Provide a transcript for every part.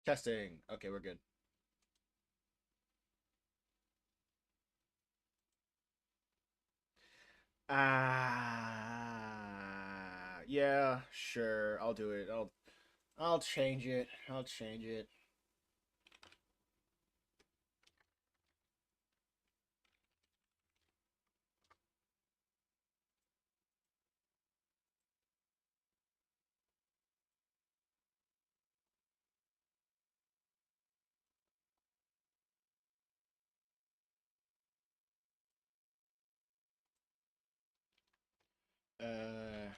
Testing. Okay, we're good. Yeah, sure. I'll do it. I'll change it. I'll change it. Uh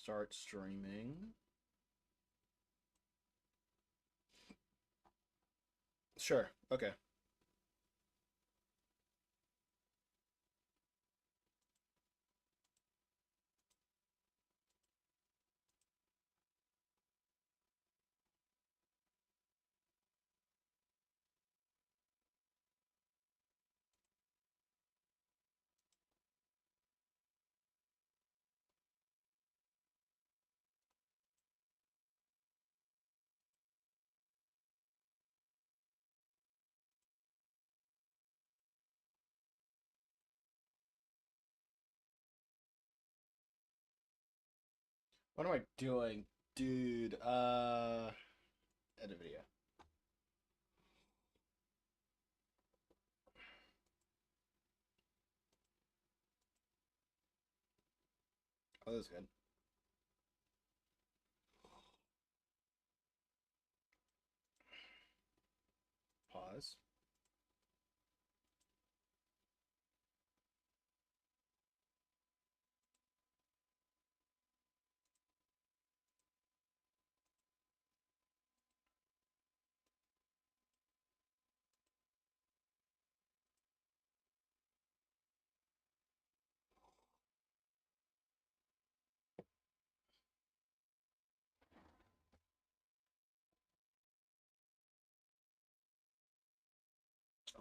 Start streaming. Sure. Okay. What am I doing? Dude, edit video. Oh, that's good. Pause.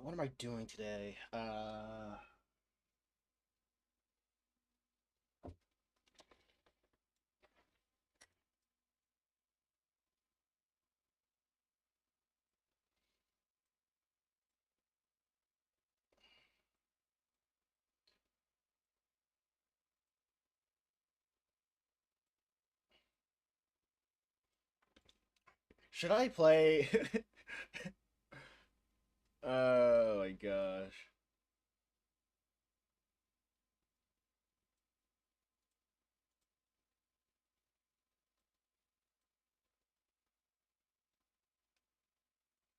What am I doing today? Should I play Oh my gosh.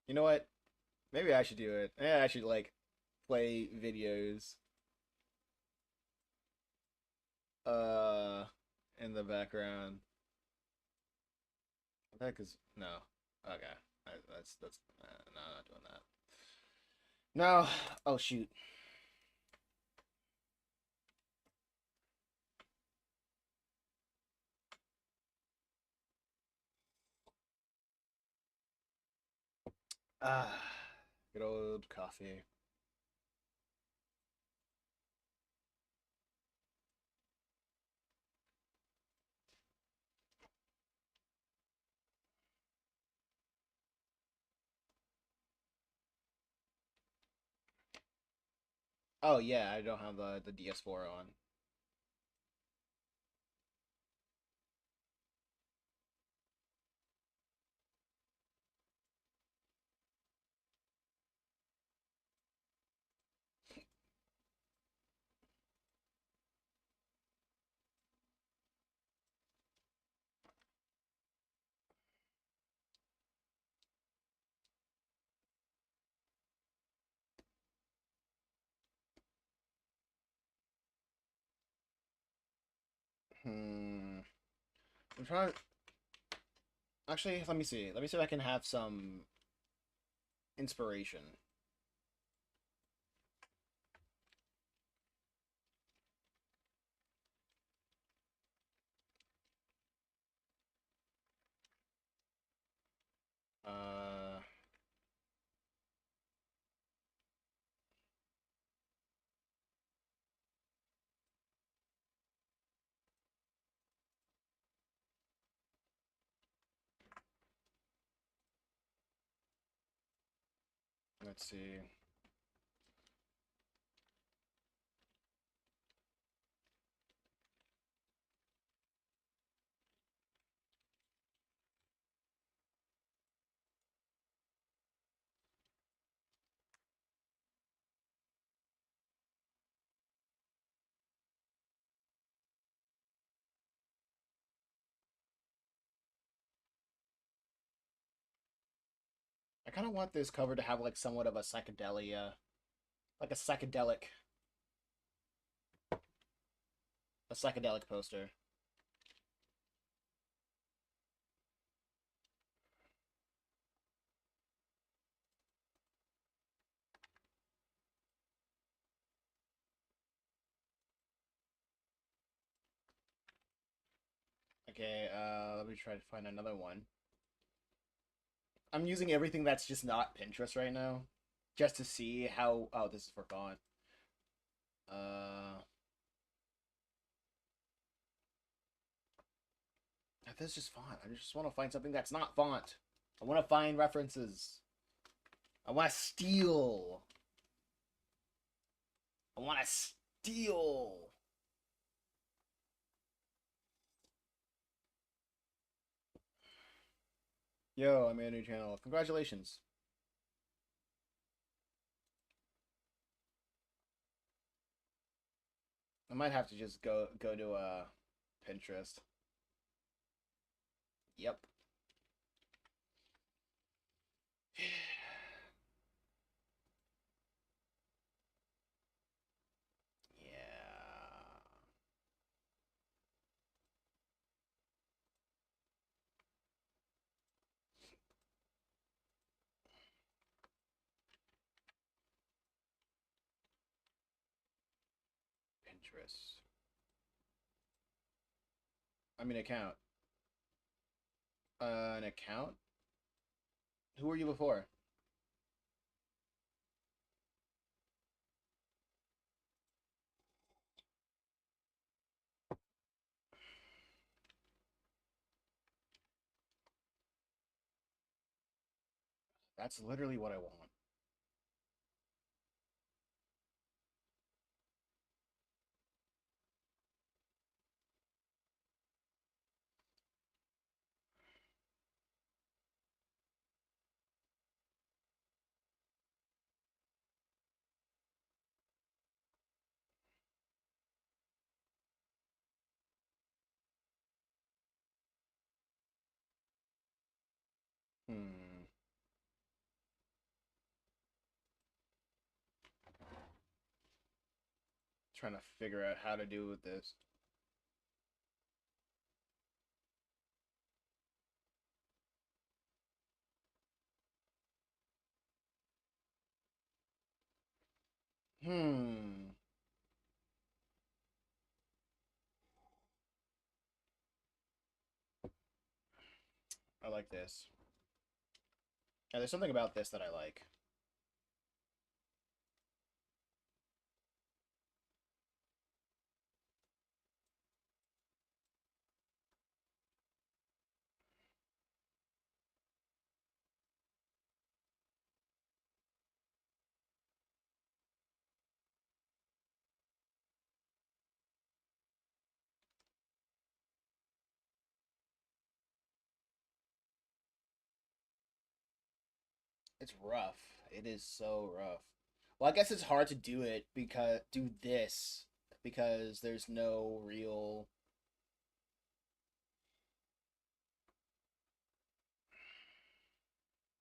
You know what? Maybe I should do it. Maybe I should like play videos uh in the background. What the heck is no? Okay, that's no, I'm not doing that. No. Oh shoot. Ah, good old coffee. Oh yeah, I don't have the DS4 on. Hmm. I'm trying. Actually, let me see. Let me see if I can have some inspiration. Uh. Let's see. I kind of want this cover to have like somewhat of a psychedelia, like a psychedelic poster. Okay, let me try to find another one. I'm using everything that's just not Pinterest right now, just to see how. Oh, this is for font. Uh, this is just font. I just want to find something that's not font. I want to find references. I want to steal. I want to steal. Yo, I made a new channel. Congratulations. I might have to just go to Pinterest. Yep. Yeah. Pinterest. I mean, account. An account? Who were you before? That's literally what I want. Hmm. Trying to figure out how to do with this. Hmm. I like this. Yeah, there's something about this that I like. It's rough. It is so rough. Well, I guess it's hard to do this because there's no real.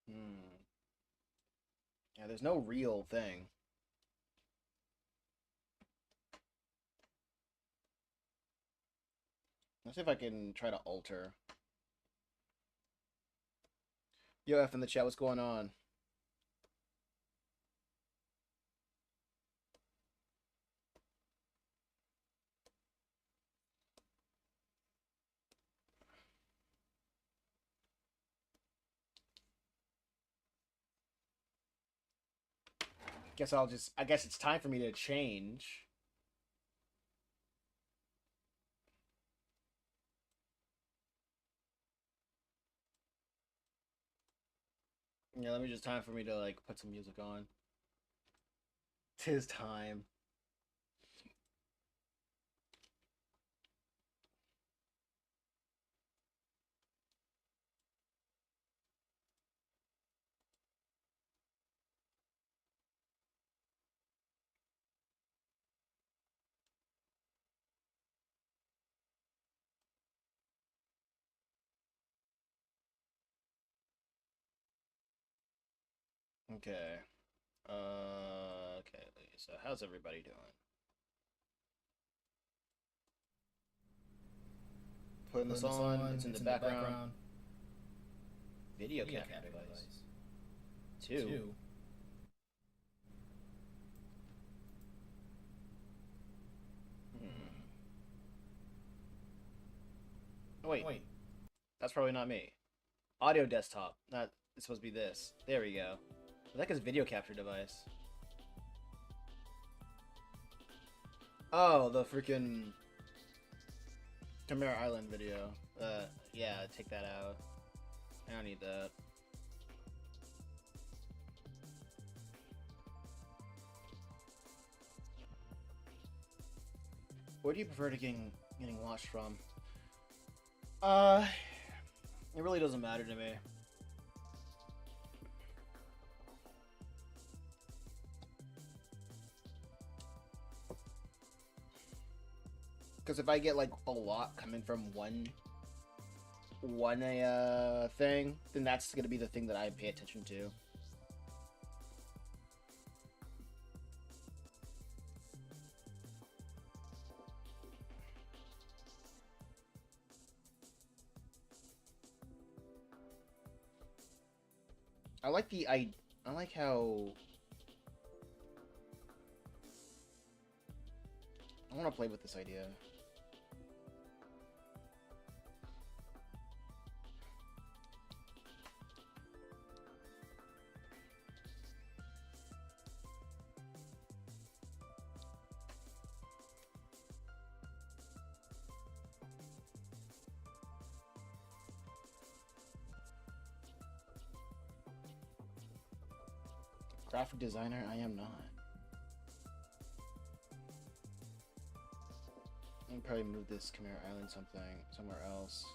Hmm. Yeah, there's no real thing. Let's see if I can try to alter. Yo, F in the chat, what's going on? I guess it's time for me to change. Yeah, let me just time for me to like put some music on. Tis time. Okay. Okay. So how's everybody doing? Putting this on. It's in the background. Video capture device. Two. Hmm. Oh, wait. That's probably not me. Audio desktop. Not. It's supposed to be this. There we go. What the heck is video capture device? Oh, the freaking Chimera Island video. Yeah, take that out. I don't need that. Where do you prefer to getting watched from? It really doesn't matter to me. Because if I get like a lot coming from one thing, then that's gonna be the thing that I pay attention to. I like I like how I want to play with this idea. Graphic designer, I am not. I can probably move this Chimera Island somewhere else.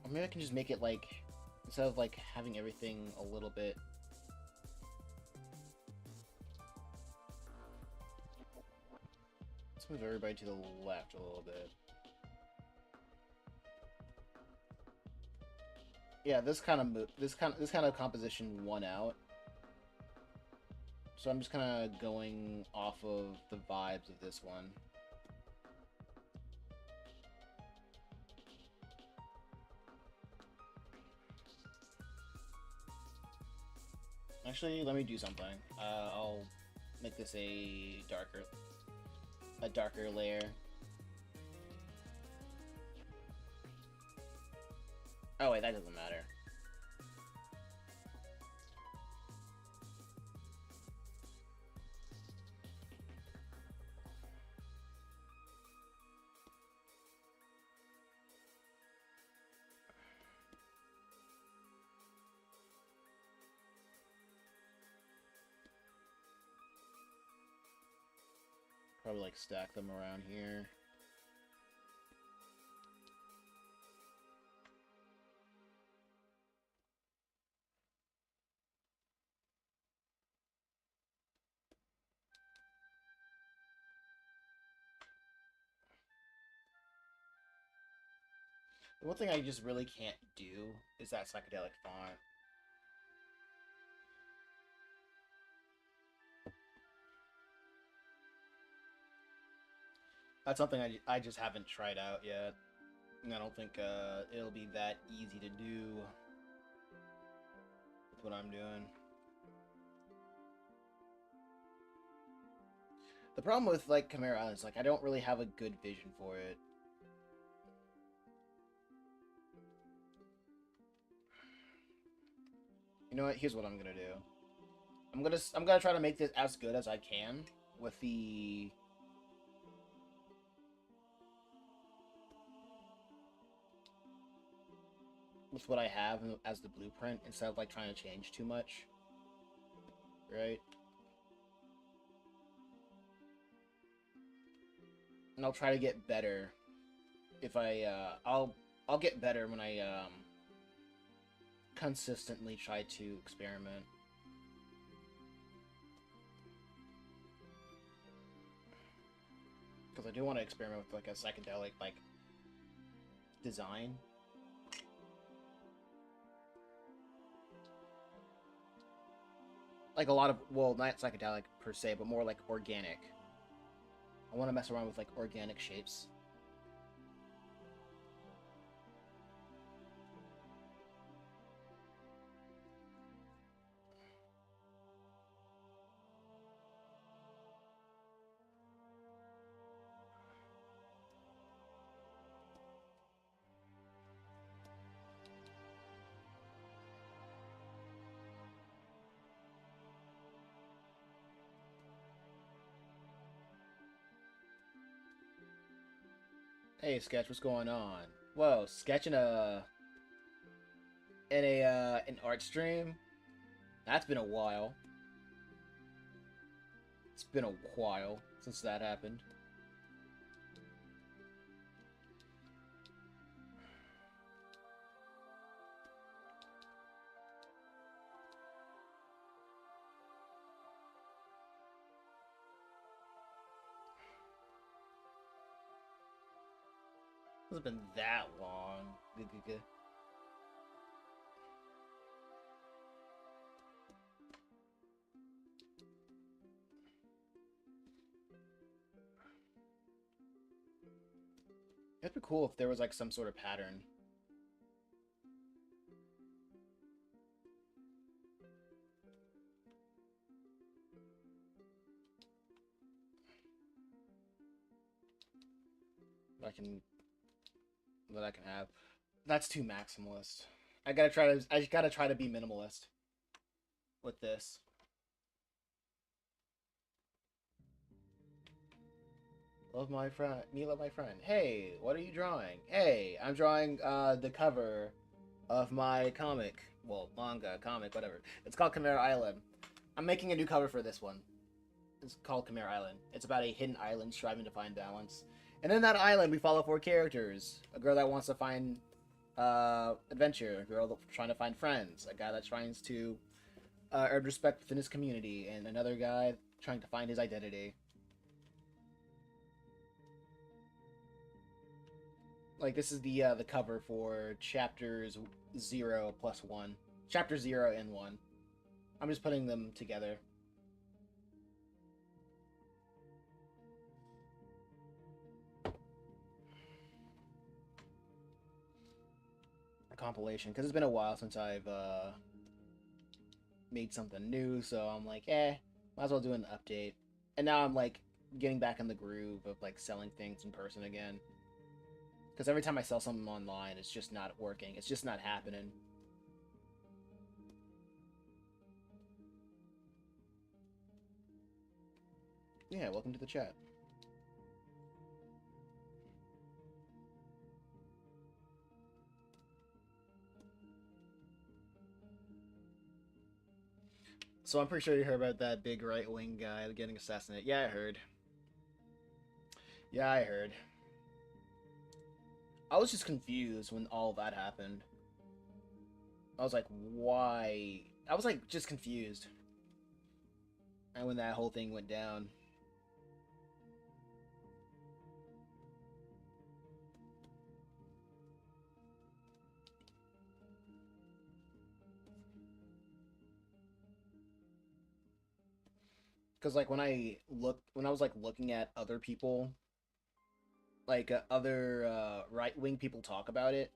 Or maybe I can just make it like, instead of like having everything a little bit. Let's move everybody to the left a little bit. Yeah, this kind of composition won out. So I'm just kind of going off of the vibes of this one. Actually, let me do something. I'll make this a darker layer. Oh wait, that doesn't matter. Probably like stack them around here. The one thing I just really can't do is that psychedelic font. That's something I just haven't tried out yet. And I don't think it'll be that easy to do with what I'm doing. The problem with like Chimera Island is like I don't really have a good vision for it. You know what? Here's what I'm gonna do. I'm gonna try to make this as good as I can with what I have as the blueprint instead of like trying to change too much. Right? And I'll try to get better if I'll get better when I consistently try to experiment. Because I do want to experiment with like a psychedelic like design. Like a lot of, well, not psychedelic per se, but more like organic. I want to mess around with like organic shapes. Hey, Sketch, what's going on? Whoa, Sketch in a an art stream. That's been a while. It's been a while since that happened. It hasn't been that long. It'd be cool if there was like some sort of pattern. That I can that I can have. That's too maximalist. I gotta try to be minimalist with this. Love my friend. Me love my friend. Hey, what are you drawing? Hey, I'm drawing the cover of my comic. Well, manga, comic, whatever. It's called Chimera Island. I'm making a new cover for this one. It's called Chimera Island. It's about a hidden island striving to find balance. And in that island, we follow four characters. A girl that wants to find adventure. A girl trying to find friends. A guy that tries to earn respect within his community. And another guy trying to find his identity. Like, this is the cover for chapters 0+1. Chapter 0 and 1. I'm just putting them together. A compilation, because it's been a while since I've made something new, so I'm like, might as well do an update. And now I'm like getting back in the groove of like selling things in person again. Because every time I sell something online, it's just not working. It's just not happening. Yeah, welcome to the chat. So I'm pretty sure you heard about that big right-wing guy getting assassinated. Yeah, I heard. Yeah, I heard. I was just confused when all that happened. I was like, why? I was like, just confused. And when that whole thing went down. because like when I was like looking at other people, like other right wing people talk about it.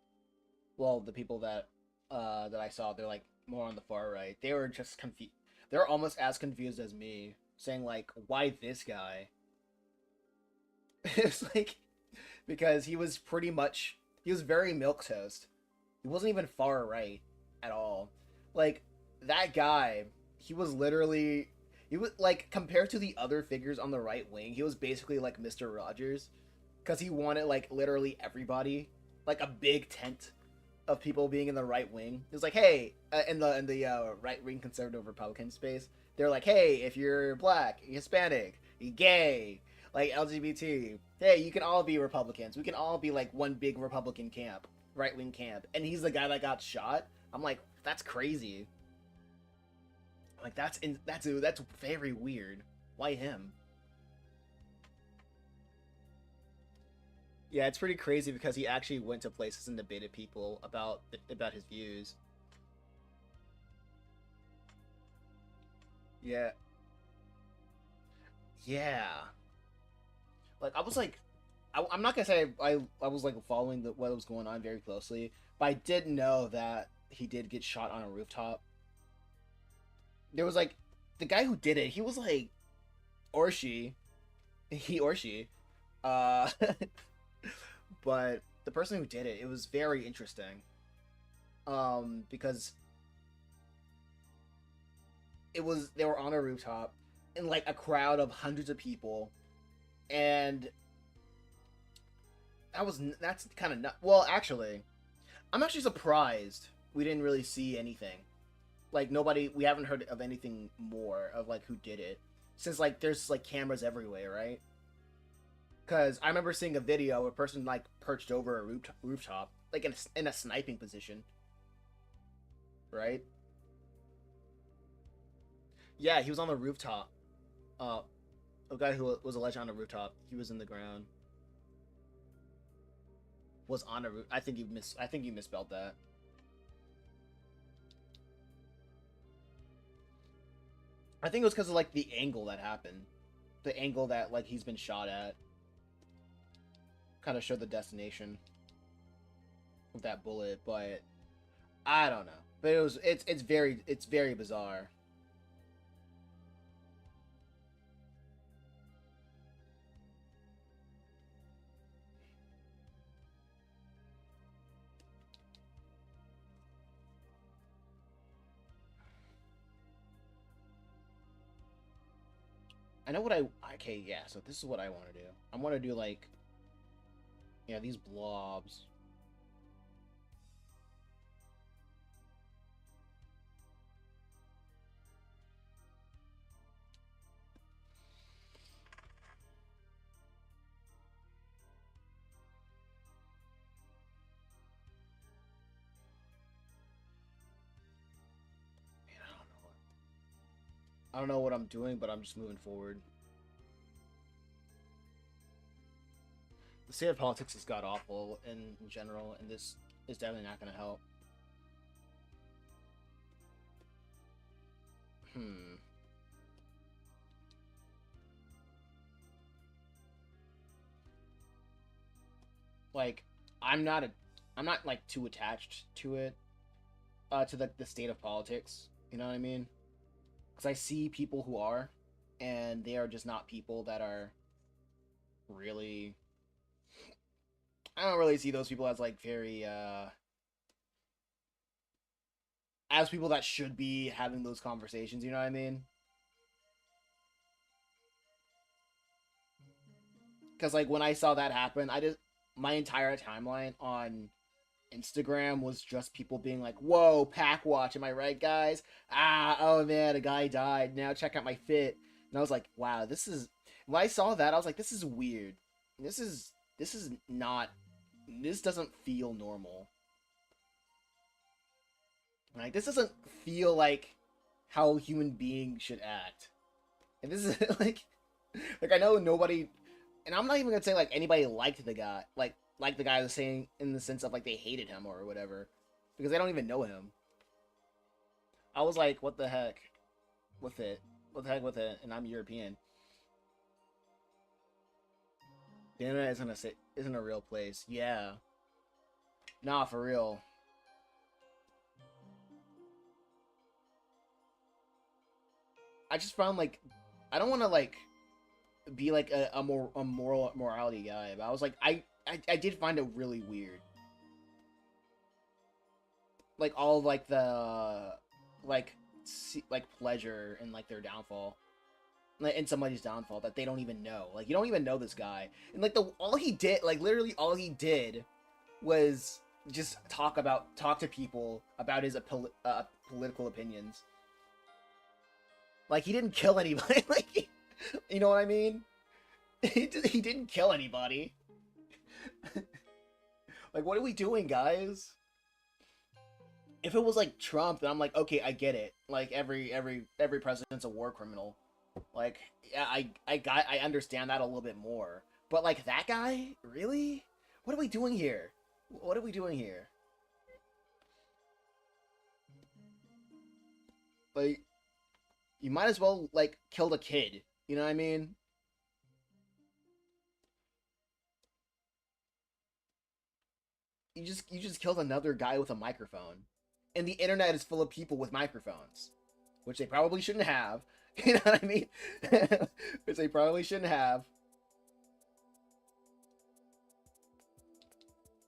Well, the people that I saw, they're like more on the far right. They were just confused. They're almost as confused as me, saying like, "Why this guy?" It's like because he was very milk toast. He wasn't even far right at all. Like that guy, he was literally he was like compared to the other figures on the right wing, he was basically like Mr. Rogers because he wanted like literally everybody, like a big tent of people being in the right wing. It was like, hey, in the right wing conservative Republican space, they're like, hey, if you're black, Hispanic, you gay, like LGBT, hey, you can all be Republicans. We can all be like one big Republican camp, right wing camp. And he's the guy that got shot. I'm like, that's crazy. Like that's very weird. Why him? Yeah, it's pretty crazy because he actually went to places and debated people about his views. Yeah, yeah. Like I was like, I'm not gonna say I was like following what was going on very closely, but I did know that he did get shot on a rooftop. There was like the guy who did it. He was like or she, he or she, uh, but the person who did it, it was very interesting. Because they were on a rooftop in like a crowd of hundreds of people, and that's kind of not well. Actually, I'm actually surprised we didn't really see anything. Like nobody, we haven't heard of anything more of like who did it, since like there's like cameras everywhere, right? Because I remember seeing a video of a person like perched over a rooftop, like in a sniping position, right? Yeah, he was on the rooftop. Uh, a guy who was alleged on a rooftop. He was in the ground. Was on a roof. I think you misspelled that. I think it was because of like the angle that happened. The angle that like he's been shot at kind of showed the destination of that bullet, but I don't know. But it's very bizarre. I know what I okay, yeah, so this is what I want to do. I want to do like yeah, these blobs. Man, I don't know what I'm doing, but I'm just moving forward. The state of politics has got awful in general, and this is definitely not going to help. Hmm. Like, I'm not a, I'm not like too attached to it, to the state of politics. You know what I mean? Because I see people who are, and they are just not people that are really. I don't really see those people as like very as people that should be having those conversations. You know what I mean? Because like when I saw that happen, I just my entire timeline on Instagram was just people being like, "Whoa, pack watch, am I right, guys? Ah, oh man, a guy died. Now check out my fit." And I was like, "Wow, this is." When I saw that, I was like, "This is weird. This is not. This doesn't feel normal. Like this doesn't feel like how human beings should act." And this is like I know nobody, and I'm not even gonna say like anybody liked the guy, like the guy was saying in the sense of like they hated him or whatever, because they don't even know him. I was like, what the heck with it? what the heck with it? And I'm European. The internet isn't a real place. Yeah. Nah, for real. I just found like I don't want to like be like a morality guy, but I was like I did find it really weird. Like all like the like like pleasure and like their downfall. Like in somebody's downfall that they don't even know. Like you don't even know this guy. And like the all he did, like literally all he did was just talk to people about his political opinions. Like he didn't kill anybody. Like you know what I mean? He didn't kill anybody. Like what are we doing, guys? If it was like Trump, then I'm like, okay, I get it. Like every president's a war criminal. Like yeah, I understand that a little bit more. But like that guy, really? What are we doing here? What are we doing here? Like you might as well like killed a kid. You know what I mean? You just killed another guy with a microphone. And the internet is full of people with microphones, which they probably shouldn't have. You know what I mean? Which they probably shouldn't have.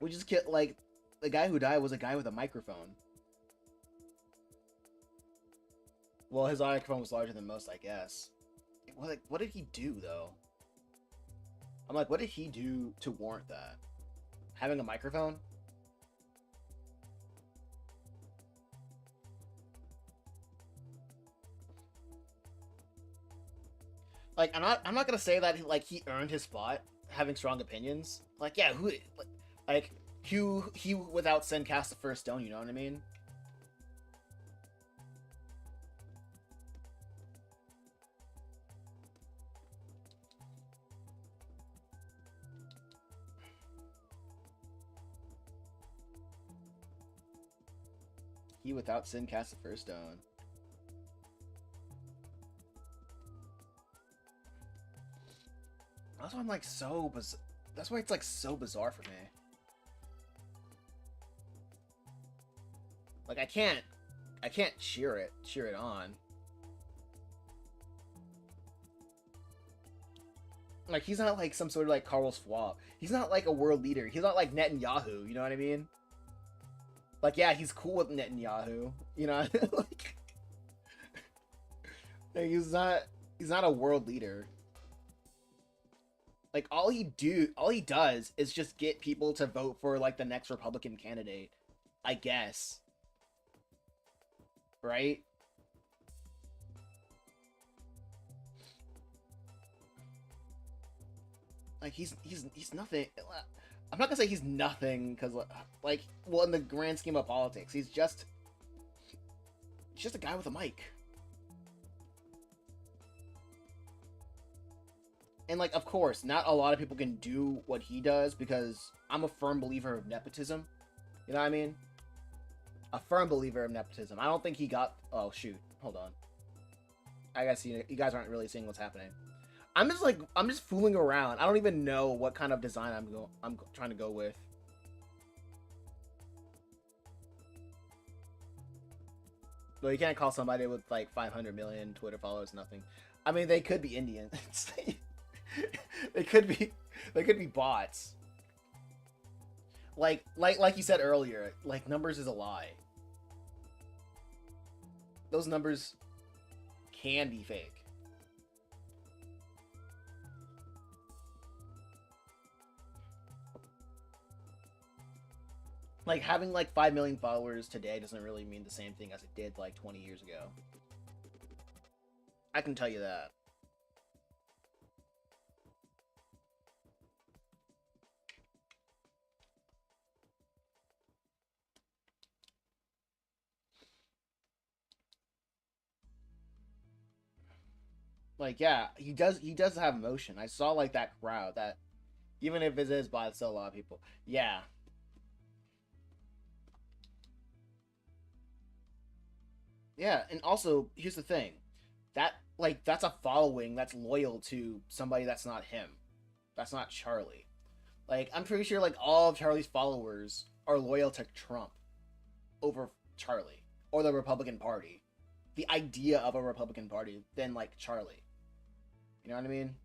We just get like the guy who died was a guy with a microphone. Well, his microphone was larger than most, I guess. What did he do though? I'm like, what did he do to warrant that? Having a microphone? Like, I'm not gonna say that like he earned his spot having strong opinions. Like, yeah, like he without sin cast the first stone. You know what I mean? He without sin cast the first stone. That's why I'm like that's why it's like so bizarre for me. Like I can't cheer it on. Like he's not like some sort of like Carlos Schwab. He's not like a world leader. He's not like Netanyahu. You know what I mean? Like yeah, he's cool with Netanyahu. You know, like, he's not a world leader. Like all he does is just get people to vote for like the next Republican candidate, I guess. Right? Like he's nothing. I'm not gonna say he's nothing because like well in the grand scheme of politics, he's just a guy with a mic. And like of course, not a lot of people can do what he does because I'm a firm believer of nepotism. You know what I mean? A firm believer of nepotism. I don't think he got. Oh shoot! Hold on. I guess you guys aren't really seeing what's happening. I'm just fooling around. I don't even know what kind of design I'm trying to go with. But you can't call somebody with like 500 million Twitter followers nothing. I mean, they could be Indian. they could be bots. Like you said earlier, like numbers is a lie. Those numbers can be fake. Like having like 5 million followers today doesn't really mean the same thing as it did like 20 years ago. I can tell you that. Like yeah, he does have emotion. I saw like that crowd that even if it is by still a lot of people. Yeah. Yeah, and also here's the thing. that's a following that's loyal to somebody that's not him. That's not Charlie. Like, I'm pretty sure like all of Charlie's followers are loyal to Trump over Charlie or the Republican Party. The idea of a Republican Party than like Charlie. You know what I mean?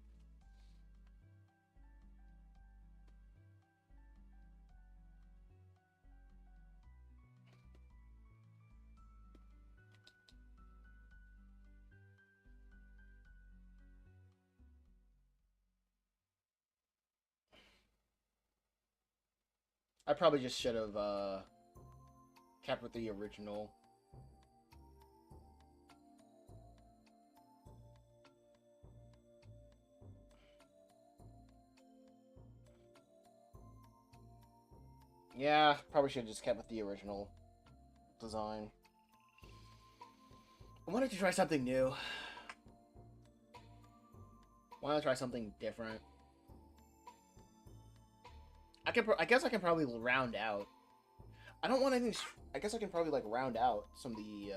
I probably just should have kept with the original. Yeah, probably should have just kept with the original design. I wanted to try something new. Why not try something different? I guess I can probably round out. I don't want anything. I guess I can probably like round out some of the.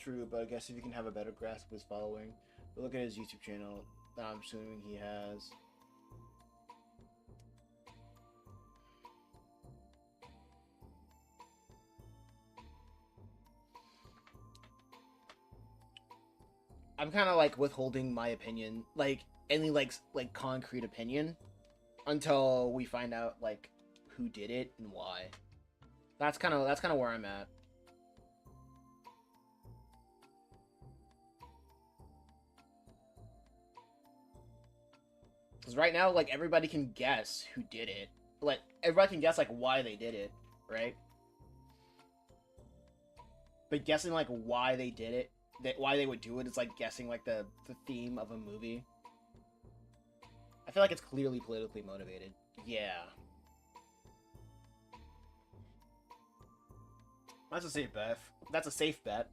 True, but I guess if you can have a better grasp of his following, but look at his YouTube channel. That I'm assuming he has. I'm kind of like withholding my opinion, like any like concrete opinion, until we find out like who did it and why. That's kind of where I'm at. Because right now, like everybody can guess who did it. Like everybody can guess like why they did it, right? But guessing like why they did it, that why they would do it is like guessing like the theme of a movie. I feel like it's clearly politically motivated. Yeah. That's a safe bet. That's a safe bet.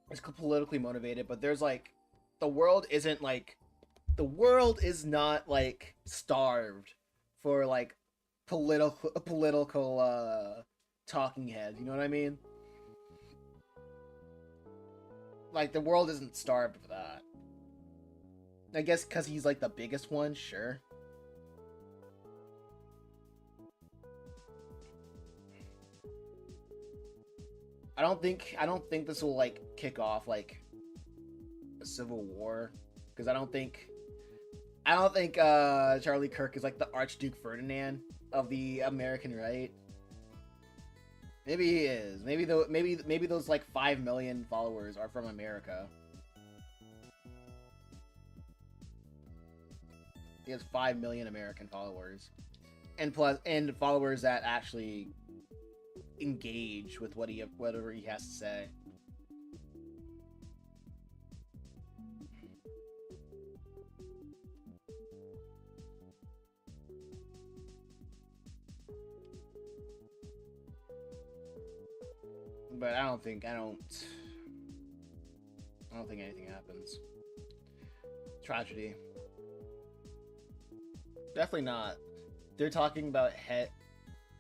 It's politically motivated, but there's like the world isn't like the world is not like starved for like political talking heads. You know what I mean? Like the world isn't starved for that. I guess because he's like the biggest one, sure. I don't think this will like kick off like a civil war because I don't think Charlie Kirk is like the Archduke Ferdinand of the American right. Maybe he is. Maybe those like 5 million followers are from America. He has 5 million American followers, and followers that actually engage with whatever he has to say. But I don't think anything happens. Tragedy. Definitely not. They're talking about head.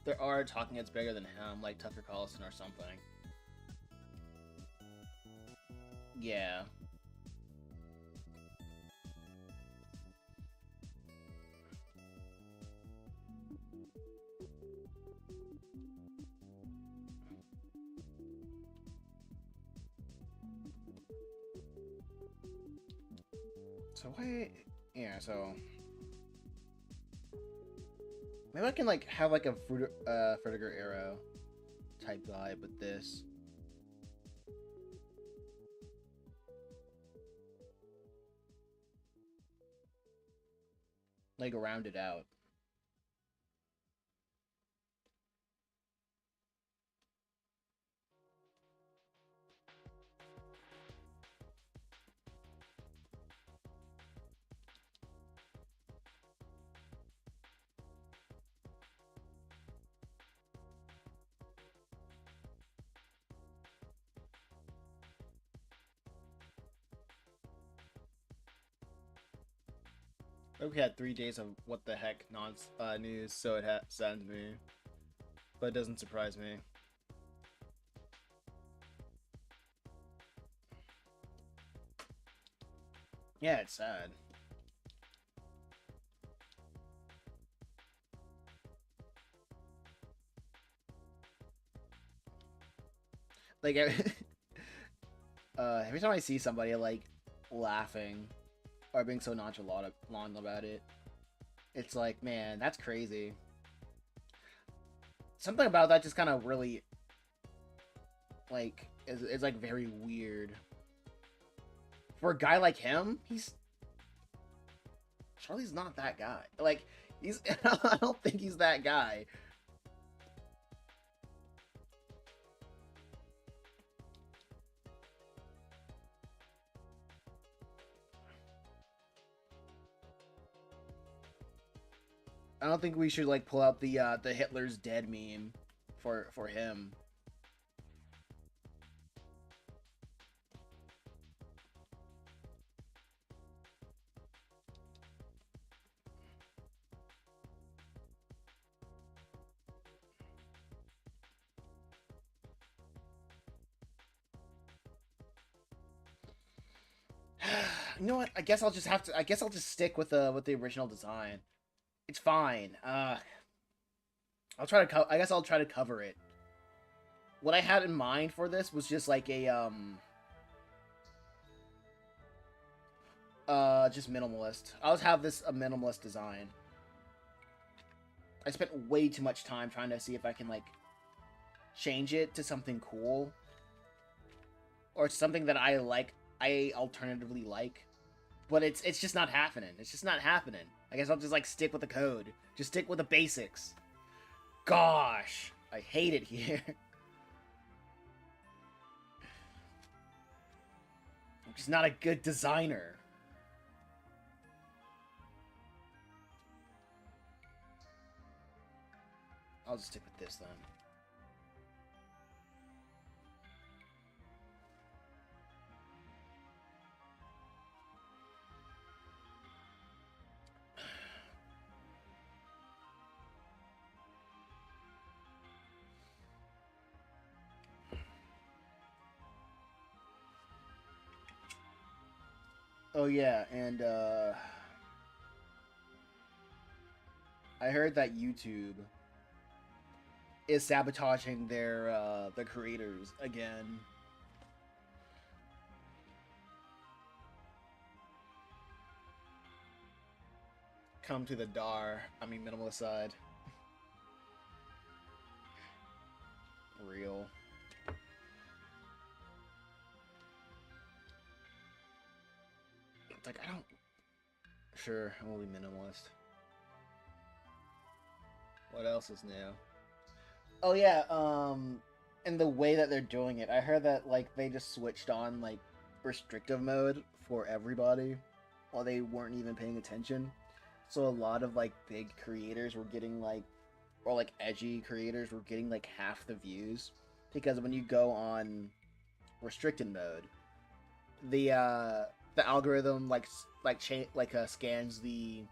There are talking heads bigger than him, like Tucker Carlson or something. Yeah. So why? Yeah. So maybe I can like have like a Frutiger Arrow type vibe with this. Like round it out. We had 3 days of what the heck news, so it saddens me, but it doesn't surprise me. Yeah, it's sad. Like, every time I see somebody like laughing or being so nonchalant about it, it's like, man, that's crazy. Something about that just kind of really like is like very weird. For a guy like him, Charlie's not that guy. Like, he's I don't think he's that guy. I don't think we should like pull out the Hitler's dead meme for him. You know what? I guess I'll just have to. I guess I'll just stick with the original design. It's fine. I'll try to. I guess I'll try to cover it. What I had in mind for this was just like just minimalist. I'll have this a minimalist design. I spent way too much time trying to see if I can like change it to something cool or something that I like. I alternatively like, but it's just not happening. It's just not happening. I guess I'll just like stick with the code. Just stick with the basics. Gosh, I hate it here. I'm just not a good designer. I'll just stick with this then. Oh yeah, and I heard that YouTube is sabotaging the creators again. Come to the minimalist side. Real. It's like I don't. Sure, I will be minimalist. What else is new? Oh yeah, and the way that they're doing it, I heard that like they just switched on like restrictive mode for everybody while they weren't even paying attention. So a lot of like big creators were getting like or like edgy creators were getting like half the views because when you go on restricted mode, the algorithm scans the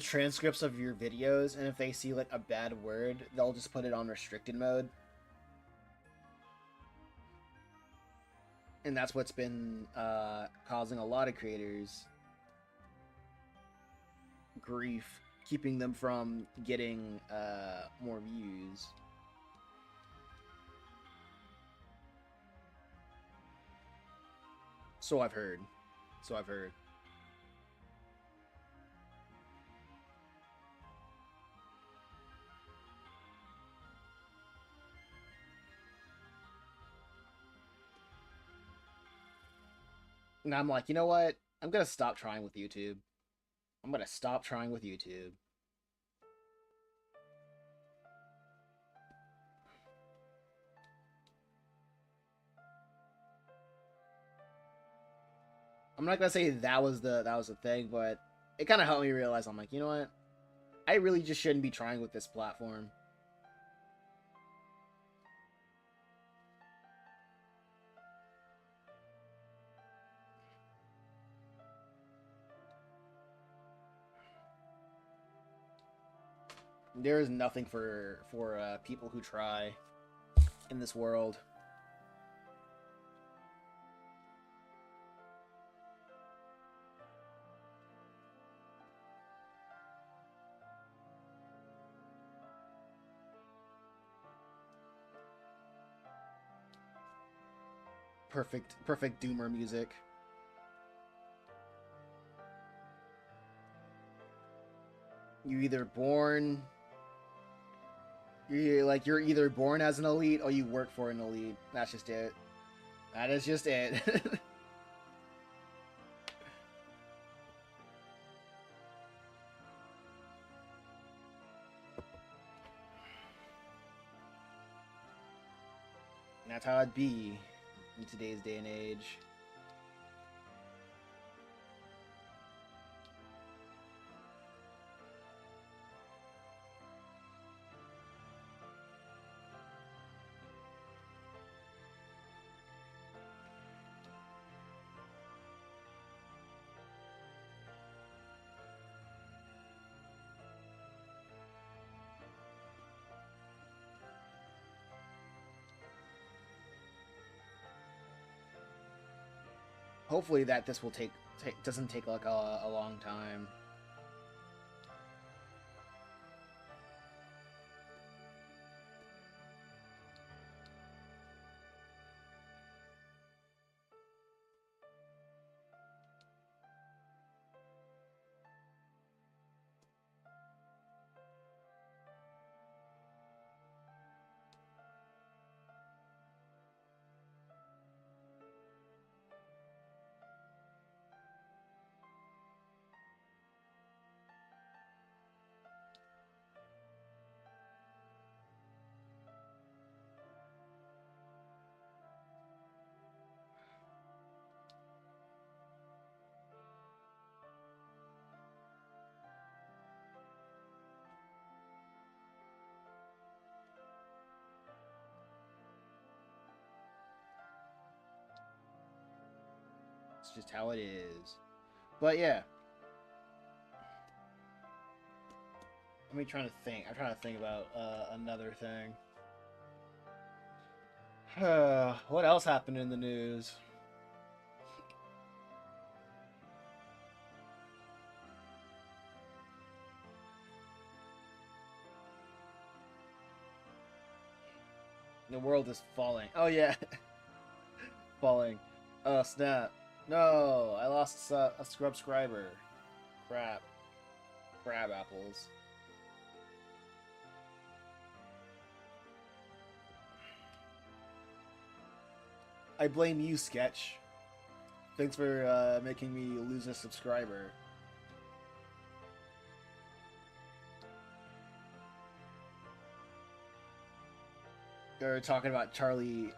transcripts of your videos, and if they see like a bad word, they'll just put it on restricted mode. And that's what's been causing a lot of creators grief, keeping them from getting more views. So I've heard. So I've heard. And I'm like, you know what? I'm gonna stop trying with YouTube. I'm gonna stop trying with YouTube. I'm not gonna say that was the thing, but it kind of helped me realize I'm like, you know what? I really just shouldn't be trying with this platform. There is nothing for people who try in this world. Perfect doomer music. You either born you're either born as an elite or you work for an elite. That's just it. That is just it. That's how it'd be in today's day and age. Hopefully that this will doesn't take like a long time. It's just how it is. But yeah. Let me try to think. I'm trying to think about another thing. What else happened in the news? The world is falling. Oh yeah. Falling. Oh snap. No, I lost a subscriber. Crap. Crab apples. I blame you, Sketch. Thanks for making me lose a subscriber. They're talking about Charlie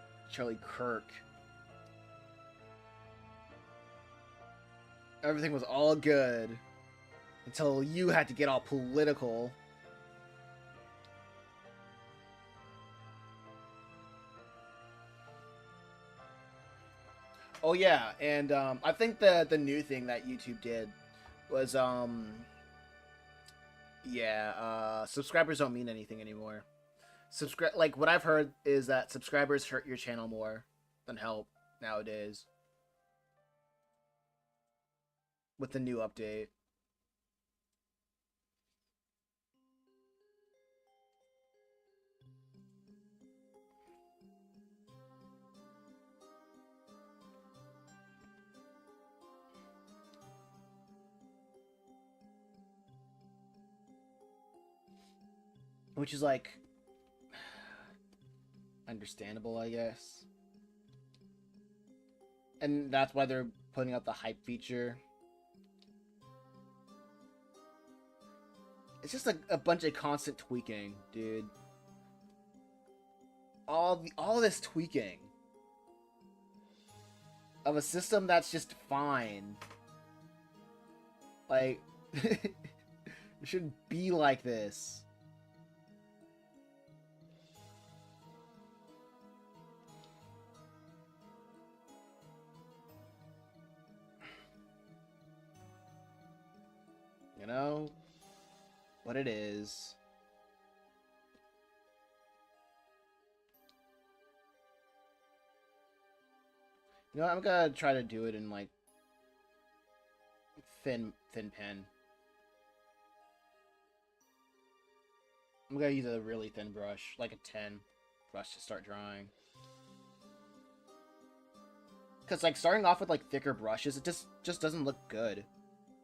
Kirk. Everything was all good until you had to get all political. Oh yeah, and I think the new thing that YouTube did was subscribers don't mean anything anymore. Like what I've heard is that subscribers hurt your channel more than help nowadays with the new update. Which is like understandable, I guess. And that's why they're putting out the hype feature. It's just a bunch of constant tweaking, dude. All this tweaking of a system that's just fine. Like it shouldn't be like this. You know what it is. You know, I'm gonna try to do it in like thin pen. I'm gonna use a really thin brush, like a 10 brush to start drawing. Cause like starting off with like thicker brushes, it just doesn't look good,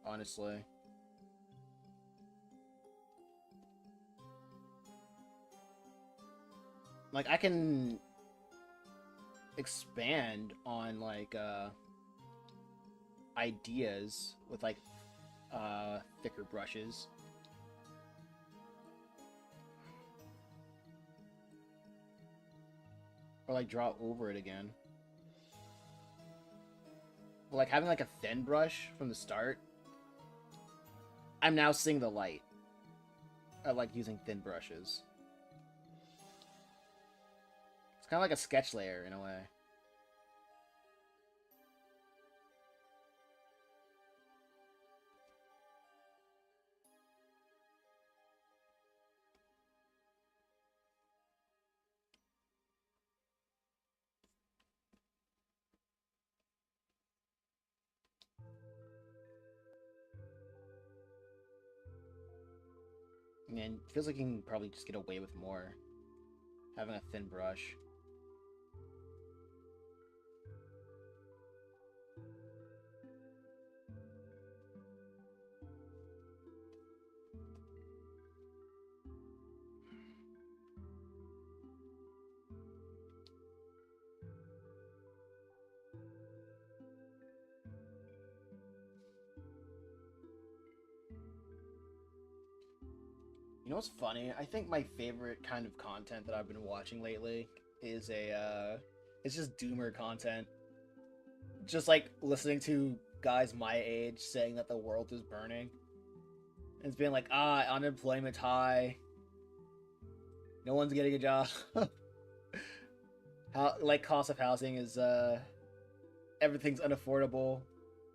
honestly. Like I can expand on like ideas with like thicker brushes. Or like draw over it again. But like having like a thin brush from the start, I'm now seeing the light. I like using thin brushes. It's kind of like a sketch layer in a way. And it feels like you can probably just get away with more having a thin brush. You know what's funny? I think my favorite kind of content that I've been watching lately is it's just doomer content. Just like listening to guys my age saying that the world is burning. And it's being like, unemployment's high. No one's getting a job. How like cost of housing is everything's unaffordable.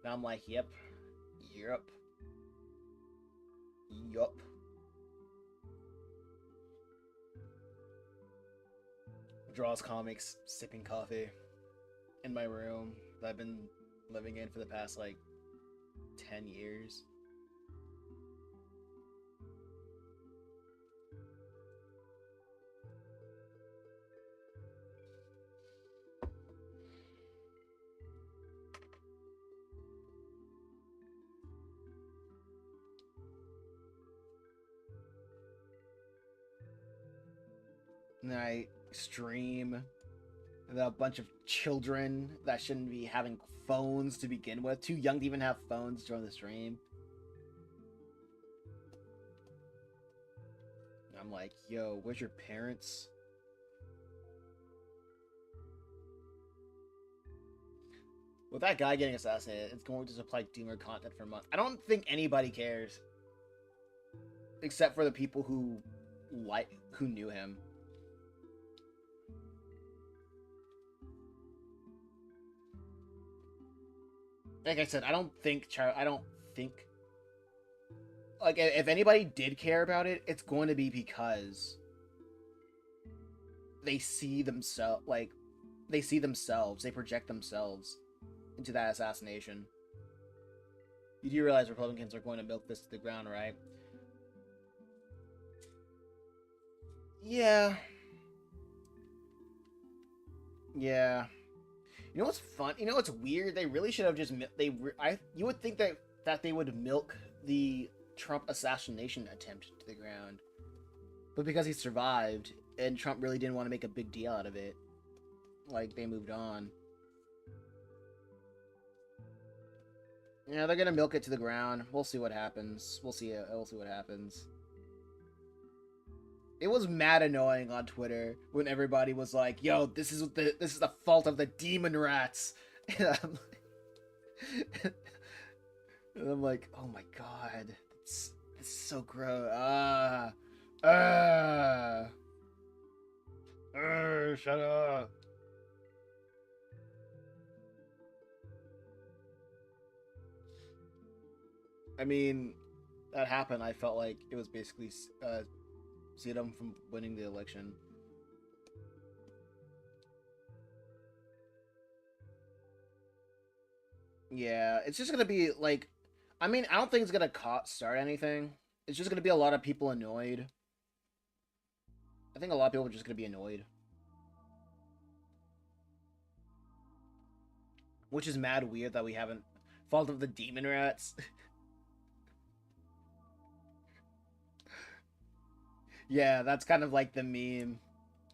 And I'm like, yep. Yup. Draws comics, sipping coffee in my room that I've been living in for the past like 10 years. And then I stream a bunch of children that shouldn't be having phones to begin with, too young to even have phones during the stream. And I'm like, yo, where's your parents? With that guy getting assassinated, it's going to supply doomer content for months. I don't think anybody cares, except for the people who knew him. Like I said, I don't think like if anybody did care about it, it's going to be because they see themselves they project themselves into that assassination. You do realize Republicans are going to milk this to the ground, right? Yeah. Yeah. You know what's fun? You know what's weird? They really should have just you would think that they would milk the Trump assassination attempt to the ground. But because he survived and Trump really didn't want to make a big deal out of it, like they moved on. Yeah, they're gonna milk it to the ground. We'll see what happens. We'll see what happens. It was mad annoying on Twitter when everybody was like, "Yo, this is the fault of the demon rats," and I'm like, "Oh my god, it's so gross." Shut up. I mean, that happened. I felt like it was basically see them from winning the election. Yeah, it's just gonna be like, I mean, I don't think it's gonna start anything. It's just gonna be a lot of people annoyed. I think a lot of people are just gonna be annoyed, which is mad weird that we haven't fault of the demon rats. Yeah, that's kind of like the meme.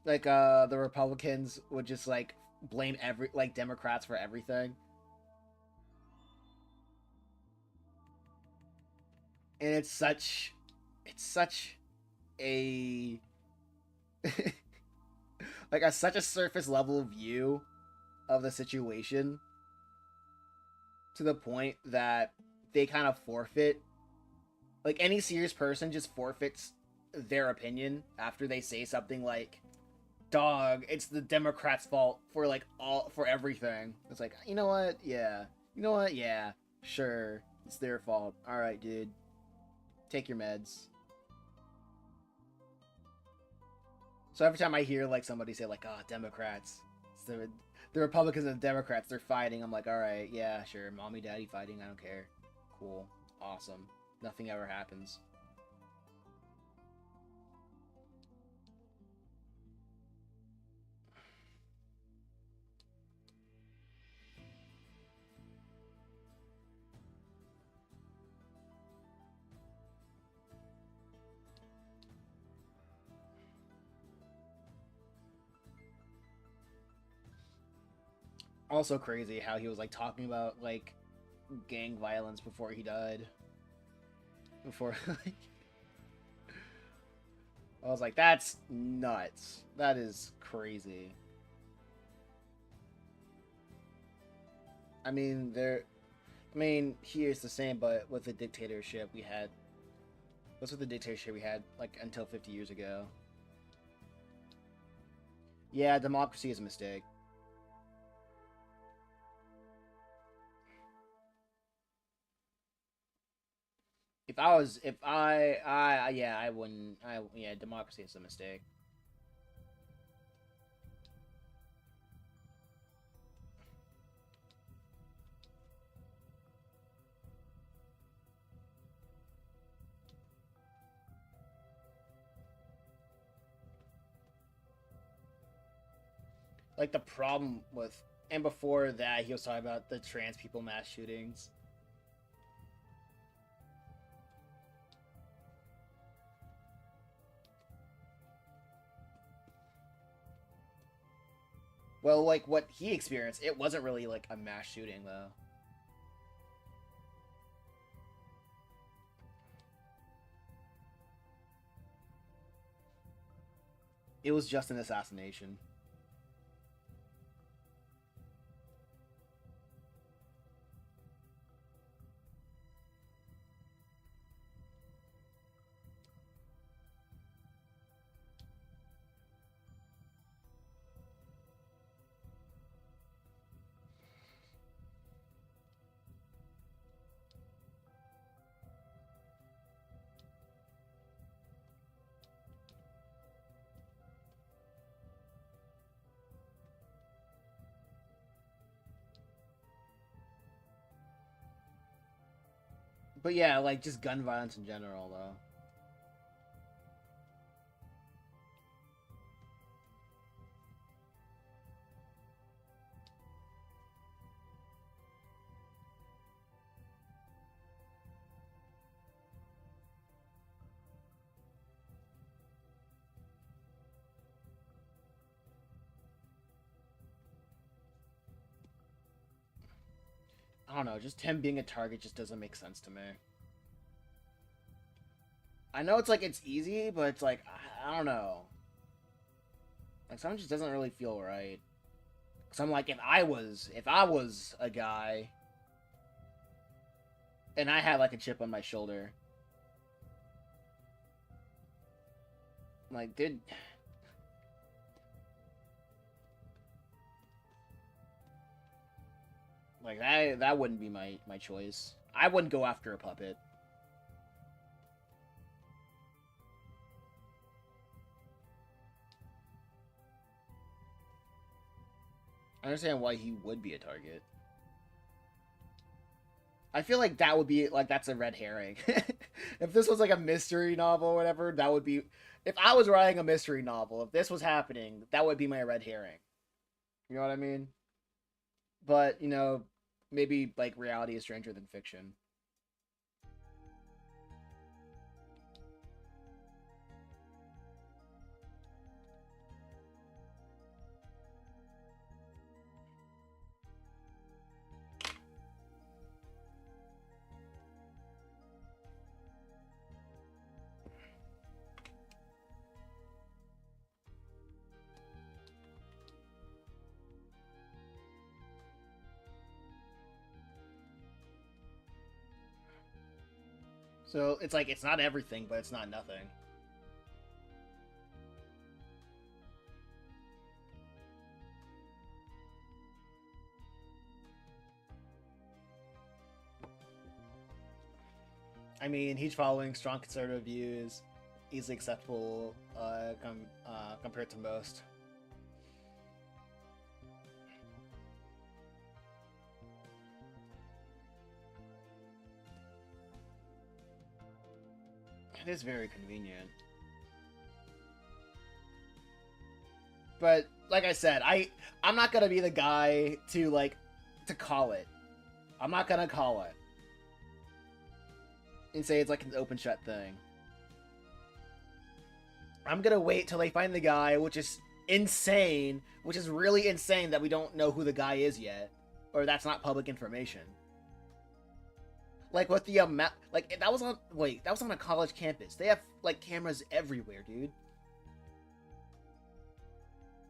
Like the Republicans would just like blame every like Democrats for everything. And it's such a like such a surface level view of the situation to the point that they kind of forfeit, like any serious person just forfeits their opinion after they say something like, dog, it's the Democrats' fault for like all for everything. It's like, you know what? Yeah. You know what? Yeah. Sure. It's their fault. All right, dude. Take your meds. So every time I hear like somebody say like, "Oh, Democrats," it's the Republicans and the Democrats, they're fighting. I'm like, all right, yeah, sure, mommy, daddy fighting. I don't care. Cool, awesome. Nothing ever happens. Also crazy how he was like talking about like gang violence before he died. Before like, I was like, that's nuts. That is crazy. I mean, there. I mean, here it's the same, but with the dictatorship we had. What's with the dictatorship we had like until 50 years ago? Yeah, democracy is a mistake. If I, yeah, I wouldn't. Yeah, democracy is a mistake. Like the problem with, and before that, he was talking about the trans people mass shootings. Well, like what he experienced, it wasn't really like a mass shooting though. It was just an assassination. But yeah, like just gun violence in general though. I don't know, just him being a target just doesn't make sense to me. I know it's like it's easy, but it's like I don't know. Like something just doesn't really feel right. Cause I'm like, if I was a guy and I had like a chip on my shoulder, like, dude, like that wouldn't be my choice. I wouldn't go after a puppet. I understand why he would be a target. I feel like that would be like that's a red herring. If this was like a mystery novel or whatever, that would be. If I was writing a mystery novel, if this was happening, that would be my red herring. You know what I mean? But maybe like reality is stranger than fiction. So it's like it's not everything, but it's not nothing. I mean, he's following strong conservative views, easily acceptable compared to most. It is very convenient. But like I said, I'm not gonna be the guy to call it. I'm not gonna call it and say it's like an open shut thing. I'm gonna wait till they find the guy, which is insane, which is really insane that we don't know who the guy is yet, or that's not public information. Like with the like that was on that was on a college campus. They have like cameras everywhere, dude.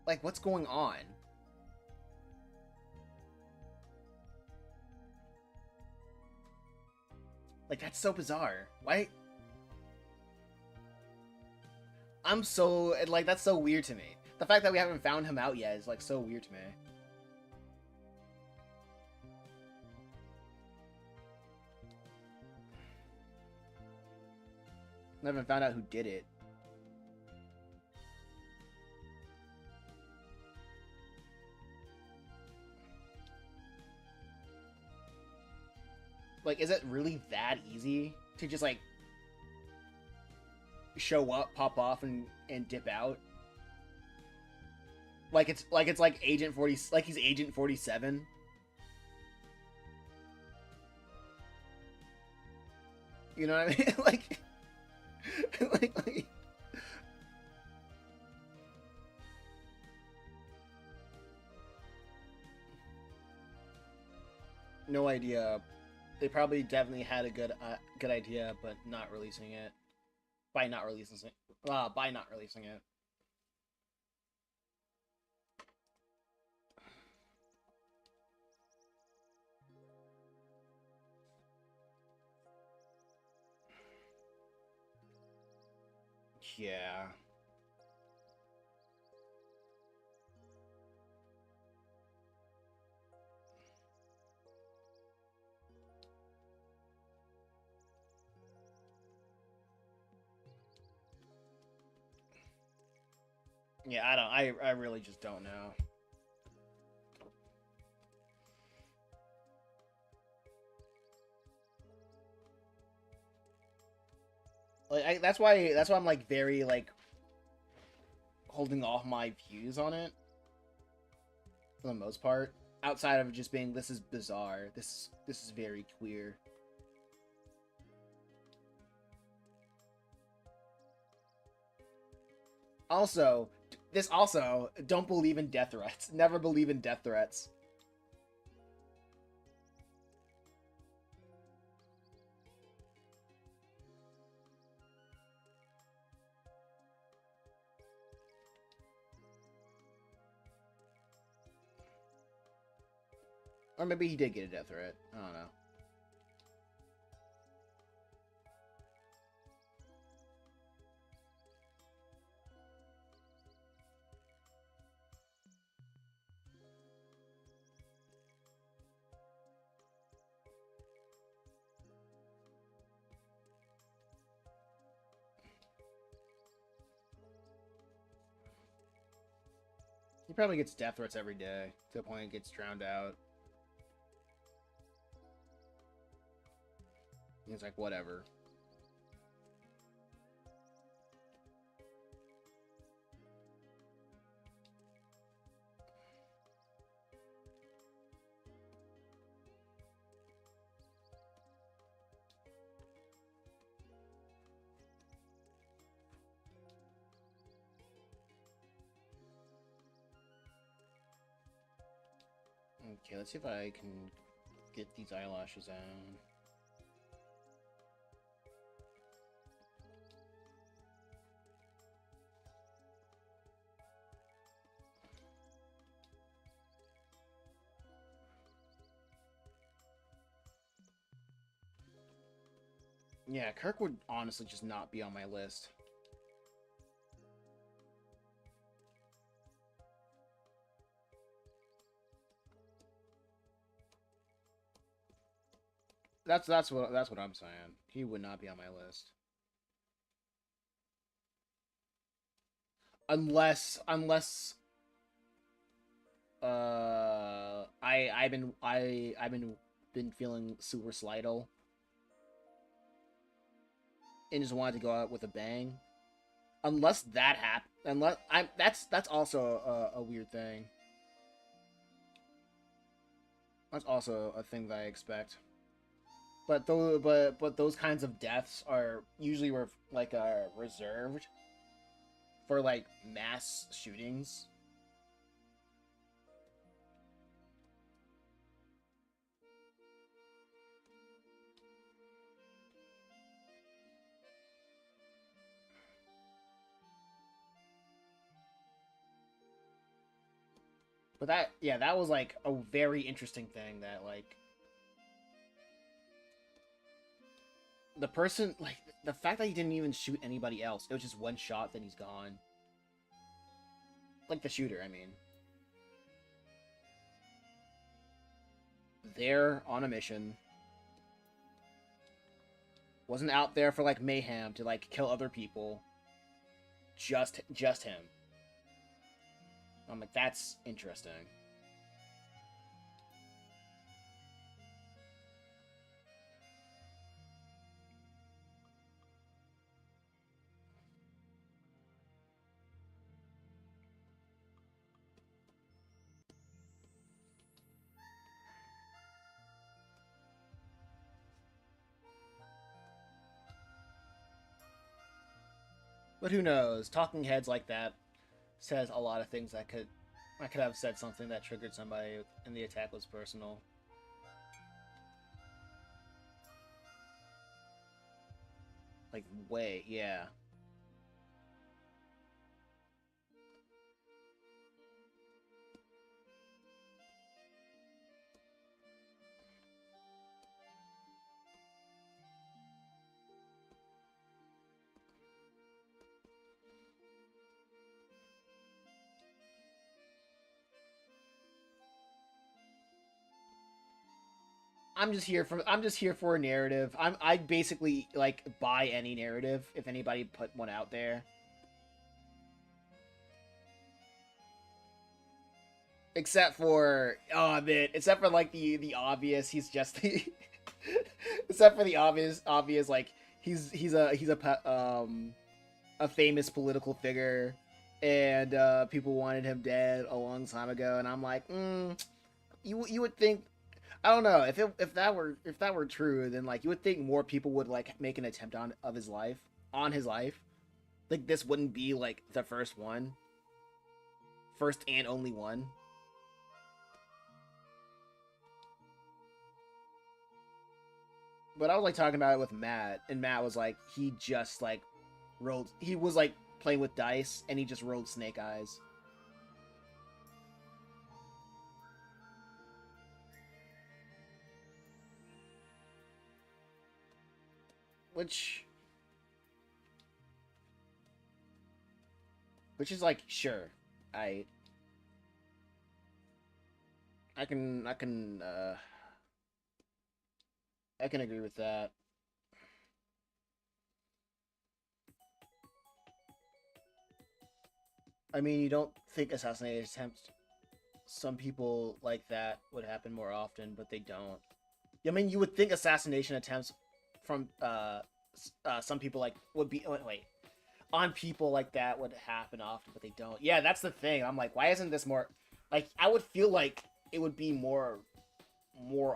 Like what's going on? Like that's so bizarre. Why? I'm so like that's so weird to me. The fact that we haven't found him out yet is like so weird to me. I haven't found out who did it. Like, is it really that easy to just like show up, pop off, and dip out? Like it's like Agent 40, like he's Agent 47. You know what I mean? like no idea. They probably definitely had a good idea, but not releasing it. By not releasing it. By not releasing it. Yeah. Yeah, I don't. I really just don't know. Like that's why I'm like very like holding off my views on it for the most part. Outside of just being this is bizarre. This is very queer. Also, this also don't believe in death threats. Never believe in death threats. Or maybe he did get a death threat. I don't know. He probably gets death threats every day to the point it gets drowned out. He's like, whatever. Okay, let's see if I can get these eyelashes out. Yeah, Kirk would honestly just not be on my list. That's what I'm saying. He would not be on my list. Unless I've been feeling super Slidle and just wanted to go out with a bang. Unless that happened, unless I'm that's also a weird thing. That's also a thing that I expect. But those kinds of deaths are usually reserved for like mass shootings. But that was like a very interesting thing that like the person like the fact that he didn't even shoot anybody else. It was just one shot, then he's gone. Like the shooter, I mean. There on a mission. Wasn't out there for like mayhem to like kill other people. Just him. I'm like, that's interesting. But who knows? Talking heads like that says a lot of things that could I could have said something that triggered somebody and the attack was personal. Like way, yeah. I'm just here for a narrative. I basically like buy any narrative if anybody put one out there. Except for except for like the obvious, he's just the except for the obvious like he's a famous political figure and people wanted him dead a long time ago and I'm like, you would think I don't know if that were true, then like you would think more people would like make an attempt on his life. Like this wouldn't be like the first and only one. But I was like talking about it with Matt, and Matt was like he just like rolled. He was like playing with dice, and he just rolled snake eyes. Which is like sure, I I can I can agree with that. I mean, you don't think assassination attempts some people like that would happen more often, but they don't. I mean, you would think assassination attempts from some people like would be wait on people like that would happen often, but they don't. Yeah, that's the thing. I'm like, why isn't this more like? I would feel like it would be more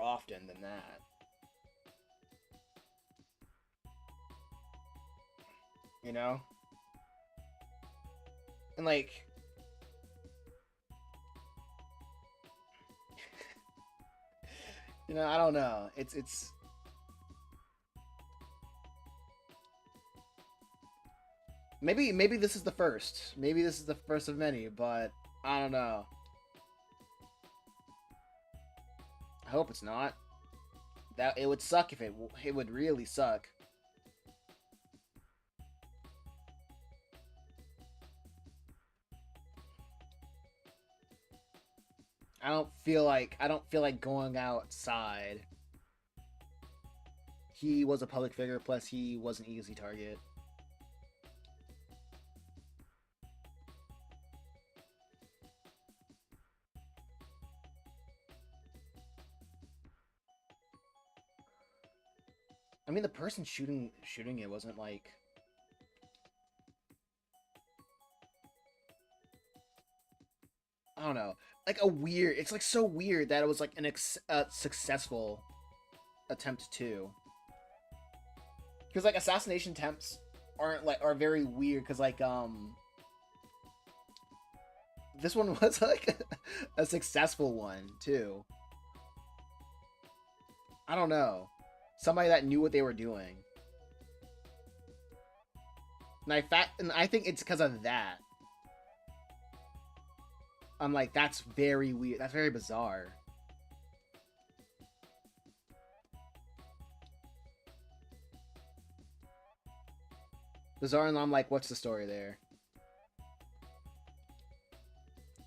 often than that. You know, and like I don't know. It's maybe this is the first. Maybe this is the first of many, but I don't know. I hope it's not. That it would suck if it would really suck. I don't feel like going outside. He was a public figure, plus he was an easy target. I mean, the person shooting it wasn't like I don't know, like a weird. It's like so weird that it was like an successful attempt too. Because like assassination attempts are very weird. Because like this one was like a successful one too. I don't know, somebody that knew what they were doing. And I think it's because of that. I'm like, that's very weird. That's very bizarre. Bizarre, and I'm like, what's the story there?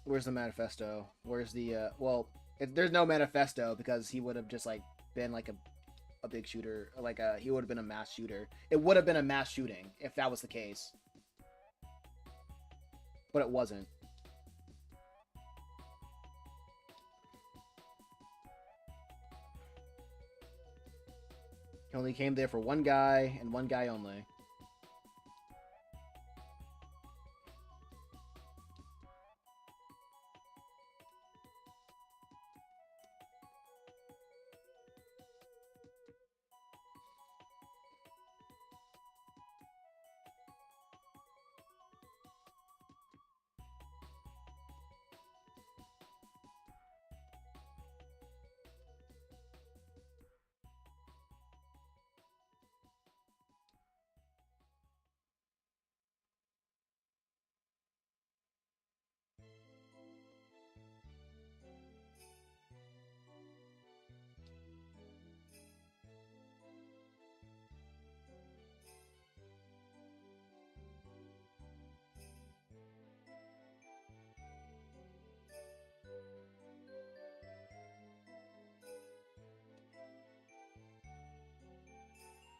Where's the manifesto? Where's the well? There's no manifesto because he would have just like been like a big shooter, like he would have been a mass shooter. It would have been a mass shooting if that was the case, but it wasn't. He only came there for one guy and one guy only.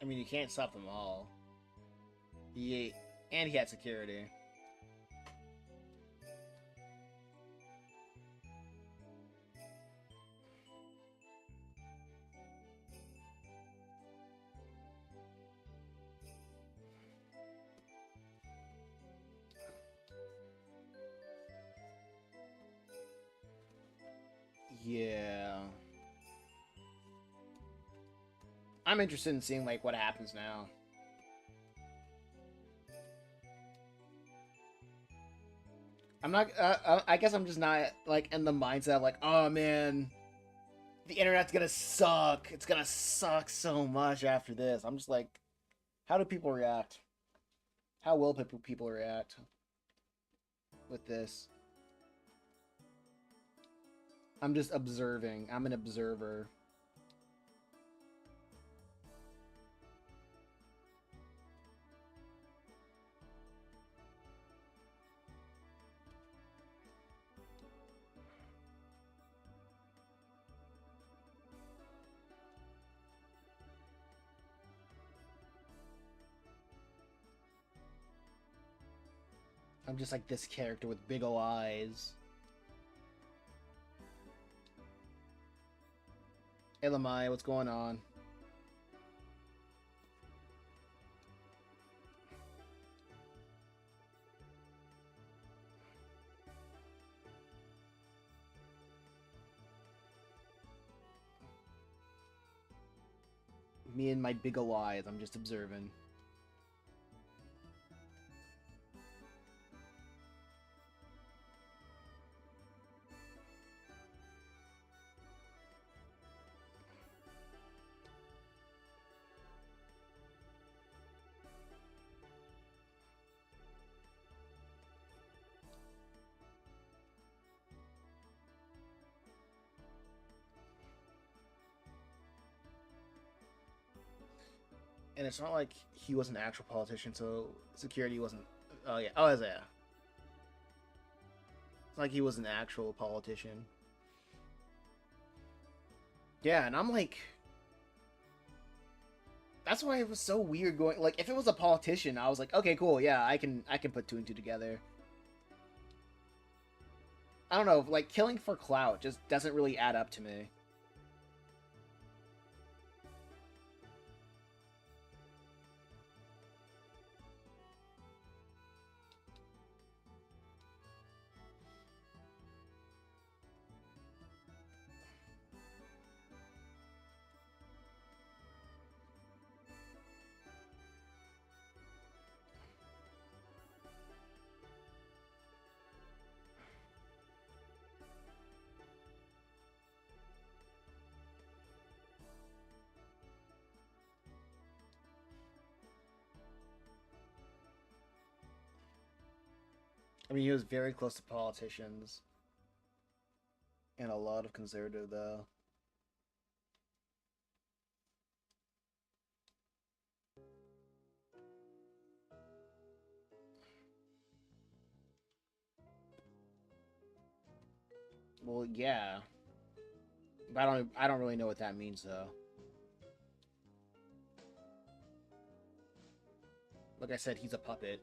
I mean, you can't stop them all. He and he had security. Yeah. I'm interested in seeing like what happens now. I'm not. I guess I'm just not like in the mindset of like, oh man, the internet's gonna suck. It's gonna suck so much after this. I'm just like, how do people react? How will people react with this? I'm just observing. I'm an observer. I'm just like this character with big ol' eyes. Hey Lamai, what's going on? Me and my big ol' eyes, I'm just observing. And it's not like he was an actual politician, so security wasn't. Oh yeah. Oh, Isaiah. It's like he was an actual politician. Yeah, and I'm like, that's why it was so weird going. Like, if it was a politician, I was like, okay, cool, yeah, I can put two and two together. I don't know, like killing for clout just doesn't really add up to me. I mean, he was very close to politicians and a lot of conservative though. Well, yeah, but I don't really know what that means though. Like I said, he's a puppet.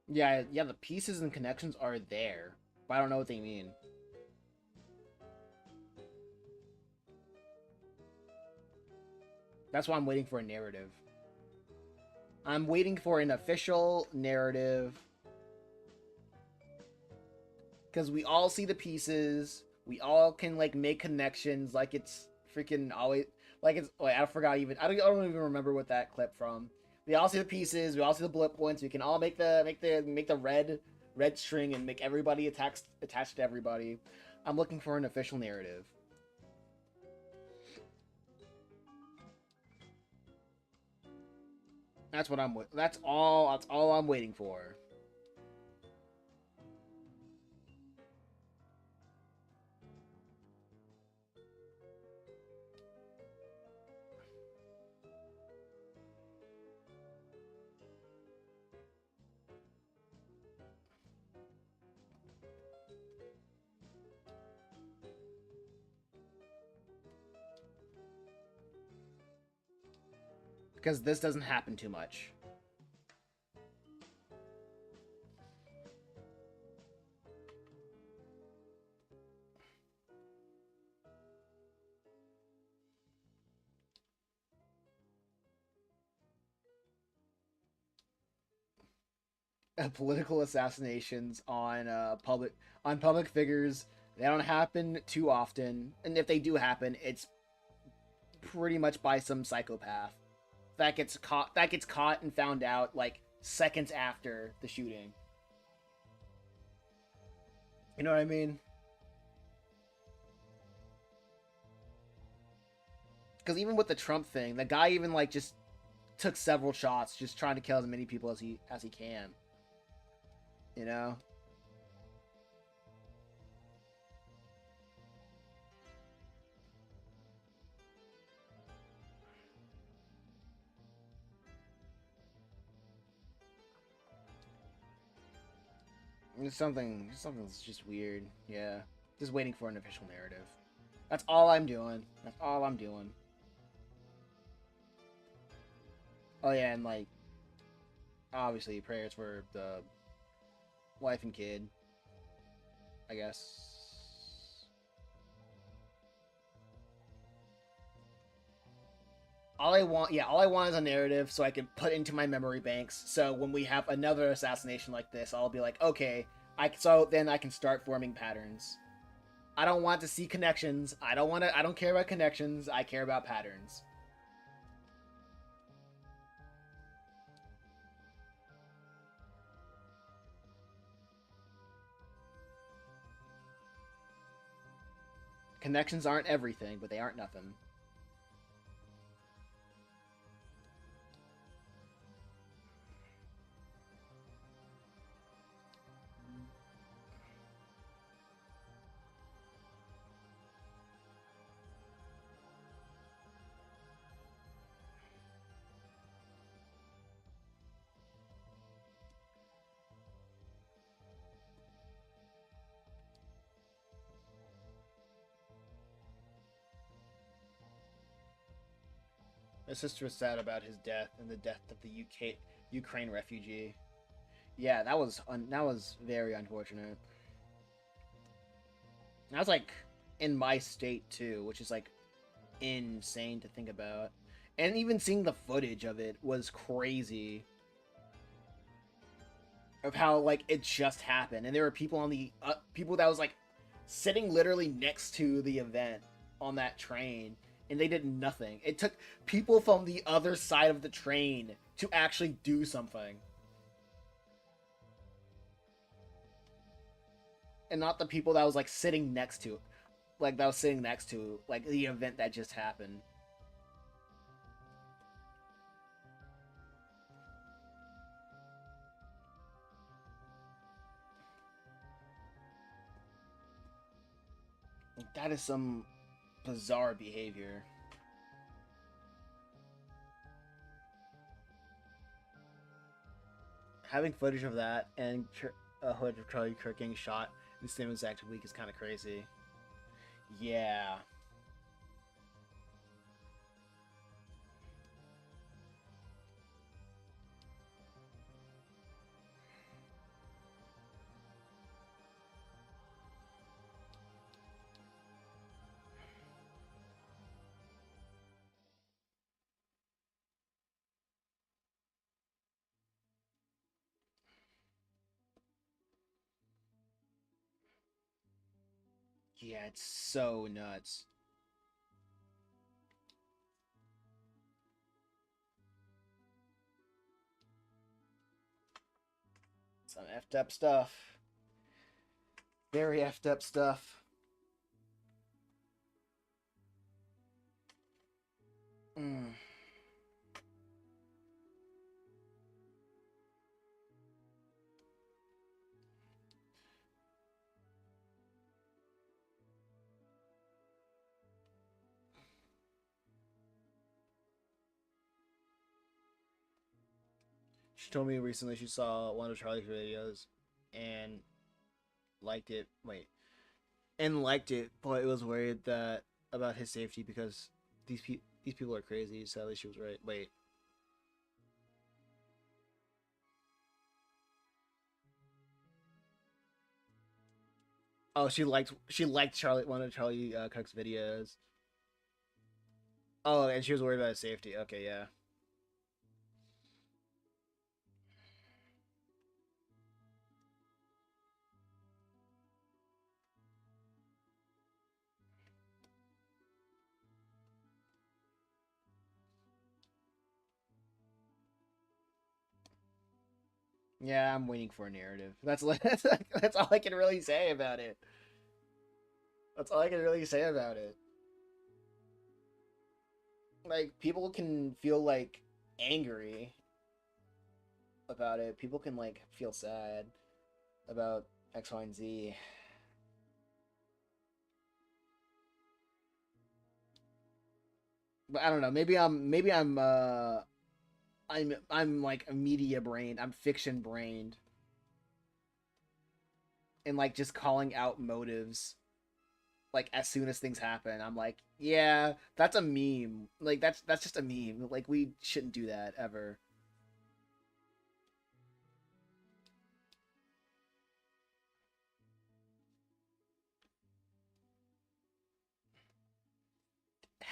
Yeah, yeah, the pieces and connections are there, but I don't know what they mean. That's why I'm waiting for a narrative. I'm waiting for an official narrative because we all see the pieces. We all can like make connections. Like it's freaking always like it's. Wait, I forgot even. I don't even remember what that clip from. We all see the pieces. We all see the bullet points. We can all make the red string and make everybody attached to everybody. I'm looking for an official narrative. That's what I'm. That's all. That's all I'm waiting for. Because this doesn't happen too much. Political assassinations on public figures, they don't happen too often, and if they do happen, it's pretty much by some psychopath that gets caught and found out like seconds after the shooting. You know what I mean? Because even with the Trump thing, the guy even like just took several shots, just trying to kill as many people as he can. You know? Something's just weird. Yeah, just waiting for an official narrative. That's all I'm doing. That's all I'm doing. Oh yeah, and like obviously prayers for the wife and kid. I guess. all I want is a narrative so I can put into my memory banks. So when we have another assassination like this, I'll be like, okay, so then I can start forming patterns. I don't want to see connections. I don't care about connections. I care about patterns. Connections aren't everything, but they aren't nothing. My sister was sad about his death and the death of the Ukraine refugee. Yeah, that was very unfortunate. That was like in my state too, which is like insane to think about. And even seeing the footage of it was crazy. Of how like it just happened, and there were people on the people that was like sitting literally next to the event on that train, and they did nothing. It took people from the other side of the train to actually do something, and not the people that was like sitting next to, like the event that just happened. Like, that is some bizarre behavior. Having footage of that and a hood of Charlie Kirk getting shot in the same exact week is kind of crazy. Yeah. Yeah, it's so nuts. Some effed up stuff. Very effed up stuff. Mm. She told me recently she saw one of Charlie's videos and liked it. Wait, and liked it, but it was worried that about his safety because these people are crazy. Sadly, she was right. Wait. Oh, she liked Charlie one of Charlie Cook's videos. Oh, and she was worried about his safety. Okay, yeah. Yeah, I'm waiting for a narrative. That's all I can really say about it. That's all I can really say about it. Like people can feel like angry about it. People can like feel sad about X, Y, and Z. But I don't know. I'm like a media brained. I'm fiction brained, and like just calling out motives. Like as soon as things happen, I'm like, yeah, that's a meme. Like that's just a meme. Like we shouldn't do that ever.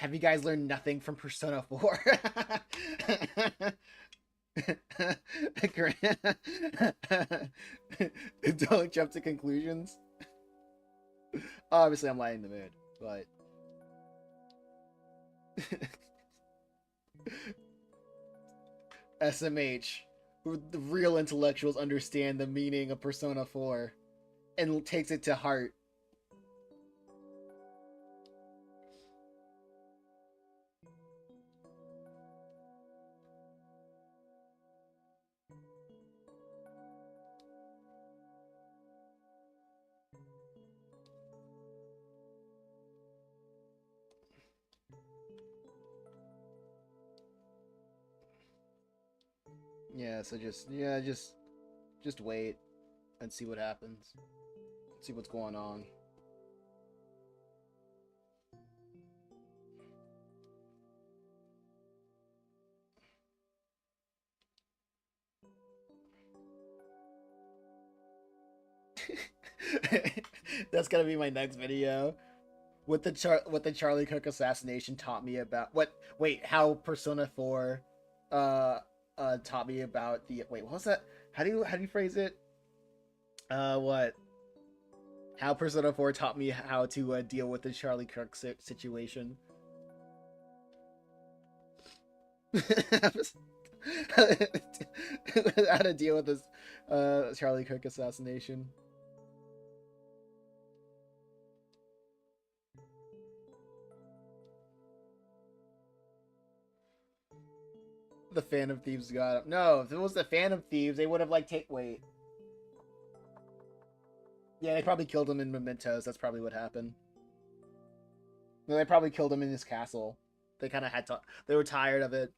Have you guys learned nothing from Persona 4? Don't jump to conclusions. Obviously, I'm lighting the mood, but SMH, the real intellectuals understand the meaning of Persona 4 and takes it to heart. Yeah, so just wait and see what happens. See what's going on. That's gonna be my next video. What the Charlie Cook assassination taught me about how Persona 4 uh taught me about the what was that? How do you phrase it? What how Persona 4 taught me how to deal with the Charlie Cook situation. How to deal with this Charlie Cook assassination. The Phantom Thieves got him. No, if it was the Phantom Thieves, they would have like wait. Yeah, they probably killed him in Mementos. That's probably what happened. No, they probably killed him in his castle. They kind of had to. They were tired of it.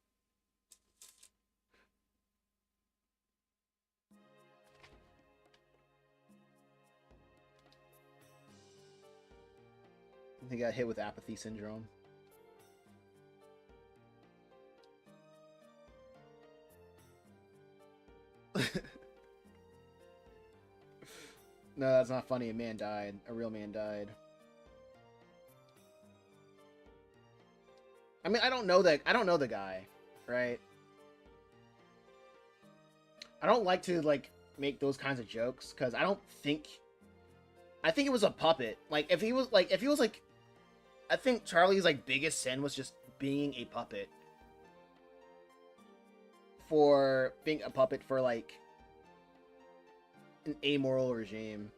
He got hit with apathy syndrome. No, that's not funny. A man died. A real man died. I mean, I don't know the guy, right? I don't like to like make those kinds of jokes because I think it was a puppet. Like if he was like I think Charlie's like biggest sin was just being a puppet. For being a puppet for like an amoral regime.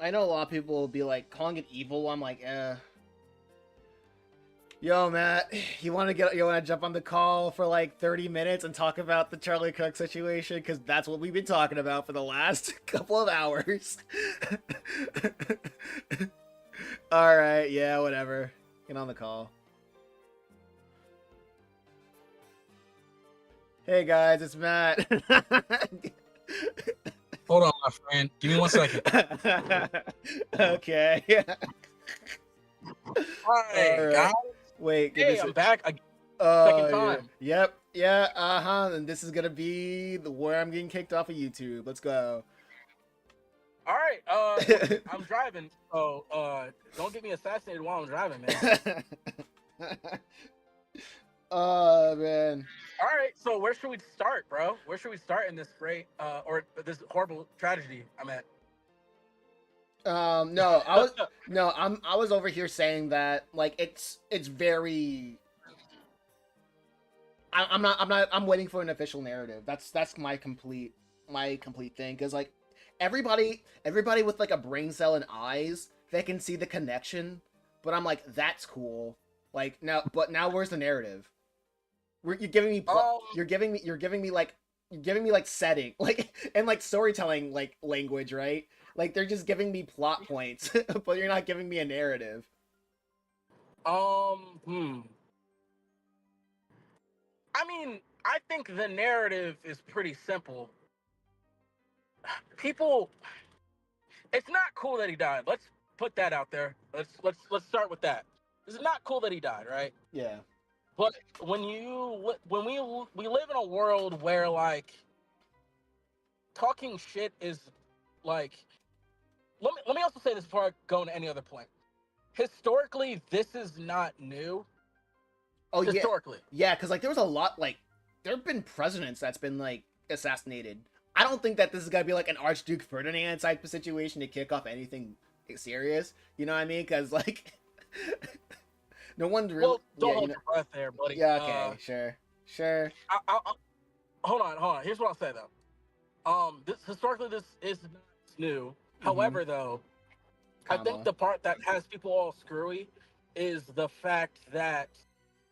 I know a lot of people will be like calling it evil. I'm like, Yo, Matt, you want to jump on the call for like 30 minutes and talk about the Charlie Cook situation? Because that's what we've been talking about for the last couple of hours. All right, yeah, whatever. Get on the call. Hey guys, it's Matt. Hold on, my friend. Give me 1 second. Okay. Hi, All right. guys. Wait, Hey, I'm back. Second time. Yep. Yeah. And this is gonna be where I'm getting kicked off of YouTube. Let's go. All right. I'm driving, so don't get me assassinated while I'm driving, man. Oh man. All right. So where should we start, bro? Where should we start in this great or this horrible tragedy I'm at? No, I was over here saying that like it's very. I'm waiting for an official narrative. That's my complete thing because like everybody with like a brain cell and eyes, they can see the connection, but I'm like that's cool. Like now, but now where's the narrative? You're giving me you're giving me like setting like and like storytelling like language, right? Like they're just giving me plot points, but you're not giving me a narrative. I mean, I think the narrative is pretty simple. People, it's not cool that he died. Let's put that out there. Let's start with that. It's not cool that he died, right? Yeah. But when we live in a world where like talking shit is like, let me also say this before I go into any other point. Historically, this is not new. Oh yeah, Historically, yeah. Because like there was a lot like there have been presidents that's been like assassinated. I don't think that this is gonna be like an Archduke Ferdinand type of situation to kick off anything serious. You know what I mean? Because like no one's really. well, Yeah, don't you hold know. your breath there, buddy. Yeah. Okay. Sure. Sure. Hold on. Here's what I'll say though. This historically this is not new. Mm-hmm. However, though, I think Comma. the part that has people all screwy is the fact that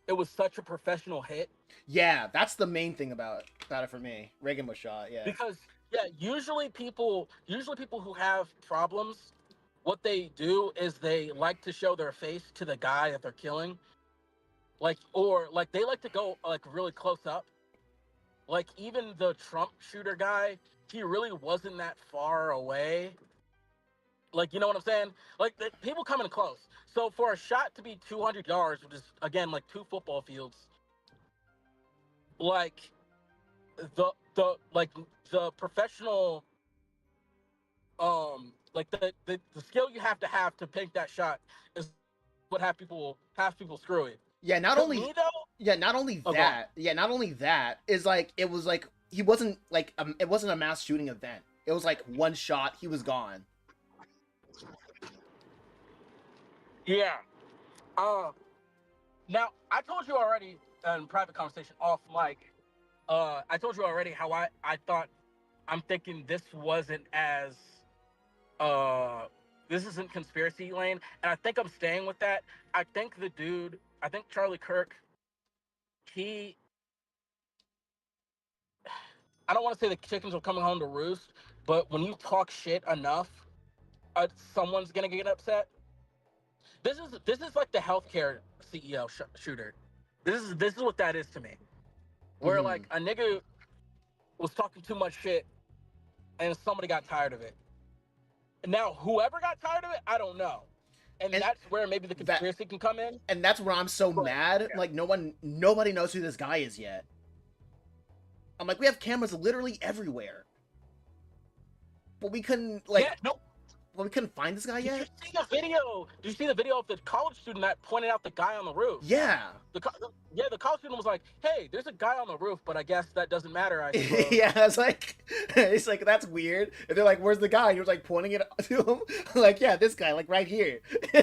it was such a professional hit. Yeah, that's the main thing about it for me. Reagan was shot. Yeah. Because yeah, usually people who have problems, what they do is they like to show their face to the guy that they're killing, like or like they like to go like really close up. Like even the Trump shooter guy, he really wasn't that far away. Like, you know what I'm saying? Like, people coming close. So for a shot to be 200 yards, which is again like 2 football fields, like like the professional, like the skill you have to pick that shot is what have people screwy. Yeah. Not To only. me though, Yeah. Not only oh, go on. that. Yeah. Not only that is like it was like he wasn't like it wasn't a mass shooting event. It was like one shot. He was gone. Yeah. Uh, Now I told you already in private conversation off mic. I told you already how I thought I'm thinking this wasn't as uh this isn't conspiracy lane, and I think I'm staying with that. I think Charlie Kirk, he I don't want to say the chickens are coming home to roost, but when you talk shit enough, someone's gonna get upset. This is like the healthcare CEO shooter. This is what that is to me. Where Mm-hmm. like a nigga was talking too much shit and somebody got tired of it. And now whoever got tired of it, I don't know. And And that's where maybe the that conspiracy can come in. and that's where I'm so But mad. yeah, Like nobody knows who this guy is yet. I'm like, we have cameras literally everywhere, but we couldn't yeah, like, no. well, we couldn't find this guy Did you yet. see the video? Did you see the video of the college student that pointed out the guy on the roof? Yeah. The college student was like, "Hey, there's a guy on the roof, but I guess that doesn't matter, I suppose." Yeah, it's like that's weird. And they're like, "Where's the guy?" And he was like pointing it to him, like, "Yeah, this guy, like right here." Yeah,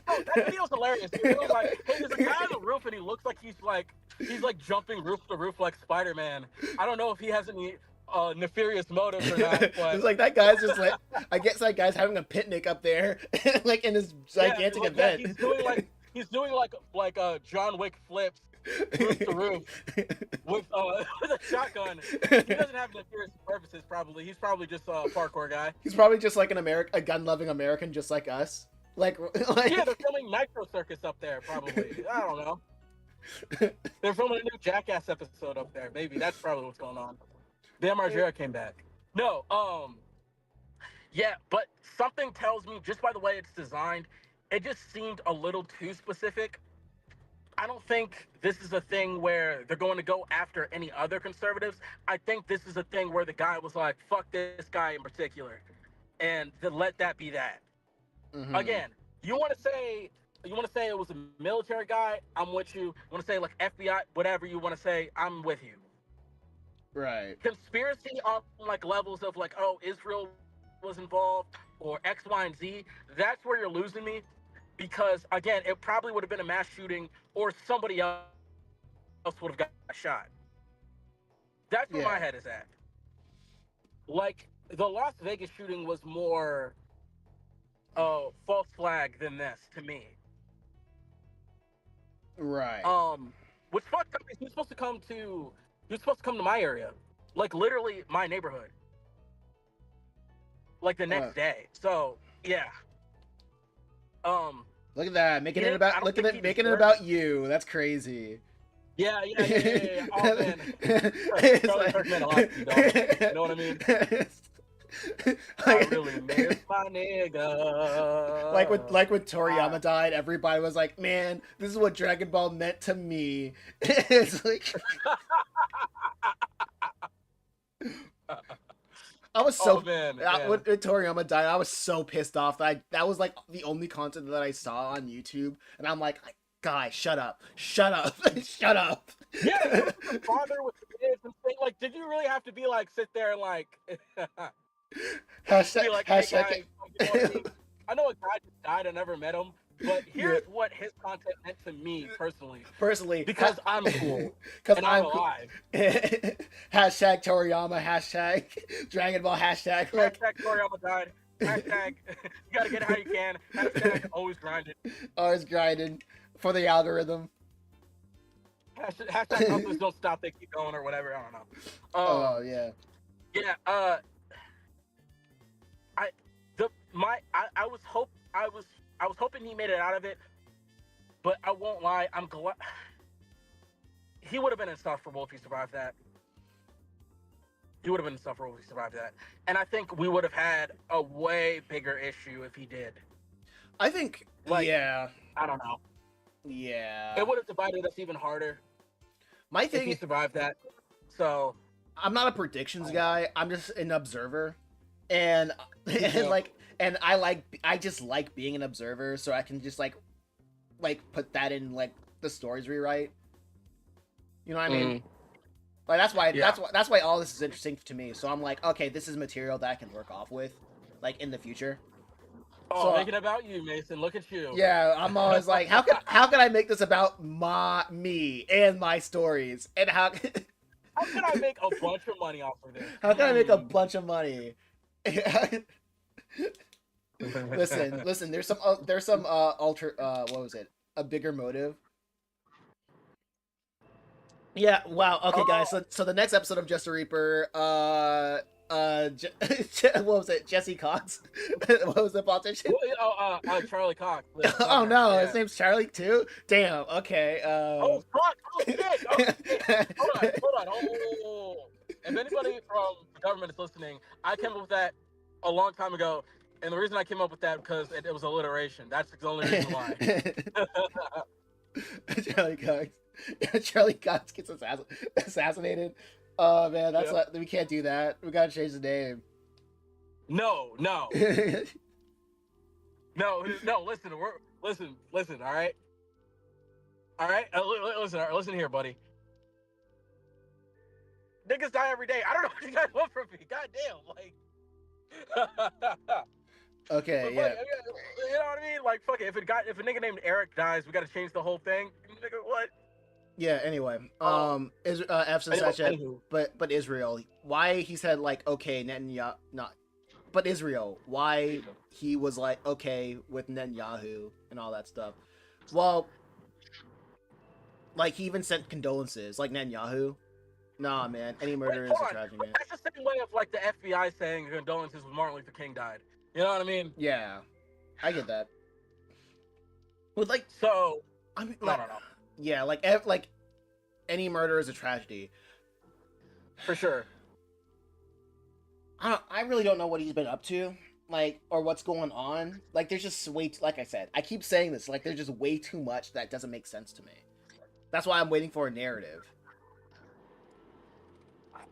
no, that video's hilarious. It was like, "Hey, there's a guy on the roof, and he looks like he's like jumping roof to roof like Spider-Man. I don't know if he has any nefarious motives or not, but It's like that guy's just like, I guess that guy's having a picnic up there, like in this yeah, gigantic like, yeah, event. he's doing like John Wick flips roof to roof with with a shotgun. He doesn't have nefarious purposes. Probably he's probably just a parkour guy. He's probably just like a gun-loving American, just like us. Like, Yeah, they're filming Nitro Circus up there. Probably, I don't know. They're filming a new Jackass episode up there. Maybe that's probably what's going on. Bam Margera came back. No, yeah, but something tells me just by the way it's designed, it just seemed a little too specific. I don't think this is a thing where they're going to go after any other conservatives. I think this is a thing where the guy was like, "Fuck this guy in particular," and to let that be that. Mhm. Again, you want to say it was a military guy, I'm with you. You want to say like FBI, whatever you want to say, I'm with you. Right. Conspiracy on like levels of like, oh, Israel was involved or X, Y, and Z, that's where you're losing me. Because again, it probably would have been a mass shooting or somebody else would have got shot. That's where Yeah. my head is at. Like the Las Vegas shooting was more false flag than this to me. Right. Which fucked up is he was supposed to come to my area. Like literally my neighborhood. Like the Uh, next day. So yeah. Um Look at that, he making it didn't I about don't look at think he it, making it deserved about you. That's crazy. Yeah. Oh man, It's Charlie Kirk meant a lot to me, dog. You know what I mean? I like, really miss my nigga. like when Ah, Toriyama died, everybody was like, "Man, this is what Dragon Ball meant to me." It's like I was oh so when man. Toriyama died, I was so pissed off that that was like the only content that I saw on YouTube, and I'm like, "Guys, shut up, shut up, shut up." Yeah, it was just a father with kids and thing. Like, did you really have to be like sit there and like Hashtag, be like, hey hashtag. guys, like, you know what I mean? I know a guy just died. I never met him, but Yeah, here's what his content meant to me personally, personally, because I'm cool because and I'm I'm cool. alive. Hashtag Toriyama, hashtag Dragon Ball, hashtag like Hashtag Toriyama died. Hashtag you gotta get it how you can. Hashtag always grinding. always grinding for the algorithm. Hashtag hustlers don't stop, they keep going or whatever. I don't know. Oh yeah. Yeah. I was I was hoping he made it out of it, but I won't lie. I'm glad he would have been insufferable if he survived that. He would have been insufferable if he survived that, and I think we would have had a way bigger issue if he did. I think Like, yeah. I don't know. Yeah. It would have divided us even harder My if he thing, survived that. So I'm not a predictions guy. I'm just an observer, and and too. like I just like being an observer, so I can just like put that in like the stories rewrite. You know what I mean? Mm, Like yeah. that's why all this is interesting to me. So I'm like, okay, this is material that I can work off with, like in the future. Oh, So making it about you, Mason. Look at you. yeah, I'm always like, how can I make this about me and my stories, and how How can I make a bunch of money off of this? how can I make a bunch of money? Listen. There's some alter what was it? A bigger motive. Yeah. Wow. Okay, guys. Oh, So the next episode of Just a Reaper, what was it? Jesse Cox. What was the politician? Charlie Cox, the Oh governor. no, his Yeah. name's Charlie too. Damn. Okay. Oh fuck! Oh shit! Oh shit! Hold on. Oh. If anybody from the government is listening, I came up with that a long time ago, and the reason I came up with that because it was alliteration. That's the only reason why. Charlie Cox. Charlie Cox gets assassinated. Oh man, Yeah. we can't do that. We gotta change the name. No. Listen, listen. All right. Listen here, buddy. Niggas die every day. I don't know what you guys want from me. God damn, like. Okay, But yeah, you know what I mean? Like, fuck it. If a nigga named Eric dies, we gotta change the whole thing. Nigga, what? yeah. Anyway, Oh, is F says that shit, anywho. but Israel, why he said like okay, Netanyahu, not, but Israel, why he was like okay with Netanyahu and all that stuff. Well, like he even sent condolences, like Netanyahu. Nah, man, any Wait, murder is hold a on. tragedy, But man. that's the same way of like the FBI saying condolences when Martin Luther King died. You know what I mean? Yeah, I get that. With like, So, I mean, no, like, no, no, yeah, like any murder is a tragedy. for sure. I really don't know what he's been up to, like, or what's going on. Like, there's just like I said, I keep saying this, like, there's just way too much that doesn't make sense to me. That's why I'm waiting for a narrative.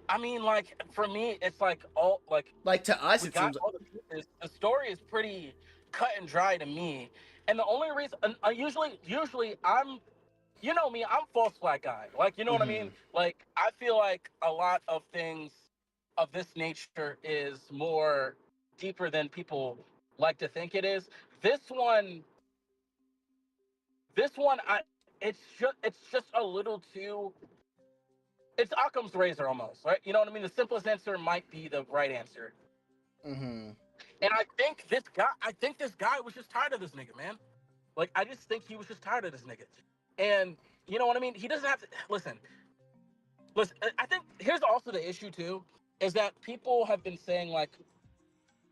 I mean, like for me, it's like all like Like to us, we it got seems. all the pieces. The story is pretty cut and dry to me, and the only reason, usually I'm, you know me, I'm false flag guy. Like, you know what I Mm-hmm. mean? Like, I feel like a lot of things of this nature is more deeper than people like to think it is. This one, I it's just a little too. It's Occam's razor almost, right? You know what I mean? The simplest answer might be the right answer. Mm-hmm. And I think this guy was just tired of this nigga, man. Like, I just think he was just tired of this nigga. And you know what I mean? He doesn't have to listen. I think here's also the issue too, is that people have been saying like,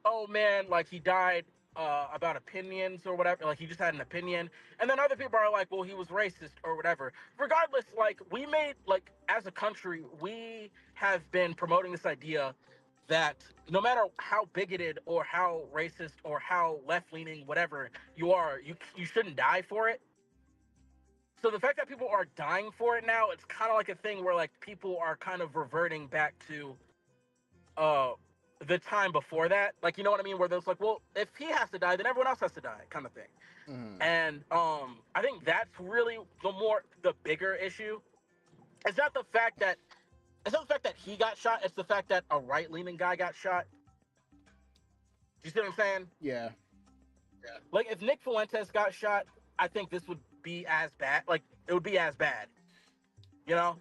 oh man, like he died. about opinions or whatever. Like he just had an opinion, and then other people are like, well, he was racist or whatever. Regardless, like we made like as a country, we have been promoting this idea that no matter how bigoted or how racist or how left leaning, whatever you are, you shouldn't die for it. So the fact that people are dying for it now, it's kind of like a thing where like people are kind of reverting back to uh the time before that. Like you know what I mean? Where there's like, well, if he has to die, then everyone else has to die, kind of thing. Mm-hmm. And I think that's really the bigger issue. It's not the fact that he got shot. It's the fact that a right leaning guy got shot. Do you see what I'm saying? Yeah. Yeah. Like if Nick Fuentes got shot, I think this would be as bad. Like it would be as bad. You know?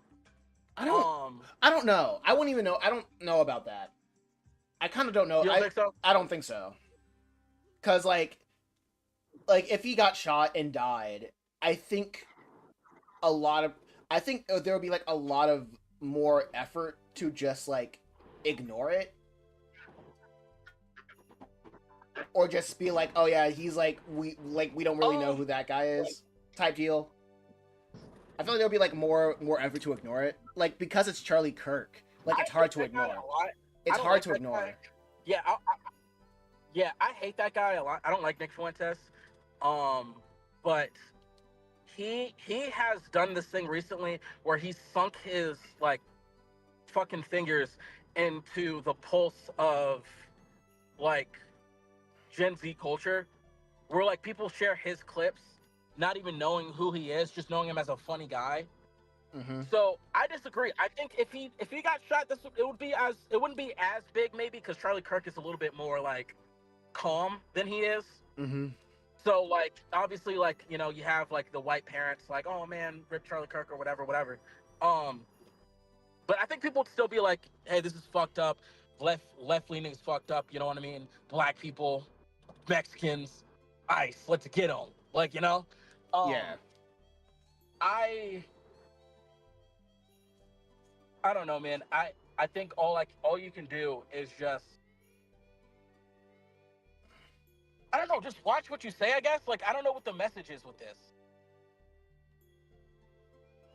I don't know. I wouldn't even know. I don't know about that. I kind of don't know. You don't think so? I don't think so. Cause like if he got shot and died, I think a lot of I think there would be like a lot of more effort to just like ignore it, or just be like, oh yeah, he's like we don't really know who that guy is type deal. I feel like there'll be like more effort to ignore it, like because it's Charlie Kirk. Like it's hard to ignore. It's hard to ignore. Yeah, yeah, I hate that guy a lot. I don't like Nick Fuentes, but he has done this thing recently where he's sunk his like fucking fingers into the pulse of like Gen Z culture, where like people share his clips, not even knowing who he is, just knowing him as a funny guy. Mm-hmm. So I disagree. I think if he got shot, it wouldn't be as big maybe because Charlie Kirk is a little bit more like calm than he is. Mm-hmm. So like obviously like you know you have like the white parents like oh man rip Charlie Kirk or whatever. But I think people would still be like hey this is fucked up. Left leaning is fucked up. You know what I mean? Black people, Mexicans, ICE. Let's get on. Like you know. Yeah. I don't know, man. I think all you can do is just I don't know, just watch what you say, I guess. Like I don't know what the message is with this.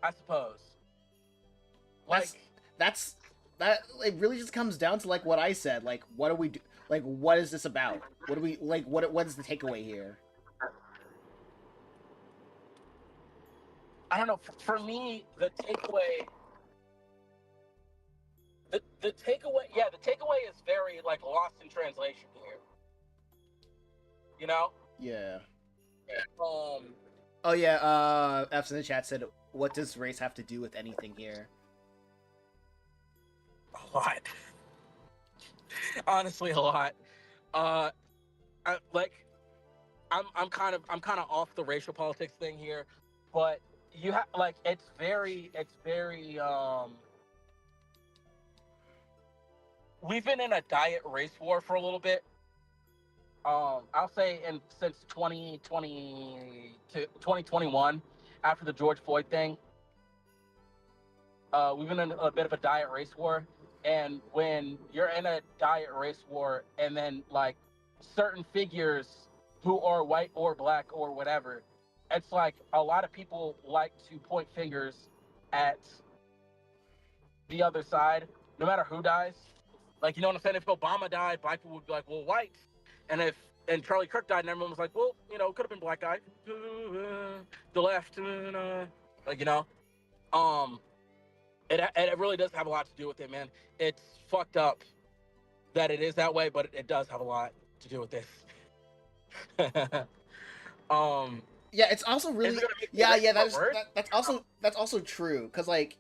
I suppose. Like That it really just comes down to like what I said. Like what do we do? Like what is this about? What do we like what is the takeaway here? I don't know. For me, the takeaway the takeaway is very like lost in translation here. You know? Yeah. Um. Oh yeah. F's in the chat said, "What does race have to do with anything here?" A lot. Honestly, a lot. Uh, I'm kind of off the racial politics thing here, but you have like it's very we've been in a diet race war for a little bit. I'll say since 2020 to 2021 after the George Floyd thing, we've been in a bit of a diet race war. And when you're in a diet race war and then like certain figures who are white or black or whatever, it's like a lot of people like to point fingers at the other side, no matter who dies. Like, you know what I'm saying? If Obama died, black people would be like, well, white. And Charlie Kirk died, and everyone was like, well, you know, it could have been black guy. The left, like, you know. It really does have a lot to do with it, man. It's fucked up that it is that way, but it does have a lot to do with this. Yeah, it's also really that's also true because like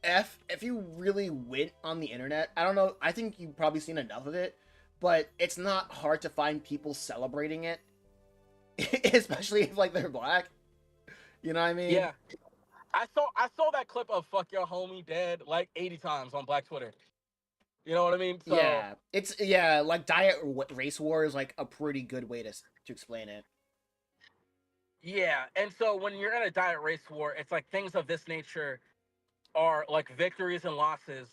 if you really went on the internet, I don't know, I think you've probably seen enough of it, but it's not hard to find people celebrating it, especially if like they're black. You know what I mean? Yeah. I saw that clip of "fuck your homie dead" like 80 times on Black Twitter. You know what I mean? So, yeah, like diet race war is like a pretty good way to explain it. Yeah, and so when you're in a diet race war, it's like things of this nature are like victories and losses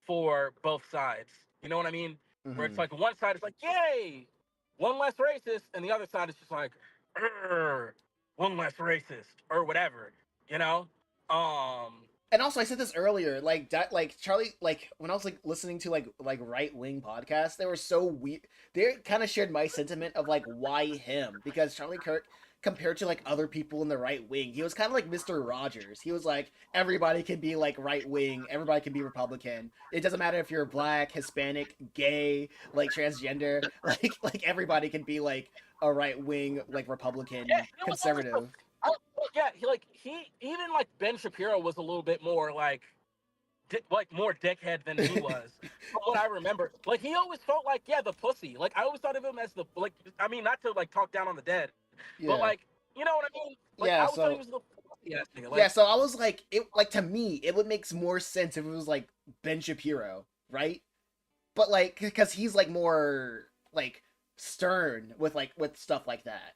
for both sides. You know what I mean? Mm-hmm. Where it's like one side is like, "Yay!" one less racist, and the other side is just like, "Urgh, one less racist or whatever, you know. Um, And also, I said this earlier, like that, like Charlie, like when I was like listening to like right wing podcasts, they were so weird. They kind of shared my sentiment of like why him, because Charlie Kirk, compared to like other people in the right wing, he was kind of like Mister Rogers. He was like everybody can be like right wing, everybody can be Republican. It doesn't matter if you're black, Hispanic, gay, like transgender, like everybody can be like a right wing, like yeah, Republican he was always the. conservative. Yeah, he even like Ben Shapiro was a little bit more like more dickhead than he was. From what I remember, like he always felt like the pussy. Like I always thought of him as the like. I mean, not to like talk down on the dead, but Yeah. like you know what I mean. Like I Yeah, always thought he so was the pussy ass nigga. yeah, Like so I was like, it like to me, it would make more sense if it was like Ben Shapiro, right? But like, because he's like more like stern with like with stuff like that.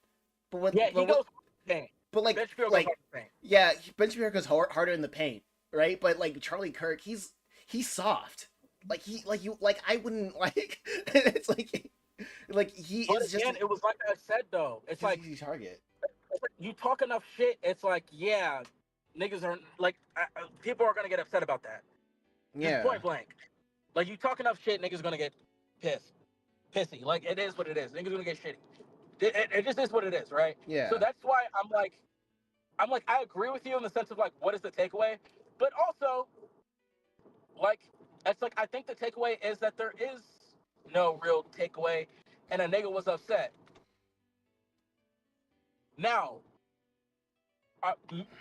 But with yeah, he but with, goes pain. but Ben Shapiro goes like hard pain. yeah, Ben Shapiro goes harder in the paint, right? But like Charlie Kirk, he's soft. Like he like you like I wouldn't like like he But is just again, it was like I said though. It's just an like easy target. you talk enough shit. It's like niggas are like people are gonna get upset about that. Just Yeah, point blank. Like you talk enough shit, niggas gonna get pissed, pissy. Like it is what it is. Niggas gonna get shitty. It just is what it is, right? So yeah, that's why I'm like I agree with you in the sense of like what is the takeaway, but also like it's like I think the takeaway is that there is no real takeaway, and a nigga was upset. Now I,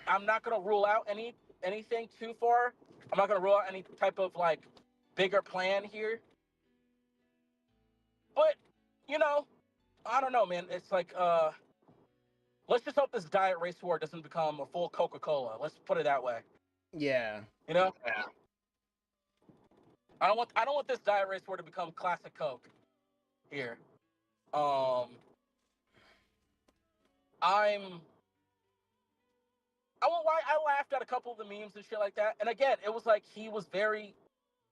I'm not gonna rule out anything too far. I'm not gonna rule out any type of like bigger plan here, but you know I don't know, man. It's like let's just hope this diet race war doesn't become a full Coca-Cola. Let's put it that way. yeah. You know? Yeah. I don't want this diet race war to become classic Coke here. Um I'm I won't lie, I laughed at a couple of the memes and shit like that. And again, it was like he was very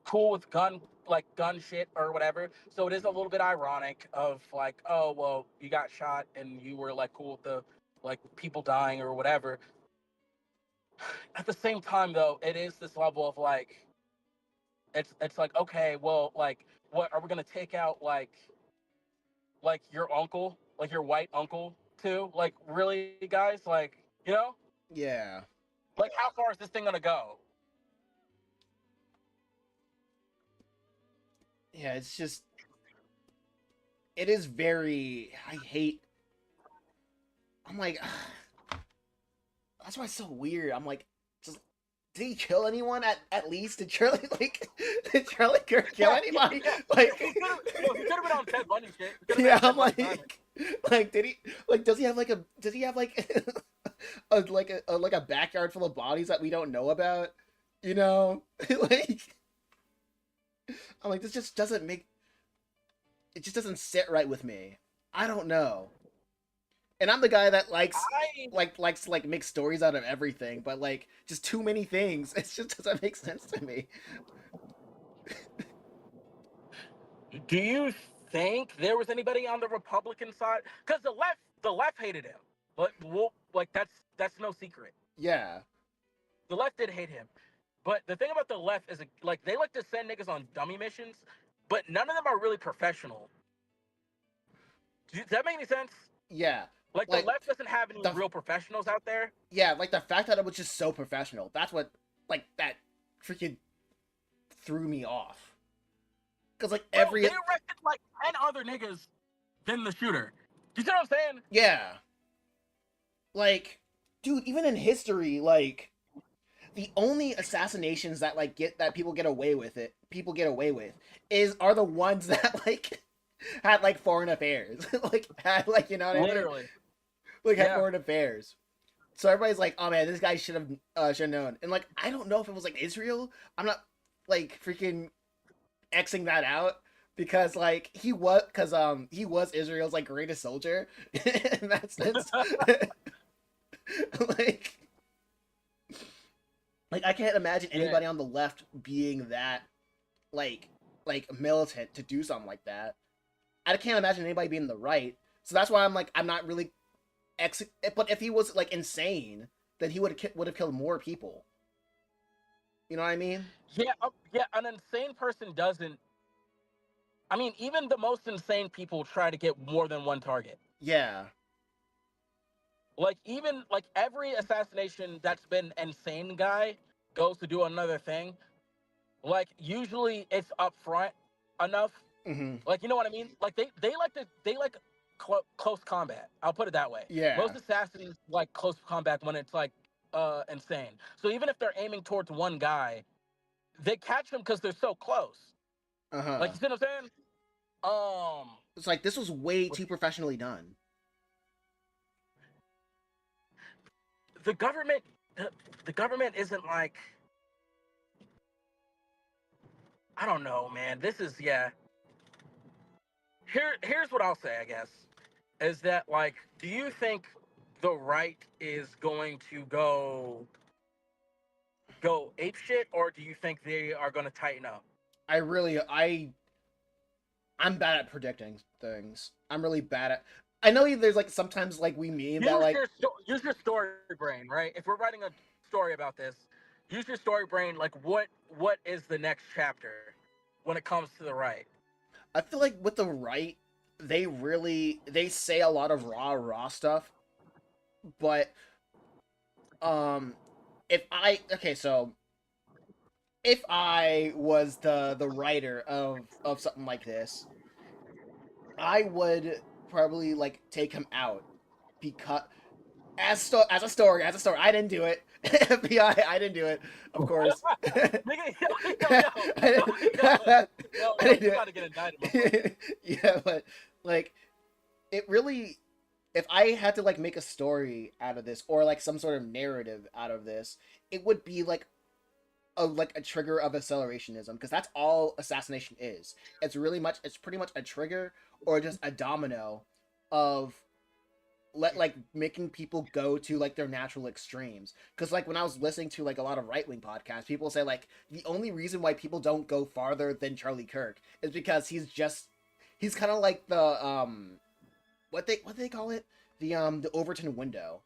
cool with gun shit or whatever. So it is a little bit ironic of like, oh well, you got shot and you were like cool with the like people dying or whatever. At the same time though, it is this level of like it's like okay, well, like what are we gonna take out like your uncle, like your white uncle too? Like really, guys? Like Yeah. like how far is this thing gonna go? Yeah, it's just it is very I hate I'm like that's why it's so weird. I'm like just did he kill anyone at least? Did Charlie like did Charlie Kirk kill Yeah, anybody? yeah. Like He could have been on Ted Bundy shit. He could have yeah, been I'm Ted Bundy timing. like did he like does he have like like a backyard full of bodies that we don't know about? You know? Like I'm like this just doesn't make it just doesn't sit right with me. I don't know. And I'm the guy that I likes to like make stories out of everything, but like just too many things. It just doesn't make sense to me. Do you think there was anybody on the Republican side? Because the left hated him. But well, like that's no secret. Yeah, The left did hate him. But the thing about the left is like they like to send niggas on dummy missions, but none of them are really professional. Does that make any sense? yeah. Like the Like left doesn't have any the real professionals out there. yeah, like the fact that it was just so professional. That's what like that freaking threw me off. Cause like Bro, every they arrested like 10 other niggas than the shooter. You see what I'm saying? yeah, like dude, even in history, like the only assassinations that like get that people get away with is are the ones that like had like foreign affairs like had like you know what I mean Literally. like had Yeah. foreign affairs so everybody's like oh man this guy should have known and like I don't know if it was like Israel. I'm not like freaking Xing that out because like he was Israel's like greatest soldier in that sense. like like I can't imagine Yeah. anybody on the left being that like like militant to do something like that. I can't imagine anybody being the right. So that's why I'm like, I'm not really but if he was like insane, then he would have killed more people. You know what I mean? Yeah, yeah. An insane person doesn't. I mean, even the most insane people try to get more than one target. Yeah. Like even like every assassination that's been insane guy goes to do another thing. Like usually it's up front enough. Mm-hmm. Like you know what I mean? Like they like close combat. I'll put it that way. Yeah. Most assassins like close combat when it's like insane. So even if they're aiming towards one guy, they catch him because they're so close. Uh Like huh. you see what I'm saying? It's like this was way too professionally done. The government, the government isn't like I don't know, man. This is yeah. Here's what I'll say. I guess is that like, do you think the right is going to go ape shit, or do you think they are going to tighten up? I really, I'm bad at predicting things. I'm really bad at. I know there's like sometimes like we mean that like Use your story brain, right? If we're writing a story about this, use your story brain. Like, what is the next chapter when it comes to the right? I feel like with the right, they say a lot of raw stuff, but um, if I okay, so if I was the writer of something like this, I would probably like take him out because as a story, I didn't do it. FBI, I didn't do it, of course. Nigga, I yo, didn't you do about to get indicted, my friend. it. Yeah, but like it really, if I had to like make a story out of this or like some sort of narrative out of this, it would be like a trigger of accelerationism because that's all assassination is. It's pretty much a trigger or just a domino of like making people go to like their natural extremes. Because like when I was listening to like a lot of right-wing podcasts, people say like the only reason why people don't go farther than Charlie Kirk is because he's kind of like the what they call it, the Overton window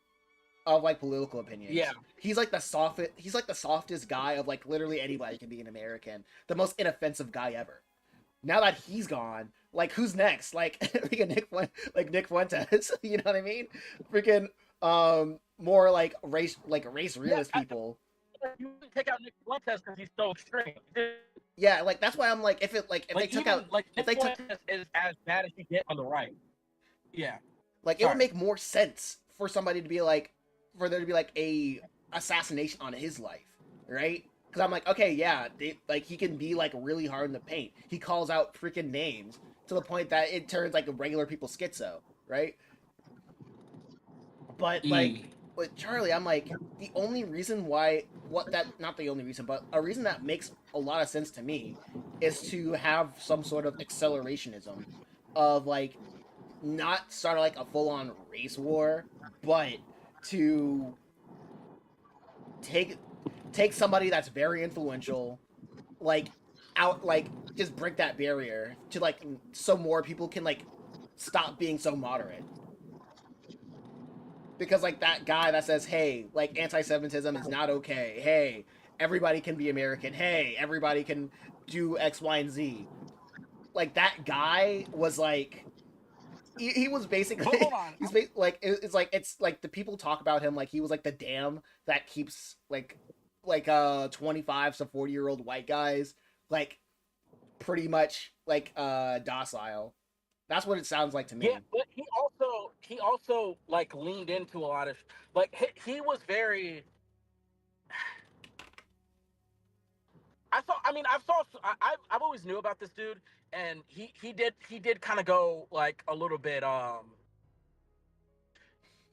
of like political Yeah, opinions. He's like the softest guy of like literally anybody can be an American, the most inoffensive guy ever. Now that he's gone, like who's next? Like freaking Nick Fuentes, you know what I mean? Freaking more like race yeah. realist people. You wouldn't take out Nick Fuentes because he's so extreme. Yeah, like that's why I'm like if they Like took even out like if Nick they took Fuentes is as bad as you get on the right. Yeah. like it would Sorry. make more sense for somebody to be like for there to be like a assassination on his life, right? Because I'm like, okay, yeah, like he can be like really hard in the paint. He calls out freaking names to the point that it turns like a regular people schizo, right? But like Mm. with Charlie, I'm like the only reason why what that not the only reason, but a reason that makes a lot of sense to me is to have some sort of accelerationism of like not start like a full on race war, but to take take somebody that's very influential, like out like just break that barrier to like so more people can like stop being so moderate. Because like that guy that says, "Hey, like anti-Semitism is not okay. Hey, everybody can be American. Hey, everybody can do X, Y, and Z." Like that guy was like he was But hold basically on. like it's like the people talk about him like he was like the dam that keeps like 25 to 40-year-old white guys like pretty much like docile. That's what it sounds like to Yeah, me. but he also like leaned into a lot of like he was very. I've always knew about this dude, and he did kind of go like a little bit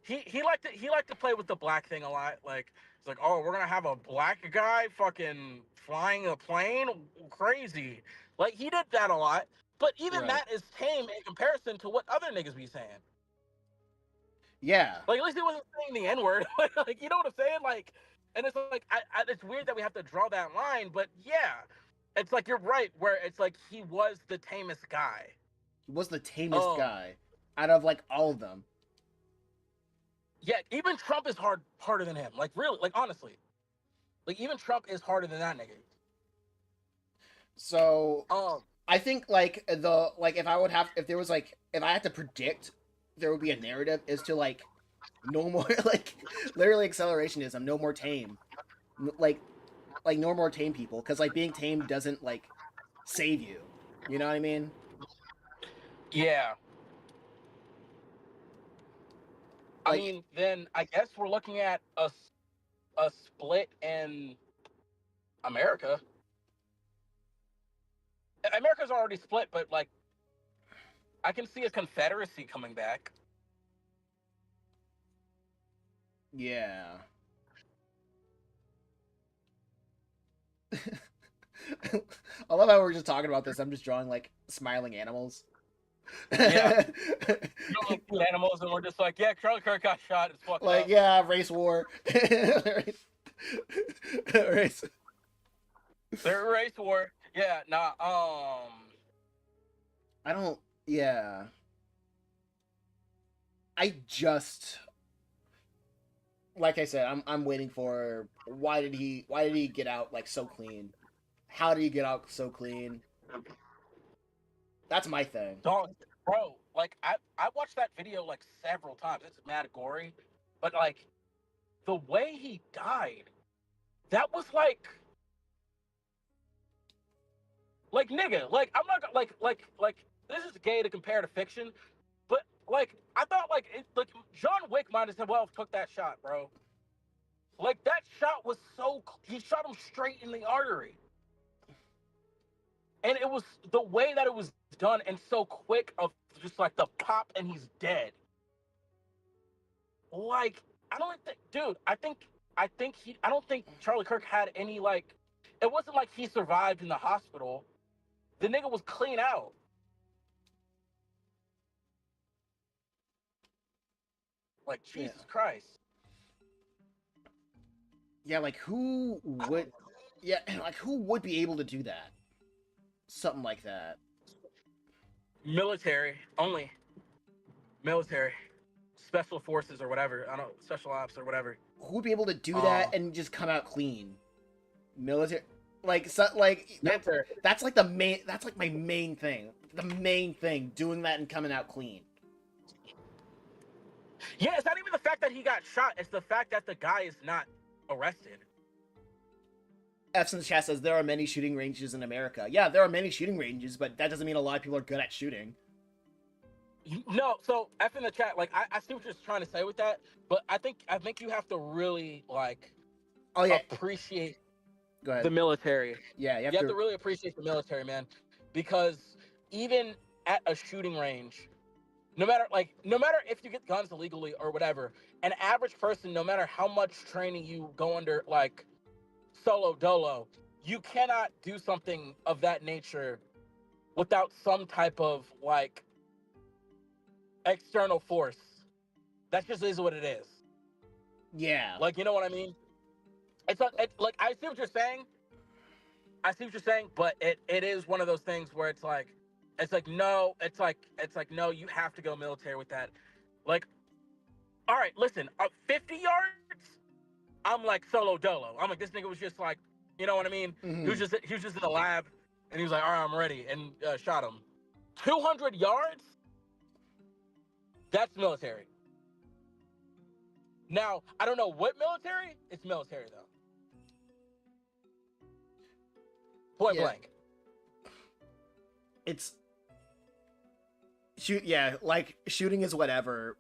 he liked to play with the black thing a lot. Like it's like, oh, we're gonna have a black guy fucking flying a plane, crazy. Like he did that a lot, but even Right. that is tame in comparison to what other niggas be saying. Yeah. Like at least he wasn't saying the N word. Like you know what I'm saying? Like, and it's like it's weird that we have to draw that line, but yeah, it's like you're right where it's like he was the tamest guy. He was the tamest Um, guy out of like all of them. yeah, even Trump is harder than him. Like really, like honestly, like even Trump is harder than that nigga. So Um, I think if I would have if there was like if I had to predict there would be a narrative is to like no more like literally accelerationism, no more tame, like no more tame people because like being tame doesn't like save you. You know what I mean? yeah. I Like mean, then I guess we're looking at a split in America. America's already split, but like I can see a confederacy coming back. yeah. I love how we're just talking about this. I'm just drawing like smiling animals. Yeah, you know, like two animals, and we're just like, yeah, Charlie Kirk got shot. It's fucked Like up. yeah, race war. race. They're race war. Yeah, nah. I don't. Yeah. I just like I said, I'm waiting for why did he get out like so clean? How did he get out so clean? That's my thing. Dog, bro, like I watched that video like several times. It's mad gory, but like the way he died, that was like nigga, like I'm not gonna like this is gay to compare to fiction, but like I thought like John Wick might as well have took that shot, bro. Like that shot was he shot him straight in the artery, and it was the way that it was done and so quick of just like the pop and he's dead. Like I don't think, dude. I don't think Charlie Kirk had any like. It wasn't like he survived in the hospital. The nigga was clean out. Like Yeah. Jesus Christ. Yeah, like who would yeah, like who would be able to do that? Something like that. Military only. Military. Special forces or whatever. I don't know, special ops or whatever. Who would be able to do Uh, that and just come out clean? Military like so, like military. that's like the main that's like my main thing. The main thing, doing that and coming out clean. Yeah, it's not even the fact that he got shot. It's the fact that the guy is not arrested. F's in the chat says there are many shooting ranges in America. Yeah, there are many shooting ranges, but that doesn't mean a lot of people are good at shooting. No, so F in the chat, like I see what you're trying to say with that, but I think you have to really like Oh yeah, appreciate go ahead. the military. Yeah, You have to really appreciate the military, man, because even at a shooting range, no matter if you get guns illegally or whatever, an average person, no matter how much training you go under, like solo dolo, you cannot do something of that nature without some type of like external force. That just is what it is. Yeah. Like, you know what I mean? It's like I see what you're saying. I see what you're saying, but it is one of those things where it's like no, no, you have to go military with that. Like, all right, listen, 50 yards, I'm like solo dolo. I'm like, this nigga was just like, you know what I mean? Mm-hmm. He was just in the lab, and he was like, all right, I'm ready, and shot him. 200 yards, that's military. Now, I don't know what military. It's military though. Point blank. It's shoot. Yeah, like shooting is whatever,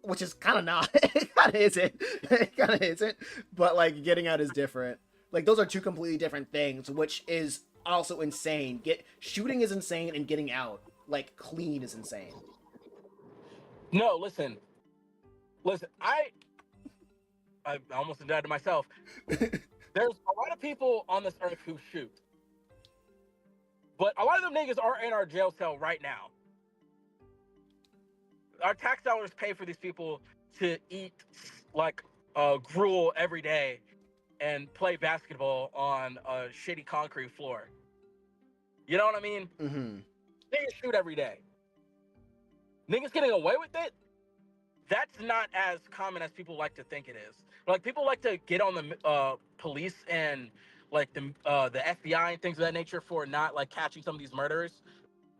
which is kind of not. It kind of isn't. It kind of isn't. But like getting out is different. Like those are two completely different things, which is also insane. Shooting is insane, and getting out like clean is insane. No, listen. I almost died to myself. There's a lot of people on this earth who shoot, but a lot of them niggas are in our jail cell right now. Our tax dollars pay for these people to eat like gruel every day and play basketball on a shitty concrete floor. You know what I mean? Mm-hmm. Niggas shoot every day. niggas getting away with it, that's not as common as people like to think it is. Like people like to get on the police and like the FBI and things of that nature for not like catching some of these murderers.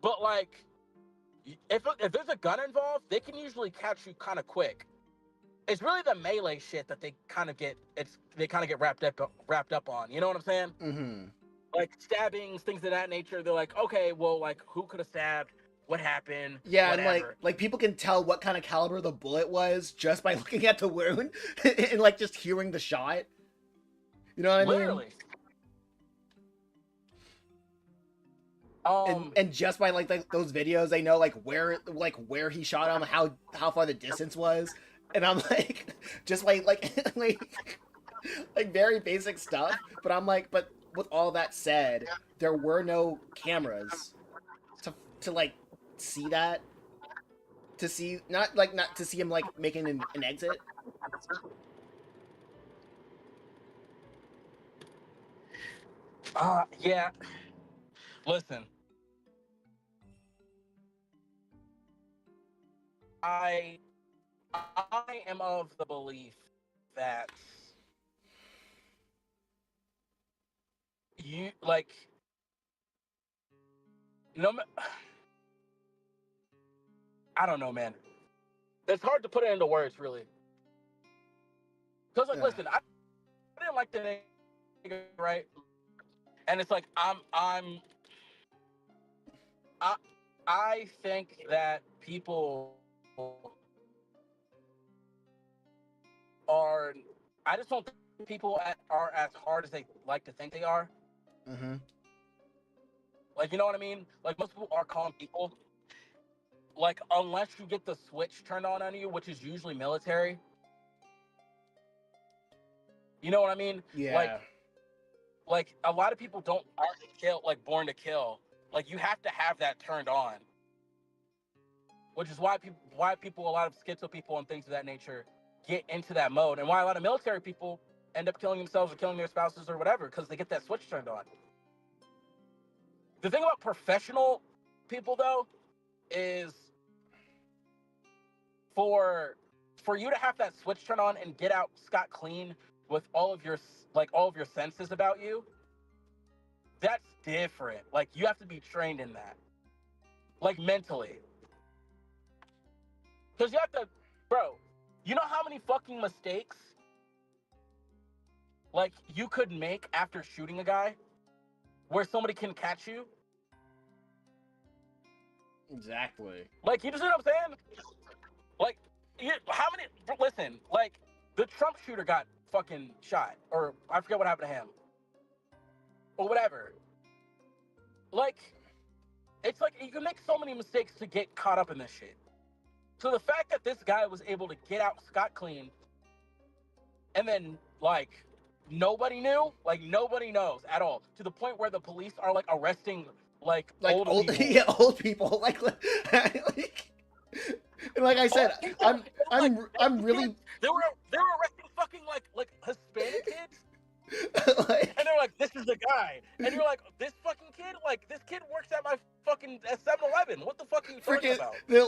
But like if there's a gun involved, they can usually catch you kind of quick. It's really the melee shit that they kind of get wrapped up on. You know what I'm saying? Mm-hmm. Like stabbings, things of that nature. They're like, okay, well, like who could have stabbed? What happened? Yeah, and Whatever. like people can tell what kind of caliber the bullet was just by looking at the wound and like just hearing the shot. You know what I mean? Literally. And just by like those videos, they know like where he shot him, how far the distance was, and I'm like, just like very basic stuff. But I'm like, but with all that said, there were no cameras to like see that, to see not to see him like making an exit. Yeah. Listen, I I am of the belief that you like no. I don't know, man. It's hard to put it into words, really. Because like, listen, I didn't like the nigga, right? And it's like I I think that people are. I just don't think people are as hard as they like to think they are. Mm-hmm. Like, you know what I mean? Like, most people are calm people. Like, unless you get the switch turned on you, which is usually military. You know what I mean? Yeah. Like a lot of people don't aren't kill like born to kill. Like you have to have that turned on, which is why people a lot of schizo people and things of that nature get into that mode, and why a lot of military people end up killing themselves or killing their spouses or whatever because they get that switch turned on. The thing about professional people though is for for you to have that switch turned on and get out scot clean with all of your senses about you, that's different. Like you have to be trained in that, like mentally, because you have to, bro. You know how many fucking mistakes like you could make after shooting a guy, where somebody can catch you. Exactly. Like you just know what I'm saying? Like, how many? Listen, like the Trump shooter got fucking shot, or I forget what happened to him, or whatever. Like, it's like you can make so many mistakes to get caught up in this shit. So the fact that this guy was able to get out scot clean, and then like nobody knew, like nobody knows at all, to the point where the police are like arresting like old people. Yeah, old people and like I said, I'm really kids. They were arresting fucking like Hispanic kids. like, And they're like, this is the guy. And you're like, this fucking kid? Like, this kid works at my fucking at 7-Eleven. What the fuck are you talking freaking about? they're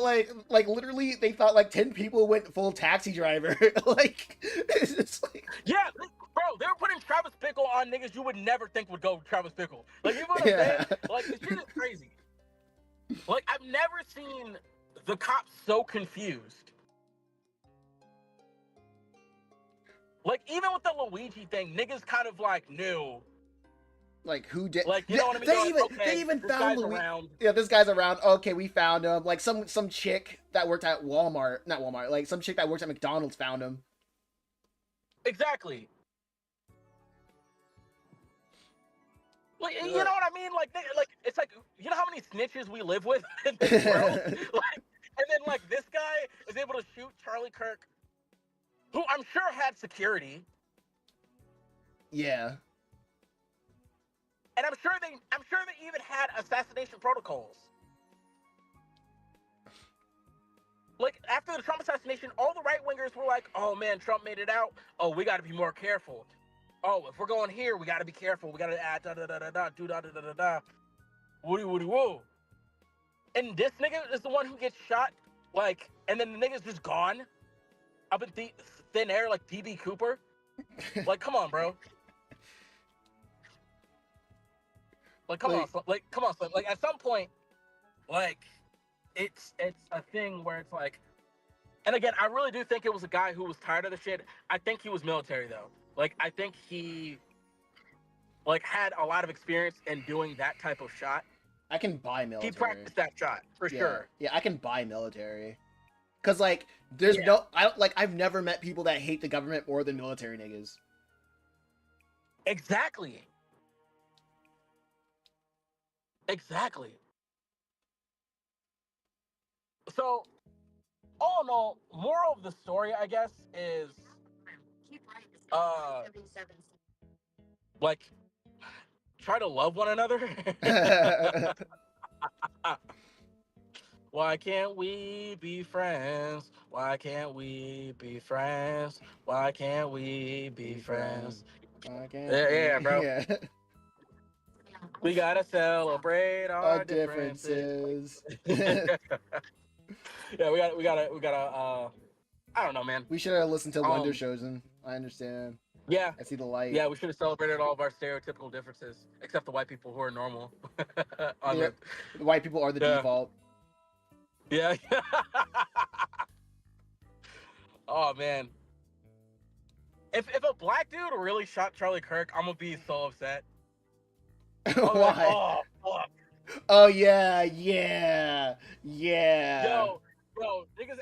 like literally they thought like 10 people went full taxi driver. Like it's just like, Yeah, bro, they were putting Travis Bickle on niggas you would never think would go Travis Bickle. Like, you know what I'm yeah. saying? Like, this shit is crazy. Like, I've never seen the cops so confused. Like, even with the Luigi thing, niggas kind of like knew. Like who did? Like, you know what I mean? They even this found guy's Luigi. around. Yeah, this guy's around. Okay, we found him. Like some chick that worked at Walmart, not Walmart. Like some chick that works at McDonald's found him. Exactly. Like, you know what I mean? Like, it's like, you know how many snitches we live with in this world? Like, and then like this guy is able to shoot Charlie Kirk, who I'm sure had security. Yeah. And I'm sure they even had assassination protocols. Like after the Trump assassination, all the right wingers were like, "Oh man, Trump made it out. Oh, we got to be more careful. Oh, if we're going here, we got to be careful. We got to add da da da da da do da da da da da. Woody woody woo." And this nigga is the one who gets shot Like, and then the nigga's just gone up in thin air like DB Cooper. Like, come on, bro. Like, come on, Like, come on, son. Like, at some point, like, it's a thing where it's like, and again, I really do think it was a guy who was tired of the shit. I think he was military though. Like, I think he like had a lot of experience in doing that type of shot. I can buy He military. practiced that shot for Yeah, sure. yeah, I can buy military. Cause like, there's Yeah, no, I don't like. I've never met people that hate the government more than military niggas. exactly, exactly. So, all in all, moral of the story, I guess, is uh, like try to love one another. Why can't we be friends? Why can't we be friends? Why can't we be friends? Why can't Yeah, we? yeah, bro. Yeah. We gotta celebrate Our our differences. differences. Yeah, we gotta. I don't know, man. We should have listened to Wonder Um, Chosen. I understand. yeah, I see the light. yeah, we should have celebrated all of our stereotypical differences, except the white people who are normal. On The the, white people are the yeah, default. yeah. Oh man, if a black dude really shot Charlie Kirk, I'm gonna be so upset. I'm like, Why? oh fuck, Oh yeah, yeah, yeah. niggas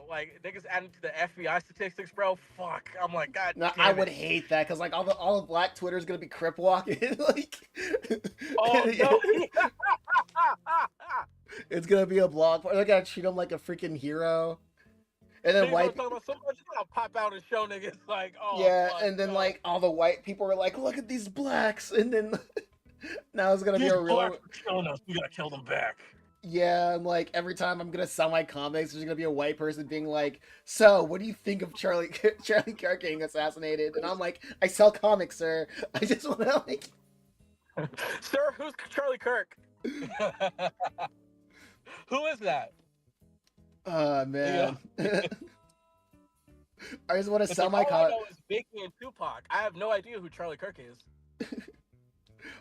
like niggas adding to the FBI statistics, bro. Fuck, I'm like, god No, I damn would it. hate that because like all the black Twitter is gonna be crip walking. Like, Oh no. it's gonna be a blog. They're gonna treat him like a freaking hero, and then Niggas are white. talking about somebody's gonna pop out and show niggas like, oh Yeah, fuck, and then no. like all the white people are like, look at these blacks, and then now it's gonna be These a real. blacks are killing us. We gotta kill them back. Yeah, and like every time I'm gonna sell my comics, there's gonna be a white person being like, "So, what do you think of Charlie Kirk getting assassinated?" And I'm like, "I sell comics, sir. I just want to like." Sir, who's Charlie Kirk? Who is that? Oh Yeah. man, I just want to It's sell like my all I comic. know is Biggie and Tupac. I have no idea who Charlie Kirk is.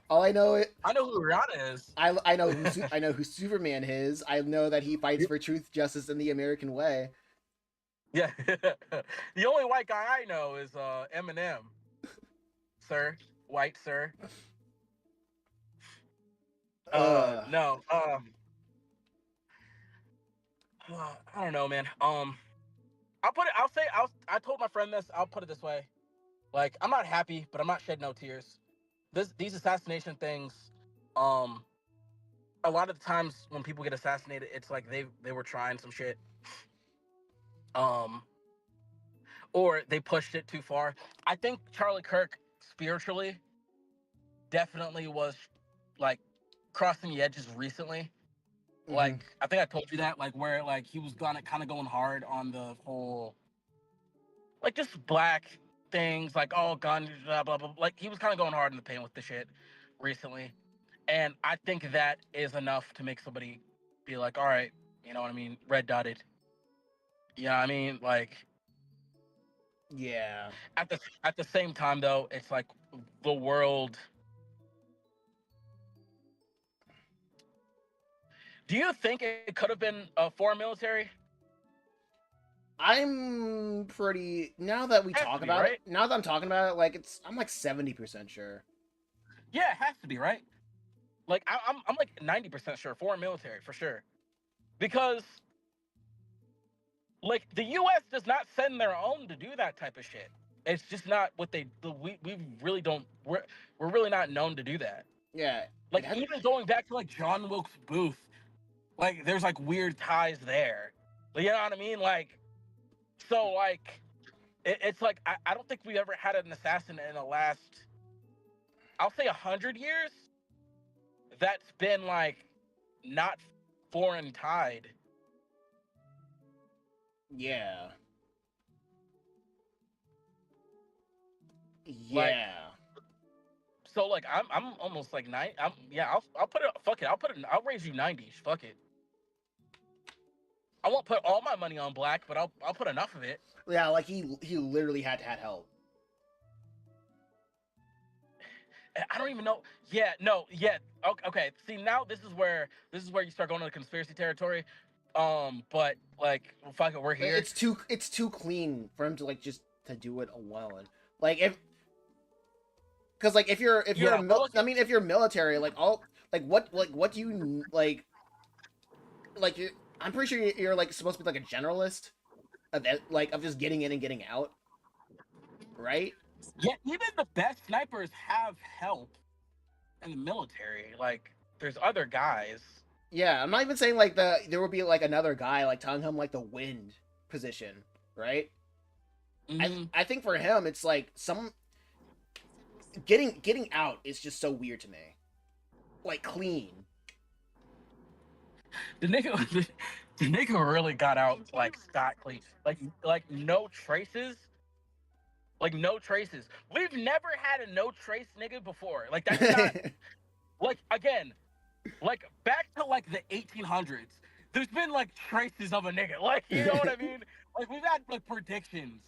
All I know it. I know who Rihanna is. I know I know who Superman is. I know that he fights for truth, justice, and the American way. Yeah. The only white guy I know is Eminem. Sir. White sir. Uh, No. I don't know, man. I'll put it I told my friend this, I'll put it this way. Like, I'm not happy, but I'm not shedding no tears. These assassination things, um, a lot of the times when people get assassinated, it's like they were trying some shit. Um, or they pushed it too far. I think Charlie Kirk spiritually definitely was like crossing the edges recently. mhm. Like, I think I told you that, like, where like he was gonna kind of going hard on the whole like just black things, like, oh, guns, blah blah blah. Like, he was kind of going hard in the paint with the shit recently, and I think that is enough to make somebody be like, all right, you know what I mean, red dotted. You know what I mean? Like, Yeah. at the same time though, it's like the world. Do you think it could have been a foreign military? I'm pretty now that we Has talk to be, about it. right? Now that I'm talking about it, like I'm like 70% sure. Yeah, it has to be, right? Like, I'm like 90% sure foreign military for sure, because like the U.S. does not send their own to do that type of shit. It's just not what we really don't we're really not known to do that. Yeah, it Like, had. even going back to like John Wilkes Booth, like there's like weird ties there. Like, you know what I mean? Like, so like it's like I don't think we ever had an assassin in the last, I'll say, 100 years that's been like not foreign tied. Yeah. Like, Yeah. so like I'm almost like nine. I'll put it. Fuck it. I'll raise you 90s. Fuck it. I won't put all my money on black, but I'll put enough of it. Yeah, like he literally had help. I don't even know. Yeah, no, yeah. Okay. See, now this is where you start going to the conspiracy territory. But like, fuck it, we're here. It's too clean for him to like just to do it alone. Like because like if you're I mean if you're military, like what do you like you're, I'm pretty sure you're like supposed to be like a generalist of just getting in and getting out, right? Yeah, even the best snipers have help in the military. Like, there's other guys. Yeah, I'm not even saying like there would be like another guy like telling him like the wind position, right? Mm-hmm. I think for him it's like some getting out is just so weird to me. Like clean. The nigga, the nigga really got out like scot clean, like no traces, like no traces. We've never had a no trace nigga before. Like that's not like again, like back to like the 1800s. There's been like traces of a nigga. Like you know what I mean? Like we've had like predictions.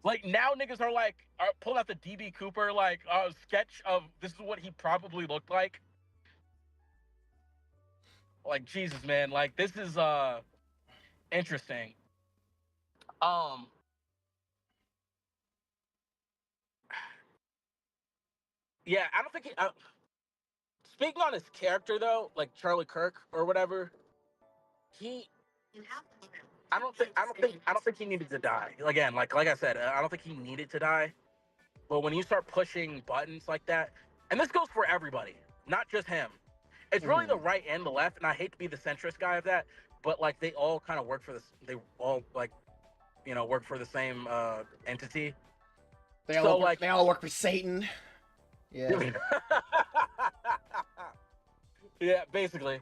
Like now niggas are like pulling out the DB Cooper like sketch of this is what he probably looked like. Like Jesus, man. Like this is interesting. Um yeah, I don't think speaking on his character though, like Charlie Kirk or whatever, he I don't think he needed to die. Again, like I said, I don't think he needed to die. But when you start pushing buttons like that, and this goes for everybody, not just him. It's really the right and the left, and I hate to be the centrist guy of that, but like they all kind of work for this. They all like, work for the same entity. They all work for Satan. Yeah. Yeah, basically.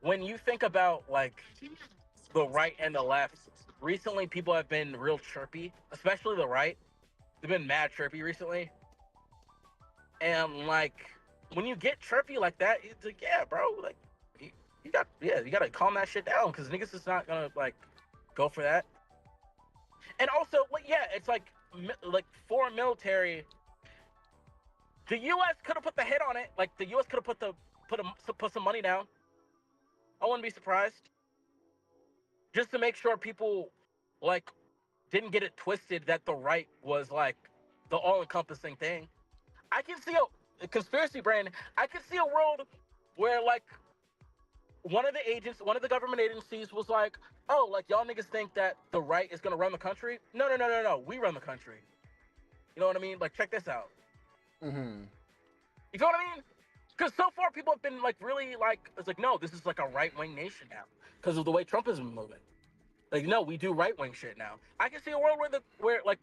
When you think about like the right and the left, recently people have been real chirpy, especially the right. They've been mad chirpy recently. And like when you get chirpy like that, it's like, yeah, bro, like you gotta calm that shit down because niggas is not gonna like go for that. And also, like, yeah, it's like foreign military. The U.S. could have put the hit on it. Like the U.S. could have put some money down. I wouldn't be surprised. Just to make sure people like didn't get it twisted that the right was like the all-encompassing thing. I can see a conspiracy brain. I can see a world where like one of the government agencies was like, oh, like y'all niggas think that the right is gonna run the country? No. We run the country. You know what I mean? Like, check this out. Mm-hmm. You feel what I mean? Because so far people have been like really like, it's like, no, this is like a right-wing nation now because of the way Trump has been moving. Like, no, we do right-wing shit now. I can see a world where like,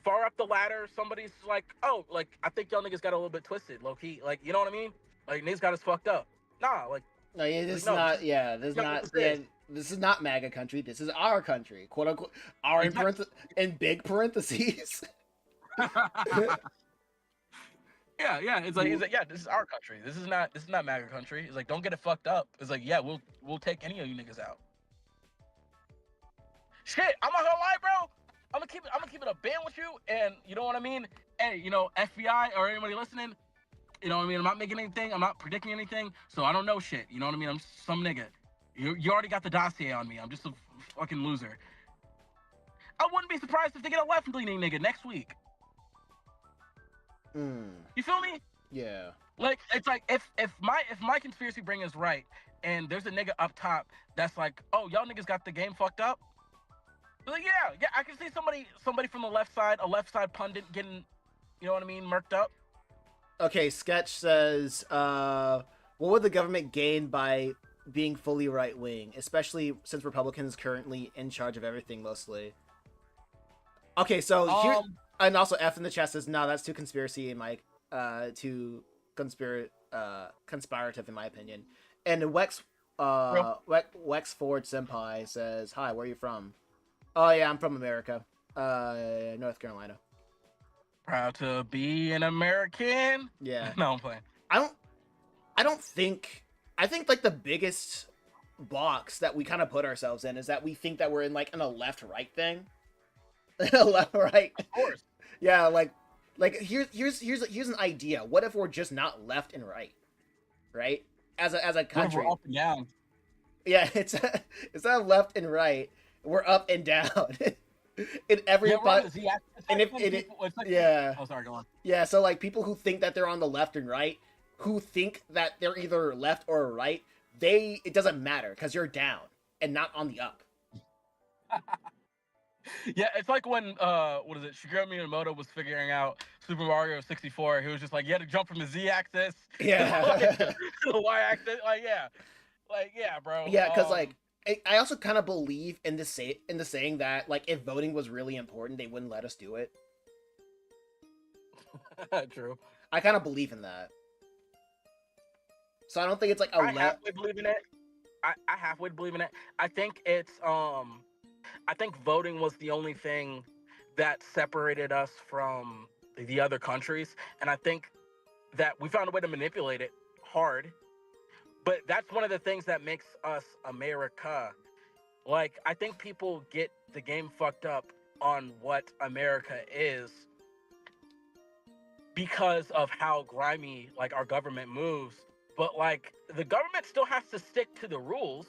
far up the ladder, somebody's like, oh, like, I think y'all niggas got a little bit twisted, low-key. Like, you know what I mean? Like, niggas got us fucked up. Nah, like... No, yeah, this is not... Yeah, this is not... Yeah, this is not MAGA country. This is our country. Quote, unquote. Our in big parentheses. Yeah. It's like, yeah, this is our country. This is not MAGA country. It's like, don't get it fucked up. It's like, yeah, we'll take any of you niggas out. Shit, I'm not gonna lie, bro. I'm gonna keep it a band with you, and you know what I mean? Hey, FBI or anybody listening, you know what I mean? I'm not making anything, I'm not predicting anything, so I don't know shit. You know what I mean? I'm some nigga. You already got the dossier on me. I'm just a fucking loser. I wouldn't be surprised if they get a left-leaning nigga next week. You feel me? Yeah. Like, it's like if my conspiracy brain is right, and there's a nigga up top that's like, oh, y'all niggas got the game fucked up. Like, yeah, I can see somebody from the left side, a left side pundit getting, you know what I mean, murked up. Okay, Sketch says, what would the government gain by being fully right wing, especially since Republicans currently in charge of everything mostly? Okay, so here, and also F in the chat says, no, that's too conspiracy in my, too conspirative in my opinion. And Wex Ford Senpai says, hi, where are you from? Oh yeah, I'm from America, North Carolina. Proud to be an American. Yeah. No, I'm playing. I don't think I think like the biggest box that we kind of put ourselves in is that we think that we're in like in a left right thing. A left right. Of course. Yeah, like here's an idea. What if we're just not left and right, right? As a What if we're country. up and down? Yeah, it's not left and right. We're up and down. In every Yeah, we're on the Z axis. It's and like if when and it people, it's like, yeah. oh, sorry, go on. Yeah, so like people who think that they're on the left and right, who think that they're either left or right, it doesn't matter because you're down and not on the up. Yeah, it's like when what is it? Shigeru Miyamoto was figuring out Super Mario 64. He was just like, you had to jump from the Z axis Yeah. to the Y axis. Like yeah, bro. Yeah, because like I also kind of believe in the saying that like if voting was really important, they wouldn't let us do it. True. I kind of believe in that. So I don't think it's like a I halfway believe in it. I halfway believe in it. I think it's I think voting was the only thing that separated us from the other countries, and I think that we found a way to manipulate it hard. But that's one of the things that makes us America. Like, I think people get the game fucked up on what America is because of how grimy like our government moves. But like the government still has to stick to the rules.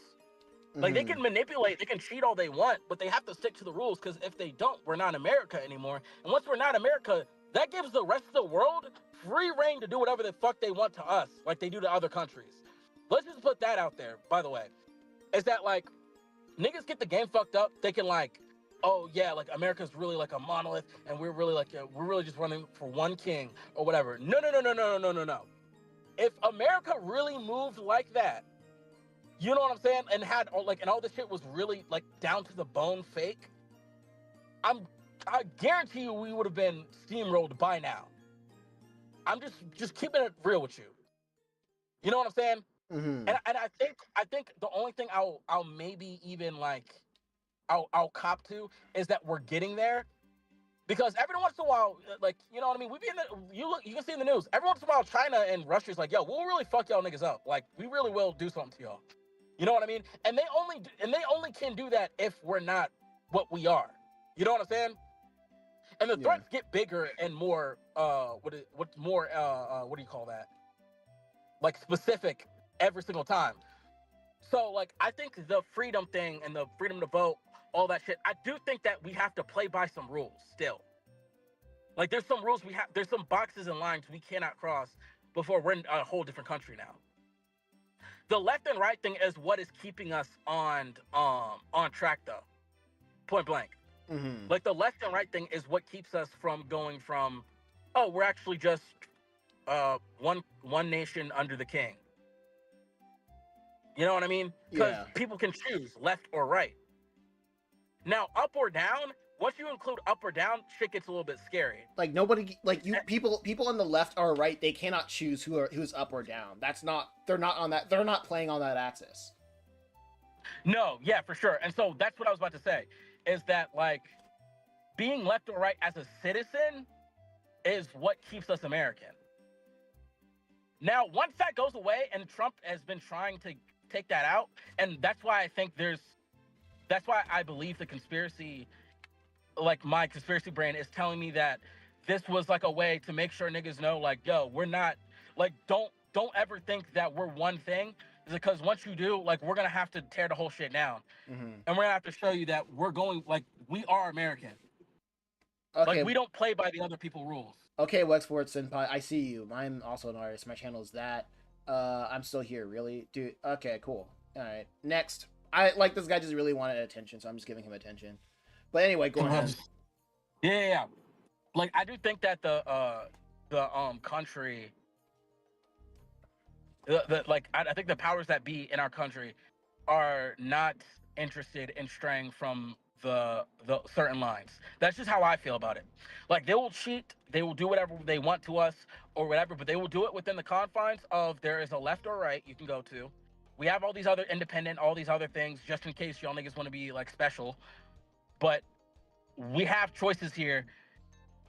Like they can manipulate, they can cheat all they want, but they have to stick to the rules because if they don't, we're not America anymore. And once we're not America, that gives the rest of the world free reign to do whatever the fuck they want to us, like they do to other countries. Let's just put that out there, by the way. Is that like niggas get the game fucked up, they can like, oh yeah, like America's really like a monolith and we're really like, we're really just running for one king or whatever. No, no, no, no, no, no, no, no. If America really moved like that, you know what I'm saying? And had like, and all this shit was really like down to the bone fake. I guarantee you we would have been steamrolled by now. I'm just keeping it real with you. You know what I'm saying? Mm-hmm. And I think the only thing I'll maybe even like I'll cop to is that we're getting there. Because every once in a while, like, you know what I mean? You can see in the news, every once in a while, China and Russia's like, yo, we'll really fuck y'all niggas up. Like, we really will do something to y'all. You know what I mean? And they only can do that if we're not what we are. You know what I'm saying? And the threats get bigger and more what do you call that? Like specific every single time. So like I think the freedom thing and the freedom to vote, all that shit, I do think that we have to play by some rules still. Like there's some rules there's some boxes and lines we cannot cross before we're in a whole different country now. The left and right thing is what is keeping us on track though. Point blank. Mm-hmm. Like the left and right thing is what keeps us from going from, oh, we're actually just one nation under the king. You know what I mean? Because people can choose left or right. Now, up or down, once you include up or down, shit gets a little bit scary. Like nobody, like you, people on the left or right, they cannot choose who's up or down. They're not on that. They're not playing on that axis. No, yeah, for sure. And so that's what I was about to say, is that like being left or right as a citizen is what keeps us American. Now, once that goes away, and Trump has been trying to take that out, and that's why I think that's why I believe the conspiracy, like my conspiracy brain is telling me that this was like a way to make sure niggas know, like, yo, we're not, like, don't ever think that we're one thing, because once you do, like, we're gonna have to tear the whole shit down, and we're gonna have to show you that we're going, like, we are American. Okay. Like, we don't play by the other people rules. Okay, Wexford Senpai, I see you. I'm also an artist. My channel is that. I'm still here, really? Dude, okay, cool. Alright, next. This guy just really wanted attention, so I'm just giving him attention. But anyway, go ahead. Yeah. Like, I do think that the country, I think the powers that be in our country are not interested in straying from the certain lines. That's just how I feel about it. Like, they will cheat, they will do whatever they want to us or whatever, but they will do it within the confines of there is a left or right you can go to. We have all these other independent, all these other things, just in case y'all niggas want to be like special. But we have choices here,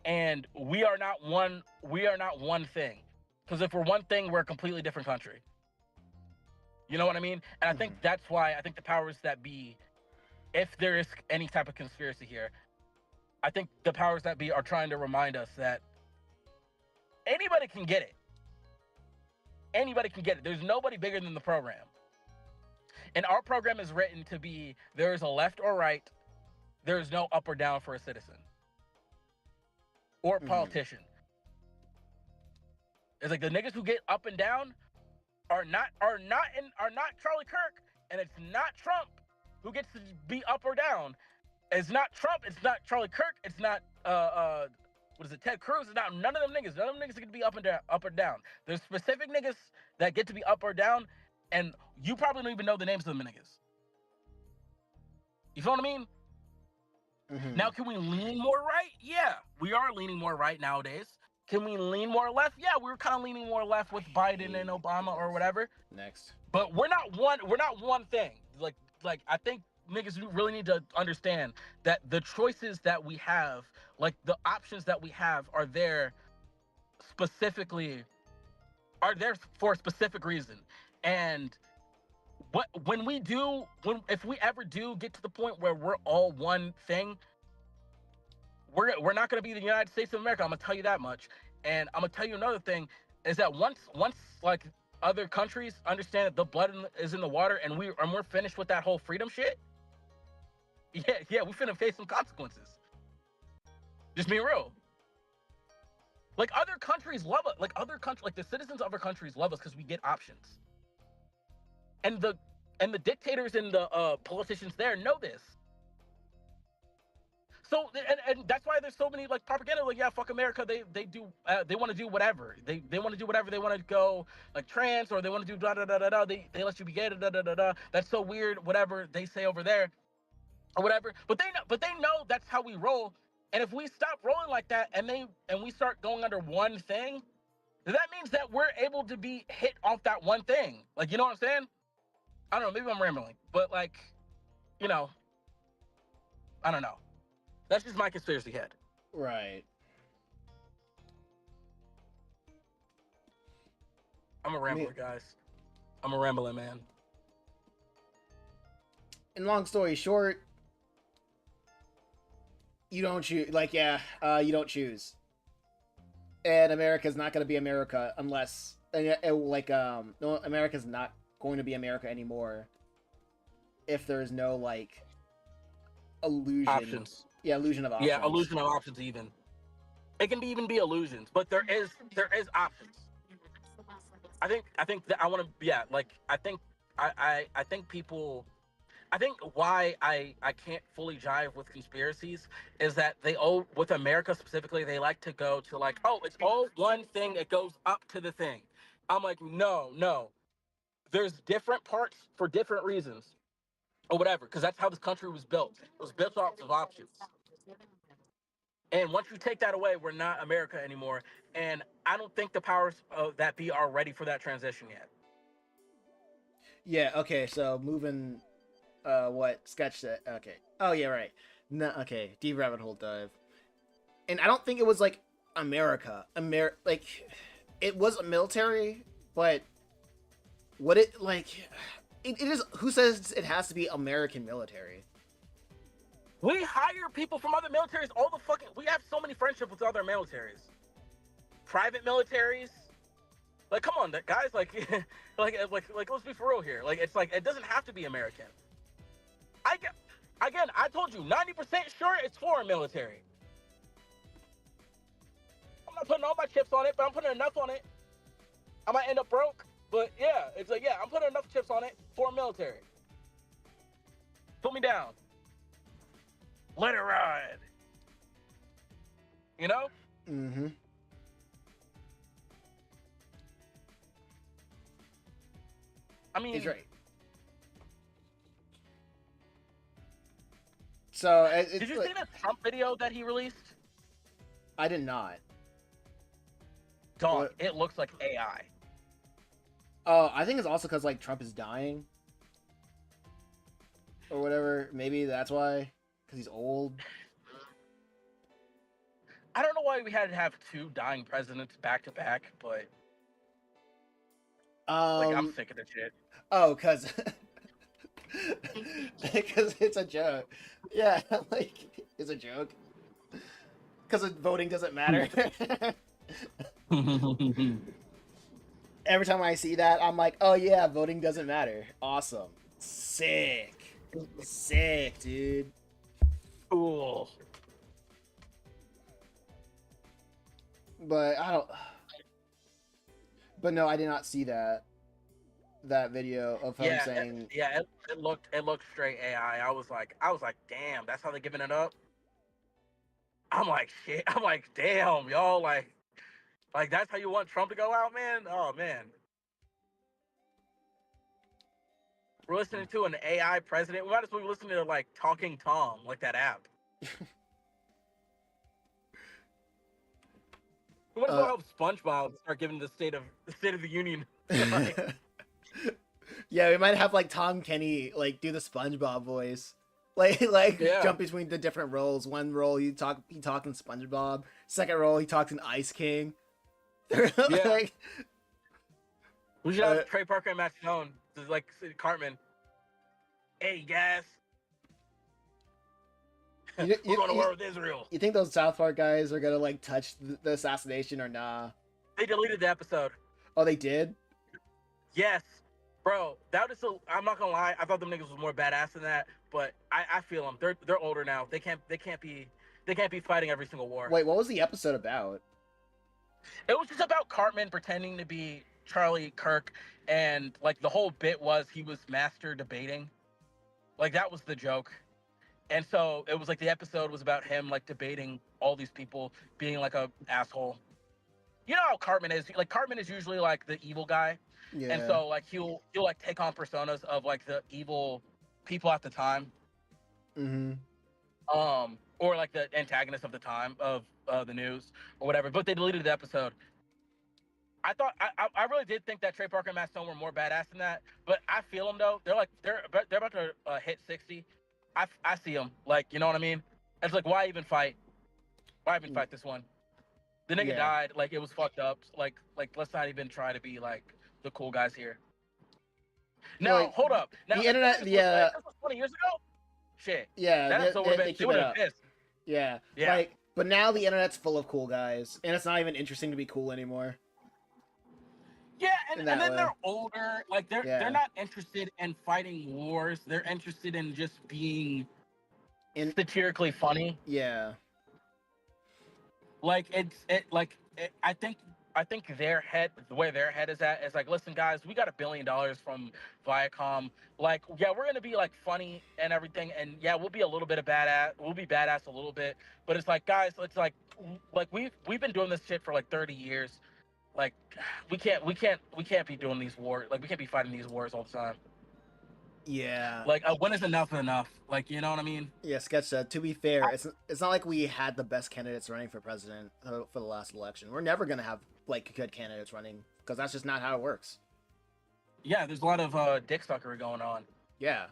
and we are not one thing. Because if we're one thing, we're a completely different country. You know what I mean? And I think Mhm. that's why I think the powers that be, if there is any type of conspiracy here, I think the powers that be are trying to remind us that anybody can get it. Anybody can get it. There's nobody bigger than the program. And our program is written to be there is a left or right, there is no up or down for a citizen or Mhm. politician. It's like the niggas who get up and down are not Charlie Kirk, and it's not Trump who gets to be up or down. It's not Trump. It's not Charlie Kirk. It's not what is it? Ted Cruz. It's not none of them niggas. None of them niggas can be up and down. Up or down. There's specific niggas that get to be up or down, and you probably don't even know the names of them niggas. You feel what I mean? Now, Mhm. can we lean more right? Yeah, we are leaning more right nowadays. Can we lean more left? Yeah, we were kind of leaning more left with I Biden and hate Obama or this. whatever. Next. But we're not one. We're not one thing. Like I think niggas really need to understand that the choices that we have, like the options that we have, specifically are there for a specific reason. And when if we ever do get to the point where we're all one thing, we're not going to be the United States of America. I'm gonna tell you that much. And I'm gonna tell you another thing is that once like other countries understand that the blood is in the water, and we're finished with that whole freedom shit. Yeah, we finna face some consequences. Just being real. Like other countries love us. Like the citizens of other countries love us because we get options. And the dictators and the politicians there know this. So and that's why there's so many like propaganda like yeah fuck America they want to do whatever they want to do whatever they want to go like trans or they want to do da da da da da they let you be gay da da da da da that's so weird whatever they say over there or whatever but they know that's how we roll, and if we stop rolling like that and we start going under one thing, that means that we're able to be hit off that one thing, like, you know what I'm saying? I don't know, maybe I'm rambling, but like, you know, I don't know, that's just my conspiracy head. Right. I'm a I mean, rambler, guys. I'm a rambling man. in long story short, you don't choose. Like, yeah, you don't choose. And America's not going to be America unless, no, America's not going to be America anymore if there's no like illusion. Options. Yeah, illusion of Yeah, options. illusion of options even. It can even be illusions, but there is options. I think that I want to yeah, like I think people I think why I can't fully jive with conspiracies is that they with America specifically, they like to go to like, oh, it's all one thing that goes up to the thing. I'm like, no, no. There's different parts for different reasons. Or whatever, because that's how this country was built. It was built off of options. And once you take that away, we're not America anymore. And I don't think the powers of that be are ready for that transition yet. Yeah. Okay. So moving. What sketch that? Okay. Oh yeah. Right. No. Okay. Deep rabbit hole dive. And I don't think it was like America. Like it was a military, but what it like it is who says it has to be American military? We hire people from other militaries all the fucking. We have so many friendships with other militaries, private militaries. Like, come on, guys. Like, like, let's be for real here. Like, it's like it doesn't have to be American. I get. Again, I told you, 90% sure it's foreign military. I'm not putting all my chips on it, but I'm putting enough on it. I might end up broke, but yeah, it's like, yeah, I'm putting enough chips on it for military. Put me down. Let it ride. You know? Mm-hmm. I mean, He's right. So did it's you like see that Trump video that he released? I did not. Dog, What? it looks like AI. Oh, I think it's also because like Trump is dying or whatever. Maybe that's why. Because he's old. I don't know why we had to have two dying presidents back to back, but Like I'm Um. sick of this shit. Oh, cause because it's a joke. Yeah, like it's a joke. Because voting doesn't matter. Every time I see that, I'm like, oh yeah, voting doesn't matter. Awesome. Sick. Sick, dude. Cool. But I don't. But no, I did not see that video of him Yeah, saying. it looked straight AI. I was like, damn, that's how they're giving it up. I'm like, shit. I'm like, damn, y'all, like that's how you want Trump to go out, man? Oh man, we're listening to an AI president. We might as well be listening to like Talking Tom, like that app. We might as well Uh, help SpongeBob start giving the State of the Union. Like, yeah, we might have like Tom Kenny like do the SpongeBob voice. Like yeah, jump between the different roles. One role he talked in SpongeBob. Second role he talked in Ice King. yeah. like We should uh, have Trey Parker and Matt Stone, like Cartman. Hey guys, you, we're you, going to you, war with Israel. you think those South Park guys are gonna like touch the assassination or nah? They deleted the episode. Oh, they did. Yes, bro. That was so. I'm not gonna lie. I thought them niggas was more badass than that, but I feel them. They're older now. They can't be fighting every single war. Wait, what was the episode about? It was just about Cartman pretending to be Charlie Kirk, and like the whole bit was he was master debating. Like that was the joke. And so it was like the episode was about him like debating all these people being like a asshole. You know how Cartman is. Like Cartman is usually like the evil guy, and Yeah. so like he'll like take on personas of like the evil people at the time, Mm-hmm. or like the antagonist of the time of the news or whatever. But they deleted the episode. I really did think that Trey Parker and Matt Stone were more badass than that, but I feel them though. They're about to hit 60. I see them, like, you know what I mean. It's like, why even fight? Why even fight this one? The nigga Yeah. died. Like it was fucked up. Like let's not even try to be like the cool guys here. Now Like hold up. Now the if internet. this was 20 years ago, shit, Yeah. that episode would have They been. They keep would it have up. been pissed. Yeah. Yeah. Like, but now the internet's full of cool guys, and it's not even interesting to be cool anymore. Yeah, In and that then way. they're older. Like they're Yeah. not interested in fighting wars. They're interested in just being In satirically funny. yeah. Like I think their head, the way their head is at, is like, listen, guys, we got $1 billion from Viacom. Like, yeah, we're gonna be like funny and everything, and yeah, we'll be a little bit of badass. We'll be badass a little bit, but it's like, guys, it's like we've been doing this shit for like 30 years. Like, we can't be doing these wars. Like, we can't be fighting these wars all the time. Yeah. Like, when is enough enough? Like, you know what I mean? Yeah, Sketch said, to be fair, it's not like we had the best candidates running for president for the last election. We're never going to have, like, good candidates running, because that's just not how it works. Yeah, there's a lot of dick suckery going on. Yeah.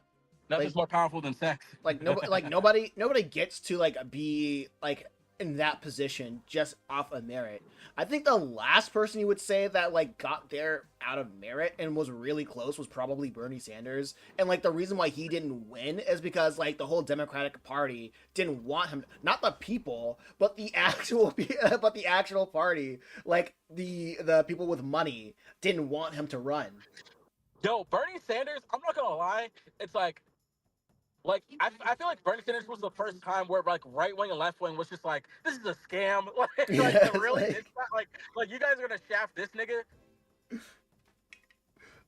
Nothing's more powerful than sex. Nobody gets to, like, be, like, in that position just off of merit. I think the last person you would say that, like, got there out of merit and was really close was probably Bernie Sanders. And, like, the reason why he didn't win is because, like, the whole Democratic Party didn't want him, not the people, but the actual party, like, the people with money didn't want him to run. Yo, Bernie Sanders, I'm not gonna lie, it's I feel like Bernie Sanders was the first time where like right wing and left wing was just like, this is a scam. Yeah, Really? It's not like you guys are gonna shaft this nigga?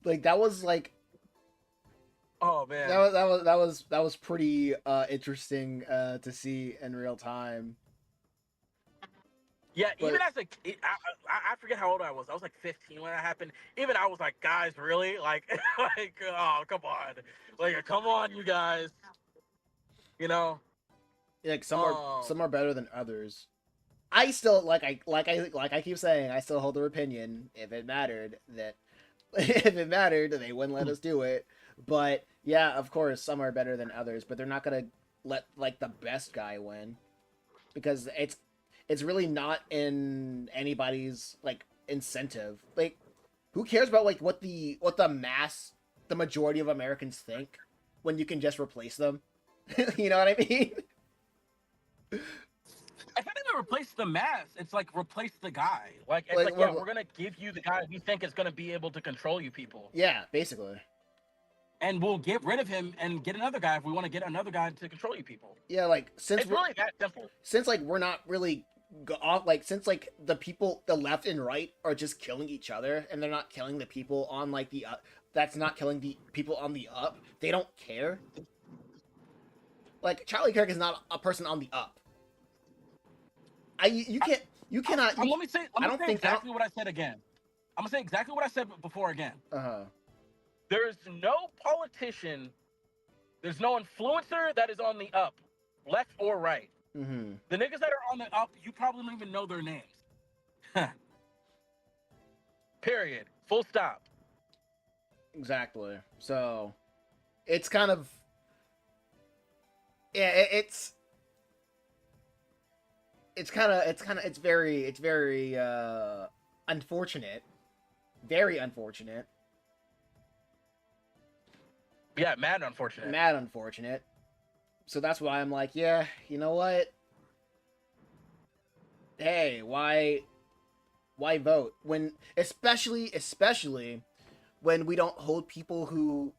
like that was like Oh man. that was pretty interesting to see in real time. Yeah, But even as a kid, I forget how old I was. I was like 15 when that happened. Even I was like, guys, really? Like, oh, come on. Like, come on, you guys. You know? like some are better than others. I still like I keep saying, I still hold their opinion. If it mattered, that if it mattered, they wouldn't let us do it. But yeah, of course, some are better than others, but they're not gonna let like the best guy win, because it's really not in anybody's like incentive. Like, Who cares about like what the majority of Americans think when you can just replace them? You know what I mean? I think they replace the mass. It's like replace the guy. Like it's Like like, yeah, we're gonna give you the guy we think is gonna be able to control you people, yeah, basically. and we'll get rid of him and get another guy if we want to get another guy to control you people. Yeah, like It's really that simple. since like we're not really off, like since like the left and right are just killing each other and they're not killing the people on like the that's not killing the people on the up. They don't care. Like Charlie Kirk is not a person on the up. You can't you cannot. You, Let me say I don't think exactly what I said again. I'm gonna say exactly what I said before again. Uh-huh. There's no politician, there's no influencer that is on the up, left or right. Mm-hmm. The niggas that are on the up, you probably don't even know their names. Period. Full stop. Exactly. So it's kind of yeah. It's very unfortunate. Very unfortunate. Yeah, mad unfortunate. Mad unfortunate. So that's why I'm like, yeah, you know what? Hey, why vote when especially when we don't hold people who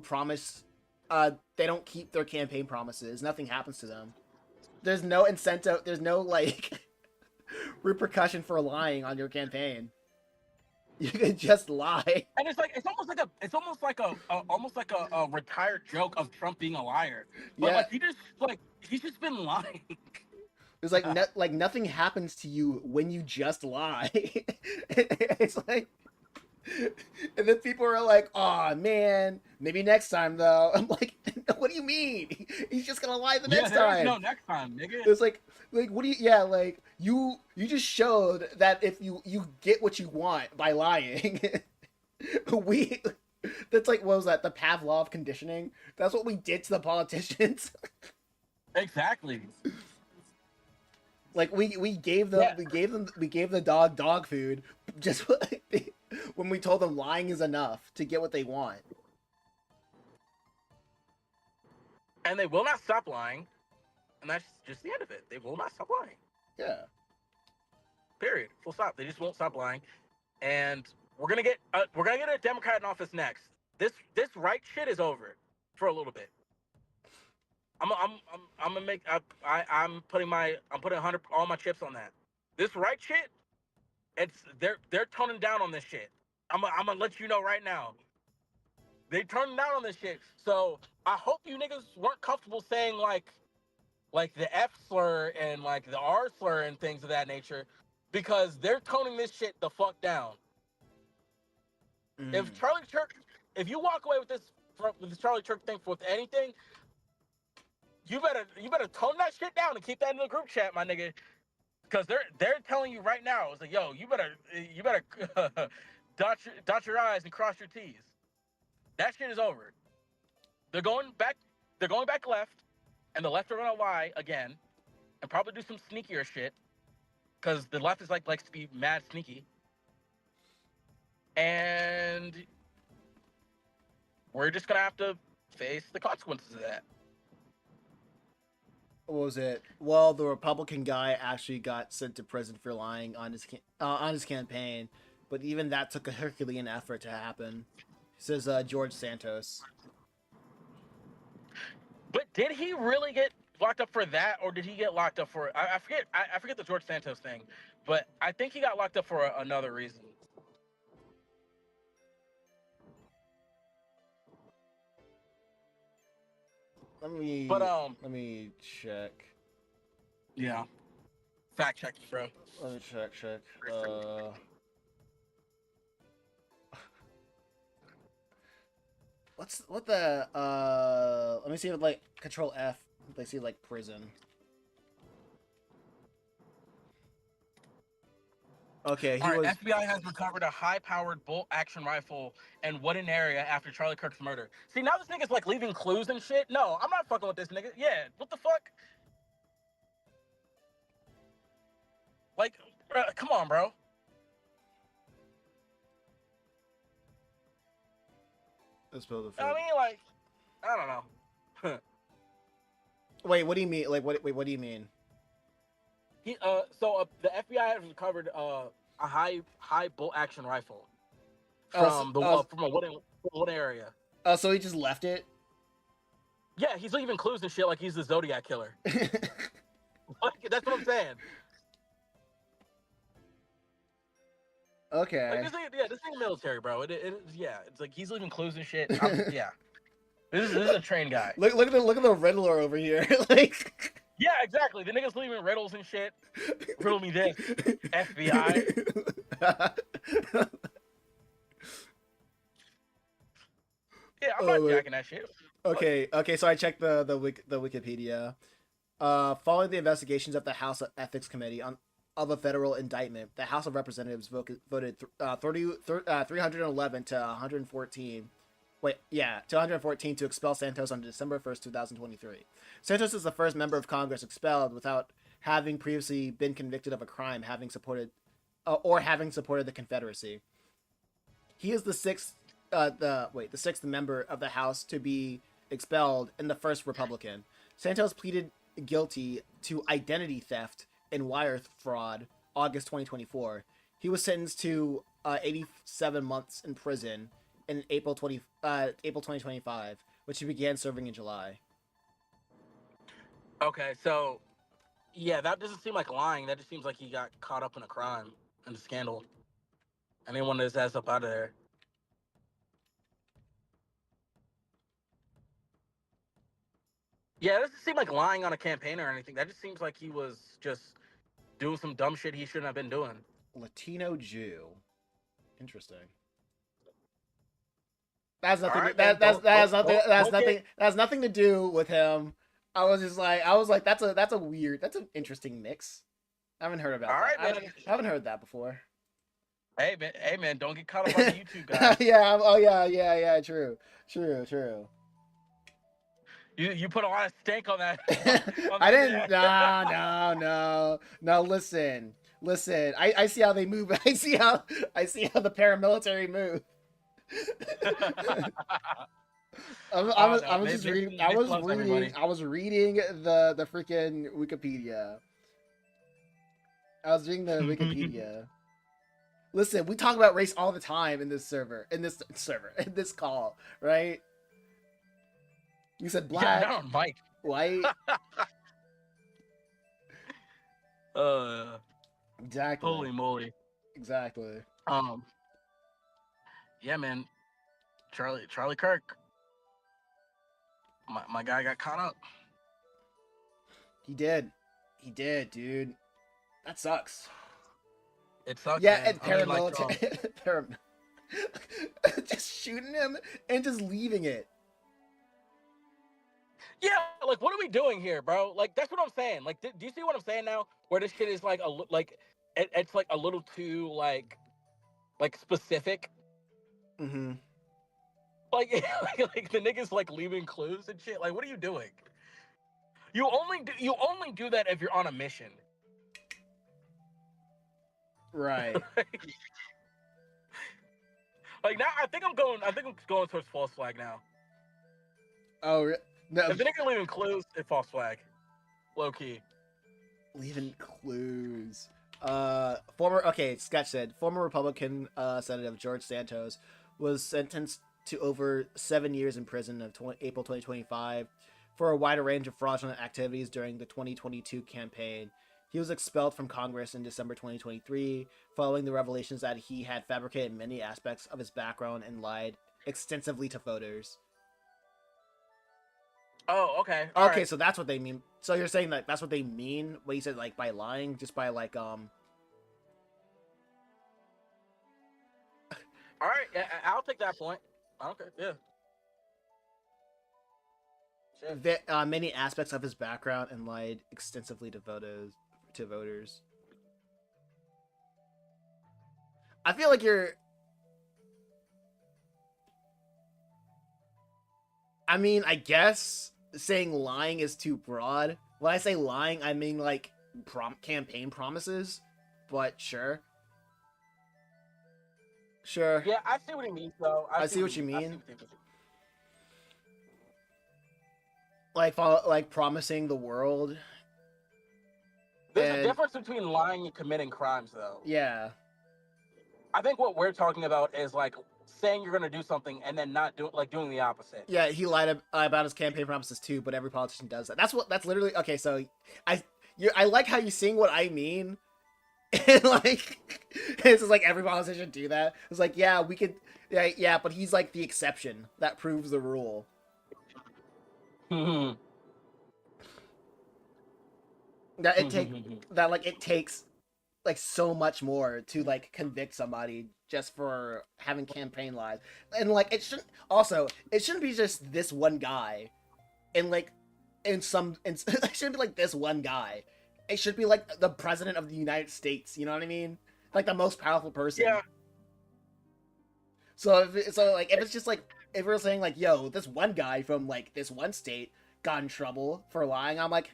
promise they don't keep their campaign promises. Nothing happens to them. There's no incentive, there's no like repercussion for lying on your campaign. You can just lie. And it's like it's almost like a retired joke of Trump being a liar. But Yeah. he's just been lying. It's like like nothing happens to you when you just lie. It's like, and then people are like, "Oh man, maybe next time though." I'm like, "What do you mean? He's just gonna lie the next time." No next time, nigga. It's like what do you? Yeah, like you just showed that if you get what you want by lying. we that's like what was that? The Pavlov conditioning. That's what we did to the politicians. Exactly. Like we gave them we gave the dog food just when we told them lying is enough to get what they want. And they will not stop lying. And that's just the end of it. They will not stop lying. Yeah. Period. Full stop. They just won't stop lying. And we're gonna get a Democrat in office next. This right shit is over for a little bit. I'm gonna make I'm putting 100 all my chips on that. This right shit, they're toning down on this shit. I'm gonna let you know right now. They turning down on this shit. So I hope you niggas weren't comfortable saying like the F slur and like the R slur and things of that nature, because they're toning this shit the fuck down. Mm. If you walk away with this Charlie Kirk thing with anything, you better tone that shit down and keep that in the group chat, my nigga. Because they're telling you right now, it's like, yo, you better dot your I's and cross your T's. That shit is over. They're going back left, and the left are gonna lie again, and probably do some sneakier shit. Because the left is likes to be mad sneaky. And we're just gonna have to face the consequences of that. What was it? Well, the Republican guy actually got sent to prison for lying on his campaign, but even that took a Herculean effort to happen. Says George Santos. But did he really get locked up for that, or did he get locked up for? I forget. I forget the George Santos thing, but I think he got locked up for another reason. Let me check. Yeah. Fact check, bro. Let me check. What the let me see if like Control F if they see like prison. Okay, FBI has recovered a high-powered bolt-action rifle in Woodin area after Charlie Kirk's murder. See, now this nigga's like leaving clues and shit. No, I'm not fucking with this nigga. Yeah, what the fuck? Like, come on, bro. Let's build a I fort. mean, like, I don't know. Wait, what do you mean? Like, what do you mean? The FBI has recovered a high bolt action rifle Oh, so, from the oh, from one area. oh, so he just left it. Yeah, he's leaving clues and shit like he's the Zodiac killer. Like, that's what I'm saying. Like Okay. this ain't military, bro. It's like he's leaving clues and shit. Yeah. This is a train guy. Look at the Riddler over here. Like, Yeah, exactly. The niggas leaving riddles and shit. Riddle me this, FBI. Yeah, I'm Oh, not wait. jacking that shit. Okay. So I checked the Wikipedia. Following the investigations of the House Ethics Committee of a federal indictment, the House of Representatives voted 311 to 114. Wait, yeah, to 114 to expel Santos on December 1st, 2023. Santos is the first member of Congress expelled without having previously been convicted of a crime having supported the Confederacy. He is the sixth member of the House to be expelled and the first Republican. Santos pleaded guilty to identity theft and wire fraud August 2024. He was sentenced to 87 months in prison in April 2025, which he began serving in July. Okay, so yeah, that doesn't seem like lying. That just seems like he got caught up in a crime and a scandal, and they wanted his ass up out of there. Yeah, it doesn't seem like lying on a campaign or anything. That just seems like he was just doing some dumb shit he shouldn't have been doing. Latino Jew. Interesting. That's All nothing. right, man. That has nothing. That's Don't nothing. get. That has nothing to do with him. I was like, that's an interesting mix. I haven't heard All about that. right, man. I haven't heard that before. Hey, man. Don't get caught up on the YouTube guys. Yeah. Oh, yeah. True. You put a lot of stank on that on I the didn't. internet. No. Listen. I see how they move. I see how the paramilitary move. Oh no, I was just reading. I Nick was loves reading. everybody. I was reading the freaking Wikipedia. I was reading the Wikipedia. Listen, we talk about race all the time in this in this call, right? You said Yeah, black, not on Mike. white, Uh, exactly, holy moly. exactly. Um, yeah, man. Charlie Kirk. My guy got caught up. He did, dude. That sucks. It sucks, Yeah, man. and I mean, like, just shooting him and just leaving it. yeah, like, what are we doing here, bro? Like, that's what I'm saying. Like, do you see what I'm saying now? Where this shit is like it's like a little too like specific. Mm-hmm. Like, like the niggas like leaving clues and shit. Like, what are you doing? You only do that if you're on a mission. Right. Like now, I think I'm going towards false flag now. Oh no. If the nigga leaving clues, it's false flag. Low key. Leaving clues. Sketch said former Republican Senator George Santos was sentenced to over 7 years in prison of April 2025 for a wider range of fraudulent activities during the 2022 campaign. He was expelled from Congress in December 2023 following the revelations that he had fabricated many aspects of his background and lied extensively to voters. Oh, okay. Okay, Right. so that's what they mean. So you're saying that that's what they mean when you said like by lying, just by like All right, I'll take that point. Okay, yeah. Sure. many aspects of his background and lied extensively to voters. I feel like you're. I mean, I guess saying lying is too broad. When I say lying, I mean like campaign promises. But sure. Yeah, I see what he means, though. I see what you mean. like promising the world. There's a And difference between lying and committing crimes, though. yeah, I think what we're talking about is like saying you're going to do something and then not doing the opposite. yeah, he lied about his campaign promises too. But every politician does that. That's literally okay. So I I like how you seeing what I mean. And like it's just like every politician do that. It's like yeah, we could yeah, but he's like the exception that proves the rule. That it take that like it takes like so much more to like convict somebody just for having campaign lies. And like it shouldn't be just this one guy. And like it shouldn't be like this one guy. It should be like the president of the United States, you know what I mean? Like the most powerful person. Yeah. So if it's just like if we're saying like yo, this one guy from like this one state got in trouble for lying, I'm like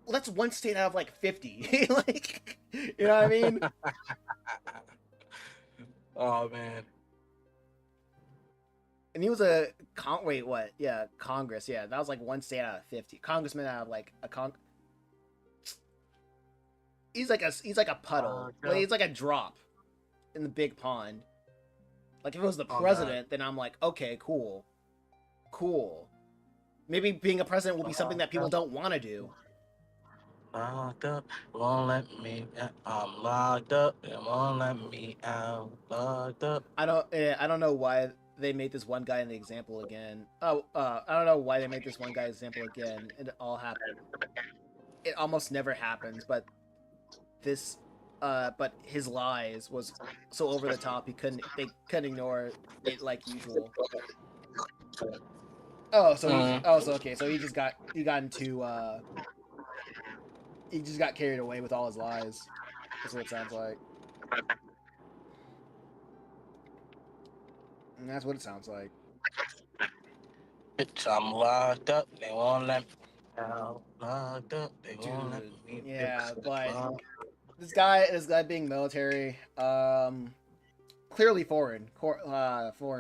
well, that's one state out of like 50. Like, you know what I mean? Oh man. And he was a wait, what? Yeah, Congress. Yeah, that was like one state out of 50. Congressman out of like a He's like a puddle. Like, he's like a drop in the big pond. Like if it was the president, then I'm like, okay, cool, cool. Maybe being a president will be something that people don't want to do. Locked up, won't let me. I'm locked up, it won't let me out. Locked up. I don't know why they made this one guy an example again. Oh, I don't know why they made this one guy example again. It all happened. It almost never happens, but this, but his lies was so over the top. They couldn't ignore it like usual. Oh, so okay, so he got into he just got carried away with all his lies. That's what it sounds like. And that's what it sounds like. Bitch, I'm locked up. They won't let me out. Locked up. They won't let me. Yeah, but this guy being military, clearly foreign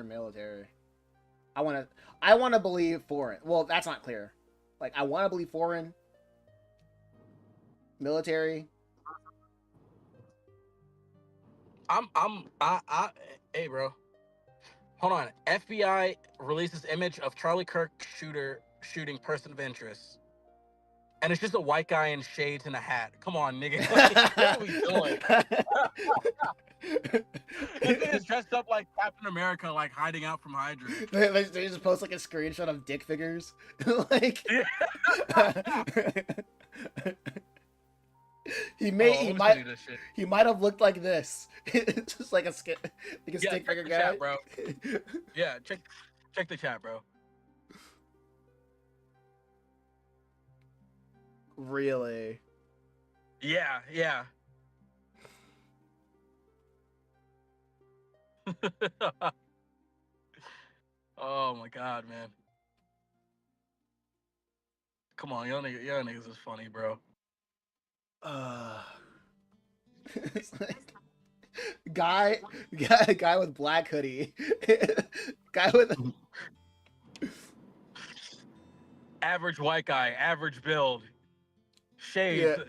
military. I want to believe foreign. Well, that's not clear. Like I want to believe foreign military. Hey, bro. Hold on. FBI releases image of Charlie Kirk shooting person of interest. And it's just a white guy in shades and a hat. Come on, nigga. Like, what are we doing? This is dressed up like Captain America, like hiding out from Hydra. They just post like a screenshot of dick figures. Like he might have looked like this. Just like a stick figure guy. Chat, bro. Yeah, check the chat, bro. Really? Yeah. Oh my god, man. Come on, y'all niggas is funny, bro. It's like guy with black hoodie. Guy with average white guy, average build, shades,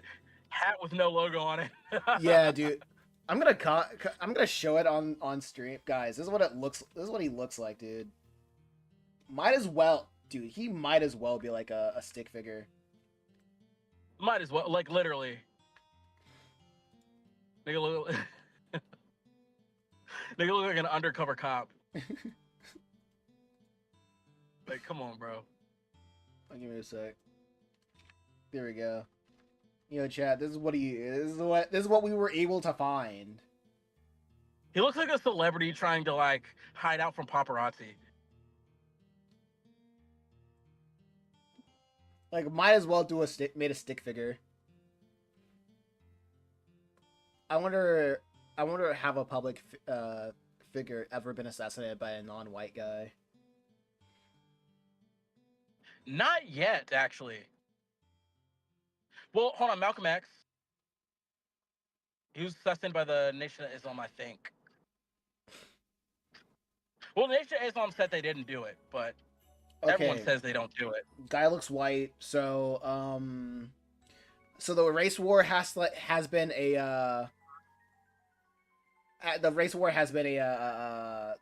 hat with no logo on it. Yeah, dude. I'm gonna show it on stream, guys. This is what it looks. This is what he looks like, dude. Might as well, dude. He might as well be like a stick figure. Might as well, like literally. Nigga look, nigga look like an undercover cop. Like, come on, bro. I'll give me a sec. There we go. You know, chat. This is what this is what we were able to find. He looks like a celebrity trying to like hide out from paparazzi. Like, might as well do made a stick figure. I wonder have a public figure ever been assassinated by a non-white guy? Not yet, actually. Well, hold on, Malcolm X. He was assassinated by the Nation of Islam, I think. Well, the Nation of Islam said they didn't do it, but Everyone Okay, says they don't do it. guy looks white. So the race war has been a the race war has been a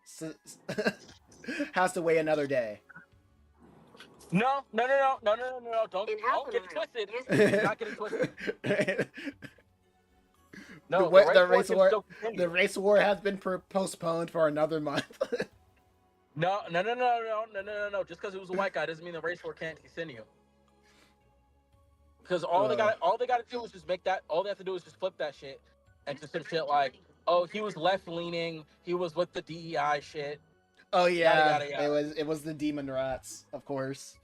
has to wait another day. No. Don't get it twisted. Do not get it twisted. No, the race The war race can war still continue. the race war has been postponed for another month. No. Just because it was a white guy doesn't mean the race war can't continue. Because all they gotta do is just make that. All they have to do is just flip that shit, and just some shit like, oh, he was left leaning. He was with the DEI shit. Oh yeah, Yada, yada. it was the demon rats, of course.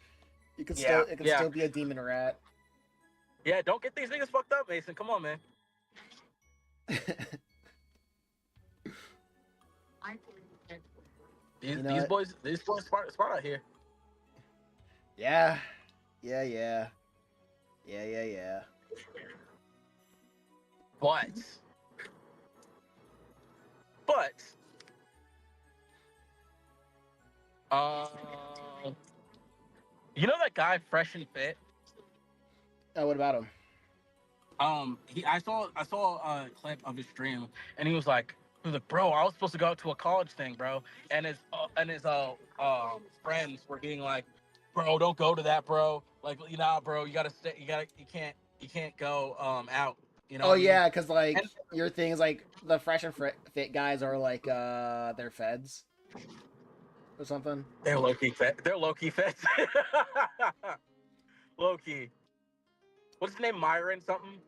Yeah, It could yeah. still be a demon rat. Yeah, don't get these niggas fucked up, Mason. Come on, man. These boys smart out here. Yeah. But you know that guy Fresh and Fit? Oh, what about him? I saw a clip of his stream, and he was like, bro, I was supposed to go to a college thing, bro, and his friends were being like, bro, don't go to that, bro. Like, bro, you can't go out. You know Oh what I mean? yeah, because like And your thing is like the fresh and fit guys are like they're feds or something. they're low key fed. They're low key fed. Low key. What's his name? Myron something.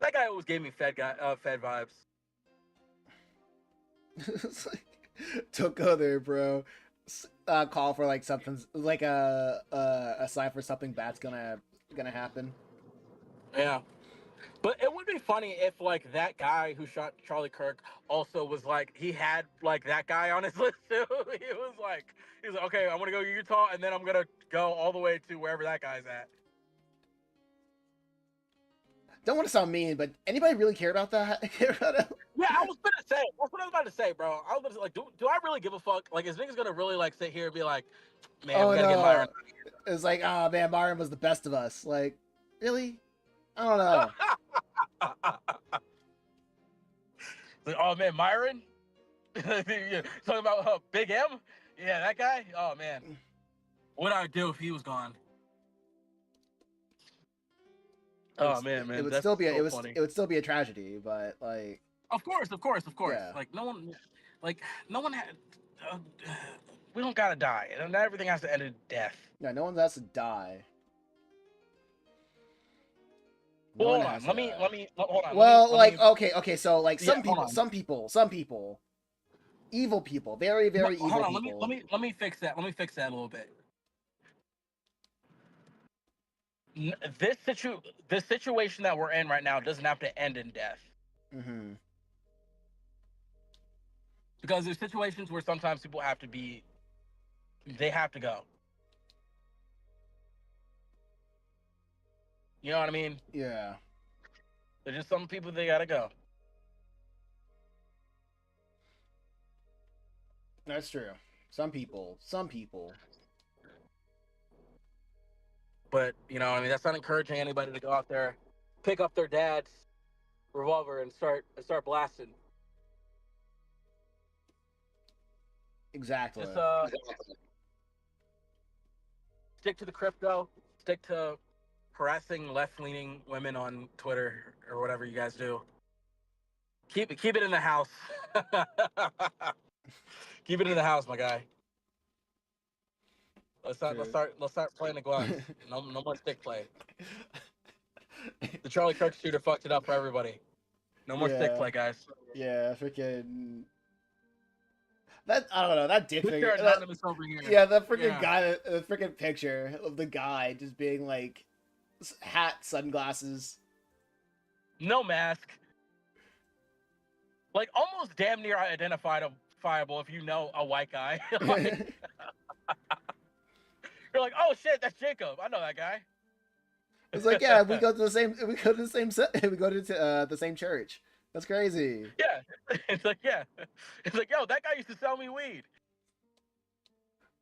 That guy always gave me fed vibes. It's like, don't go there, bro. Call for like something's like a sign for something bad's gonna happen. Yeah. But it would be funny if like that guy who shot Charlie Kirk also was like he had like that guy on his list too. He was like, okay, I'm gonna go to Utah and then I'm gonna go all the way to wherever that guy's at. Don't want to sound mean, but anybody really care about that? Yeah, I was gonna say. That's what I was about to say, bro. I was gonna say, like, do I really give a fuck? Like, is niggas gonna really like sit here and be like, man, we gotta get Myron? It's like, oh man, Myron was the best of us. Like, really? I don't know. Like, oh man, Myron. Talking about Big M. Yeah, that guy. Oh man, what'd I do if he was gone? Oh man, it would that's still be so funny. It would still be a tragedy, but like, of course. Yeah. Like no one had. We don't gotta die, and not everything has to end in death. yeah, no one has to die. No Well, one hold has on. to die. Let me hold on. Well, let me, okay. So like some people, evil people, very evil people. Let me fix that. Let me fix that a little bit. This situation that we're in right now doesn't have to end in death. Mm-hmm. Because there's situations where sometimes people have to go. You know what I mean? Yeah. There's just some people they gotta go. That's true. Some people. But I mean, that's not encouraging anybody to go out there, pick up their dad's revolver and start blasting. Exactly. Just stick to the crypto. Stick to harassing left-leaning women on Twitter or whatever you guys do. Keep it in the house. Keep it in the house, my guy. Let's start playing the gloves. No more stick play. The Charlie Kirk shooter fucked it up for everybody. No more stick play, guys. Yeah, freaking. That I don't know. That dick figure. Anonymous over here. Yeah, the freaking guy, the freaking picture of the guy just being like, hat, sunglasses, no mask, like almost damn near identifiable if you know a white guy. Like, you're like, oh shit, that's Jacob. I know that guy. It's like, yeah, we go to the same church. That's crazy. Yeah, it's like, yo, that guy used to sell me weed.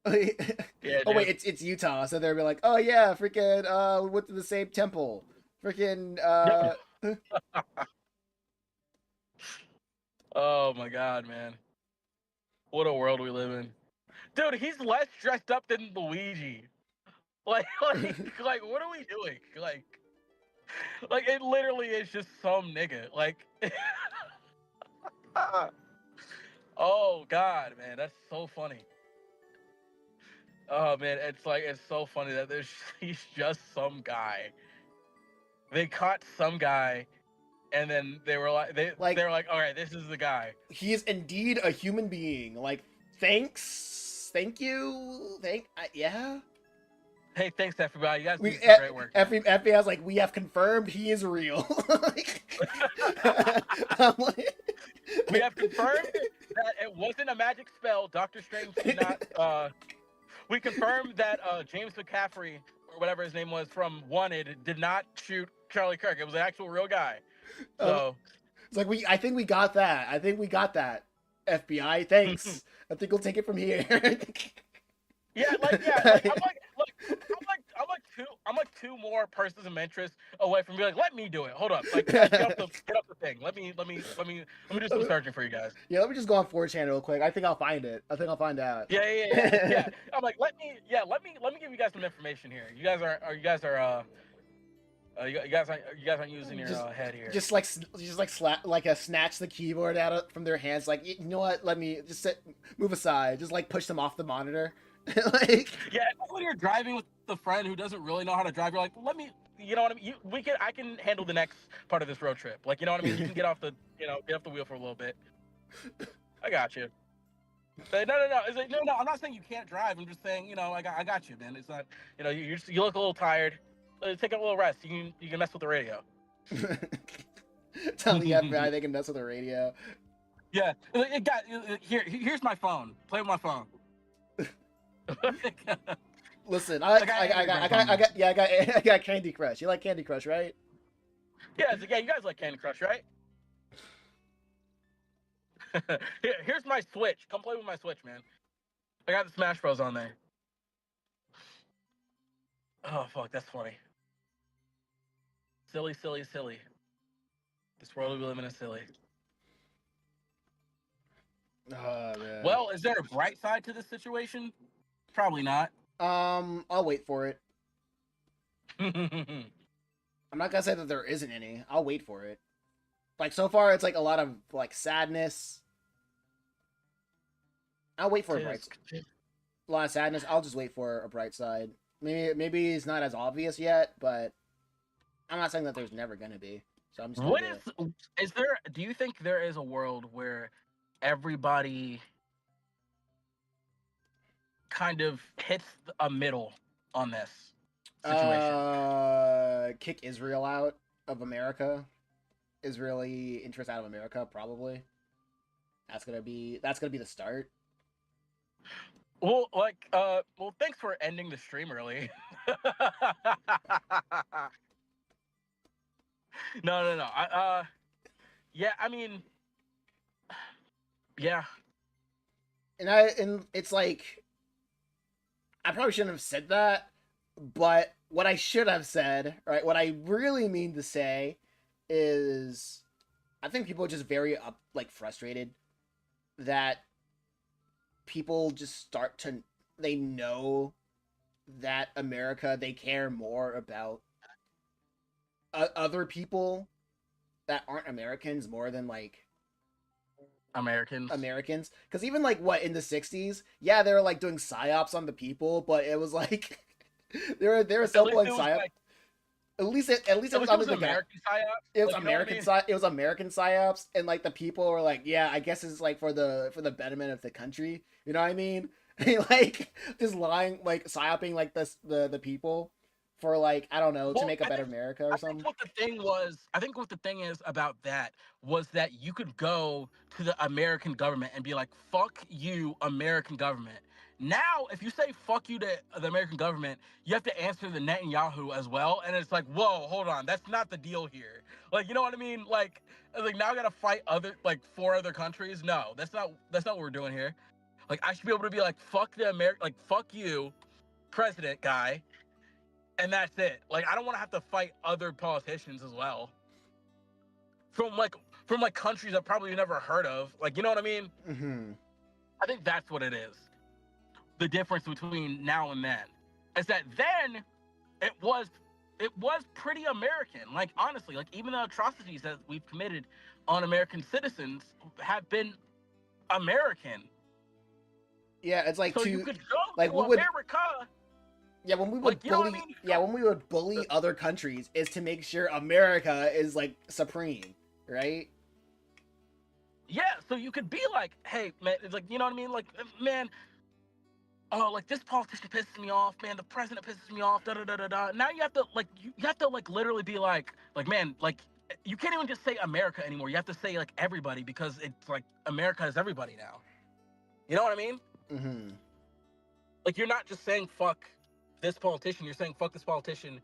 Yeah, Oh wait, dude. it's Utah, so they'll be like, oh yeah, freaking we went to the same temple. Freaking Oh my god, man. What a world we live in. Dude, he's less dressed up than Luigi. Like, what are we doing? Like, it literally is just some nigga. Like, oh god, man, that's so funny. Oh man, it's so funny that there's he's just some guy. They caught some guy, and then they were like, like they were like, all right, this is the guy. he is indeed a human being. Like thank you, yeah. Hey, thanks everybody. You guys do We some great work, man. FBI's like we have confirmed he is real. Like, I'm like, We have confirmed that it wasn't a magic spell. Doctor Strange did not. We confirmed that James McCaffrey or whatever his name was from Wanted did not shoot Charlie Kirk. It was an actual real guy. um, So it's like I think we got that. I think we got that. FBI, thanks. I think we'll take it from here. yeah, like I'm like two more persons of interest away from being like, let me do it. Hold up, like guys, get up the thing. Let me do some searching for you guys. Yeah, let me just go on 4chan real quick. I think I'll find it. I think I'll find out. Yeah. I'm like, let me give you guys some information here. You guys aren't using your head here. Just like snatch the keyboard from their hands. Like, you know what? Let me just move aside. Just like push them off the monitor. Like, yeah, when you're driving with a friend who doesn't really know how to drive, you're like, let me, you know what I mean? I can handle the next part of this road trip. Like, you know what I mean? You can get off the wheel for a little bit. I got you. But no. It's like, no. I'm not saying you can't drive. I'm just saying, I got you, man. It's not, you look a little tired. Take a little rest. You can mess with the radio. tell the FBI they can mess with the radio. Yeah, here's my phone. Play with my phone. Listen, I got Candy Crush. You like Candy Crush, right? Yeah, you guys like Candy Crush, right? Here's my Switch. Come play with my Switch, man. I got the Smash Bros on there. Oh fuck, that's funny. Silly. This world we live in is silly. Oh man. Well, is there a bright side to this situation? Probably not. I'll wait for it. I'm not gonna say that there isn't any. I'll wait for it. Like, so far, it's like a lot of like sadness. I'll wait for a bright. A lot of sadness. I'll just wait for a bright side. Maybe it's not as obvious yet, but I'm not saying that there's never gonna be. So I'm just. Is there? Do you think there is a world where everybody kind of hits a middle on this situation? Kick Israel out of America. Israeli interest out of America, probably. That's gonna be the start. Well, thanks for ending the stream early. No. Yeah, I mean, yeah. And it's like, I probably shouldn't have said that, but what I should have said, right? What I really mean to say is, I think people are just very frustrated that people just they know that America, they care more about other people that aren't Americans more than like Americans. Because even like in the 60s, yeah, they were like doing psyops on the people, but it was like they were still playing psyops. At least it was under the American psyops. It was it was American psyops, and like the people were like, yeah, I guess it's like for the betterment of the country. You know what I mean? Like just lying, like psyoping like the people for like, I don't know, to make a better America or something. I think what the thing is about that was that you could go to the American government and be like, fuck you, American government. Now, if you say fuck you to the American government, you have to answer the Netanyahu as well. And it's like, whoa, hold on. That's not the deal here. Like, you know what I mean? Like now I gotta fight 4 other countries. No, that's not what we're doing here. Like I should be able to be like, fuck the like fuck you, president guy, and that's it. Like I don't want to have to fight other politicians as well. From like countries I've probably never heard of. Like, you know what I mean? Mm-hmm. I think that's what it is. The difference between now and then is that then it was pretty American. Like honestly, like even the atrocities that we've committed on American citizens have been American. Yeah, it's like So you could go like to we would America, yeah, when we would like you know what I bully mean? yeah, when we would bully other countries is to make sure America is like supreme, right? Yeah, so you could be like, hey man, it's like you know what I mean? Like man, oh, like this politician pisses me off, man. The president pisses me off. Da da da da da. Now you have to like you have to like literally be like man, like you can't even just say America anymore. You have to say like everybody because it's like America is everybody now. You know what I mean? Mm-hmm. Like you're not just saying fuck this politician. You're saying fuck this politician,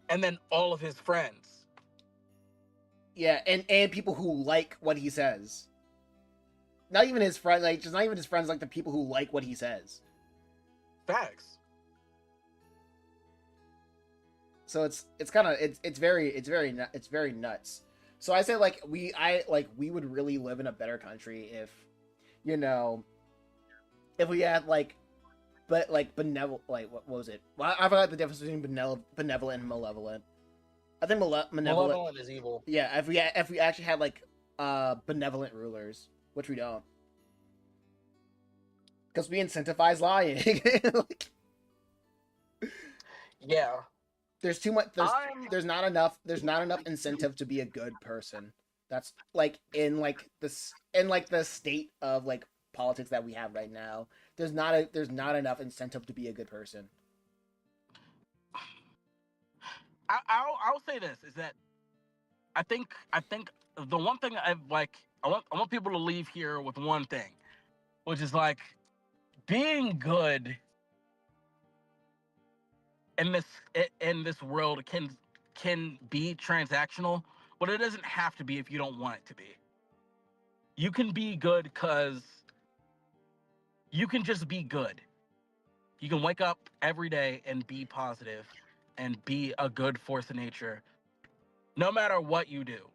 and then all of his friends. Yeah, and people who like what he says. Not even his friends, like just not even his friends, like the people who like what he says. Facts. So it's kind of it's very nuts. So I say like we would really live in a better country if, you know, if we had like, but like benevolent, like what was it? Well, I forgot the difference between benevolent and malevolent. I think benevolent. Malevolent is evil. Yeah, if we actually had like benevolent rulers, which we don't, because we incentivize lying. Like, Yeah. there's too much. There's not enough. There's not enough incentive to be a good person. That's like in like this in like the state of like politics that we have right now. There's not enough incentive to be a good person. I'll say this is that I think the one thing I want people to leave here with one thing, which is like being good in this world can be transactional, but it doesn't have to be if you don't want it to be. You can be good because you can just be good. You can wake up every day and be positive and be a good force of nature, no matter what you do.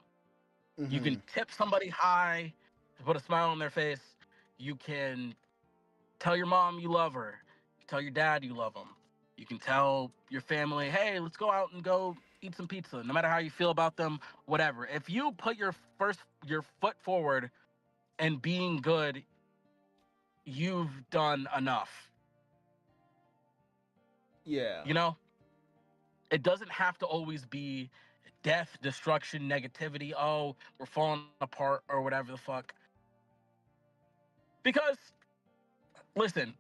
You Mm-hmm. can tip somebody high to put a smile on their face. You can tell your mom you love her. You can tell your dad you love him. You can tell your family, hey, let's go out and go eat some pizza. No matter how you feel about them, whatever. If you put your foot forward and being good, you've done enough. Yeah. You know, it doesn't have to always be death, destruction, negativity. Oh, we're falling apart or whatever the fuck. Because listen,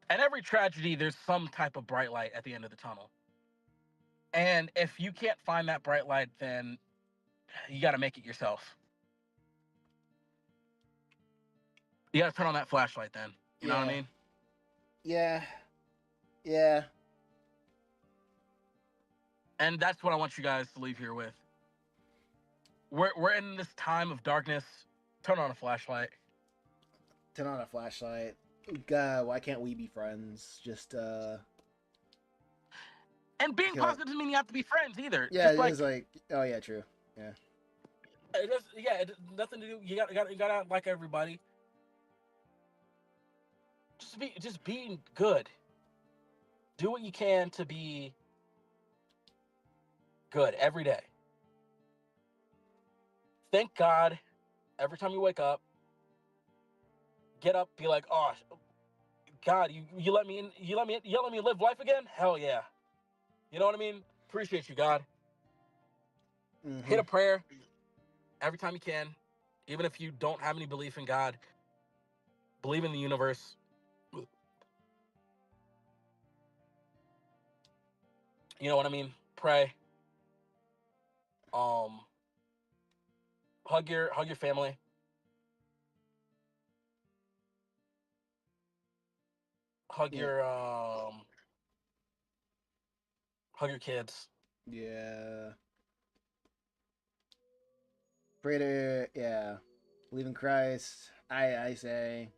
in every tragedy, there's some type of bright light at the end of the tunnel. And if you can't find that bright light, then you got to make it yourself. You got to turn on that flashlight then. You know what I mean? Yeah. Yeah. And that's what I want you guys to leave here with. We're in this time of darkness. Turn on a flashlight. Turn on a flashlight. God, why can't we be friends? Just And being positive doesn't mean you have to be friends either. Yeah, just it's like oh yeah, true. Yeah. It nothing to do. You gotta like everybody. Just being good. Do what you can to be good every day. Thank God every time you wake up. Get up, be like, oh God, you let me in, you let me live life again? Hell yeah. You know what I mean? Appreciate you, God. Mm-hmm. Hit a prayer every time you can, even if you don't have any belief in God. Believe in the universe. You know what I mean? Pray. Hug your family. Hug your hug your kids. Yeah. Pray to believe in Christ. I say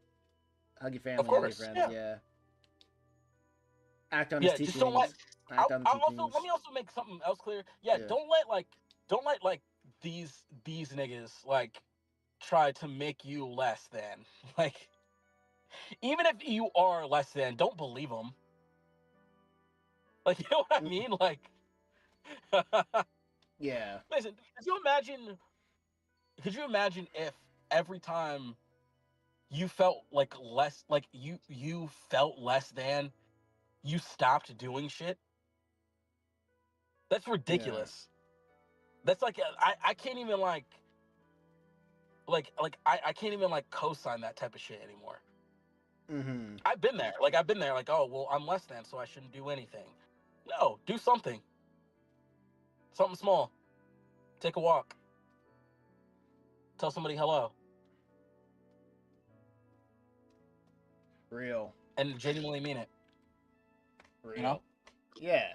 Hug your Of family, hug your course, friends. yeah, Yeah. Act on his yeah. Just don't let. teachings. Act on the I also let teachings. me also make something else clear. Yeah, Yeah. don't let like these niggas like try to make you less than. Like, even if you are less than, don't believe them. Like, you know what I Mm, mean? Like, yeah. listen, could you imagine if every time you felt like less, like you felt less than, you stopped doing shit? That's Yeah. ridiculous. That's like I can't even I can't even like co-sign that type of shit anymore. Mm-hmm. I've been there. Like, I've been there. Like, oh well, I'm less than, so I shouldn't do anything. No, do something. Something small. Take a walk. Tell somebody hello, Real. and genuinely mean it. You know. Real. Yeah.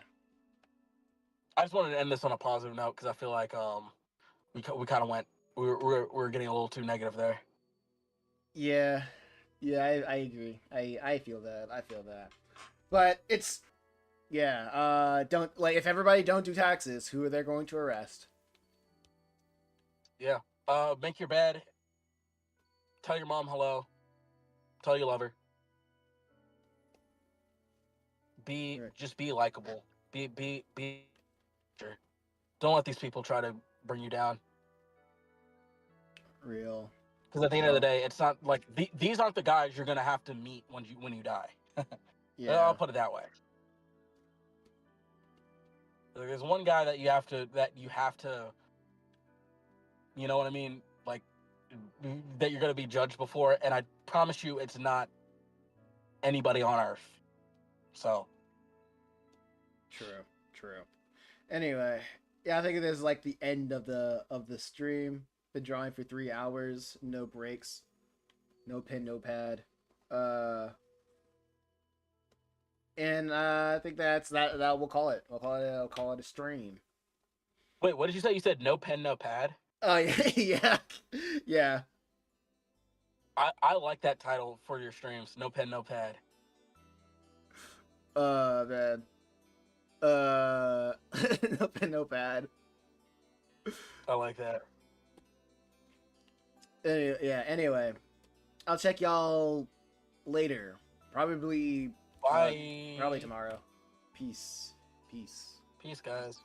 I just wanted to end this on a positive note because I feel like we kind of went we were getting a little too negative there. Yeah. Yeah, I agree. I feel that. I feel that. But it's yeah, don't like if everybody don't do taxes, who are they going to arrest? Yeah. Make your bed. Tell your mom hello. Tell you love her. Right. Just be likable. Be. Sure. Don't let these people try to bring you down. Real. Because at the end of the Well, day, it's not like these aren't the guys you're gonna have to meet when you die. I'll yeah. put it that way. There's one guy that you have to, you know what I mean, like that you're gonna be judged before, and I promise you, it's not anybody on earth. So True. True. Anyway, yeah, I think this is like the end of the stream. Been drawing for 3 hours, no breaks, no pen, no pad. Uh, and I think that's that. That we'll call it. We'll call it a stream. wait, what did you say? You said no pen, no pad. Oh yeah, yeah, yeah. I like that title for your streams. No pen, no pad. Man. No pen, no pad. I like that. Yeah. Anyway, I'll check y'all later. Probably, uh, probably Bye. tomorrow. Peace. Peace. Peace, guys.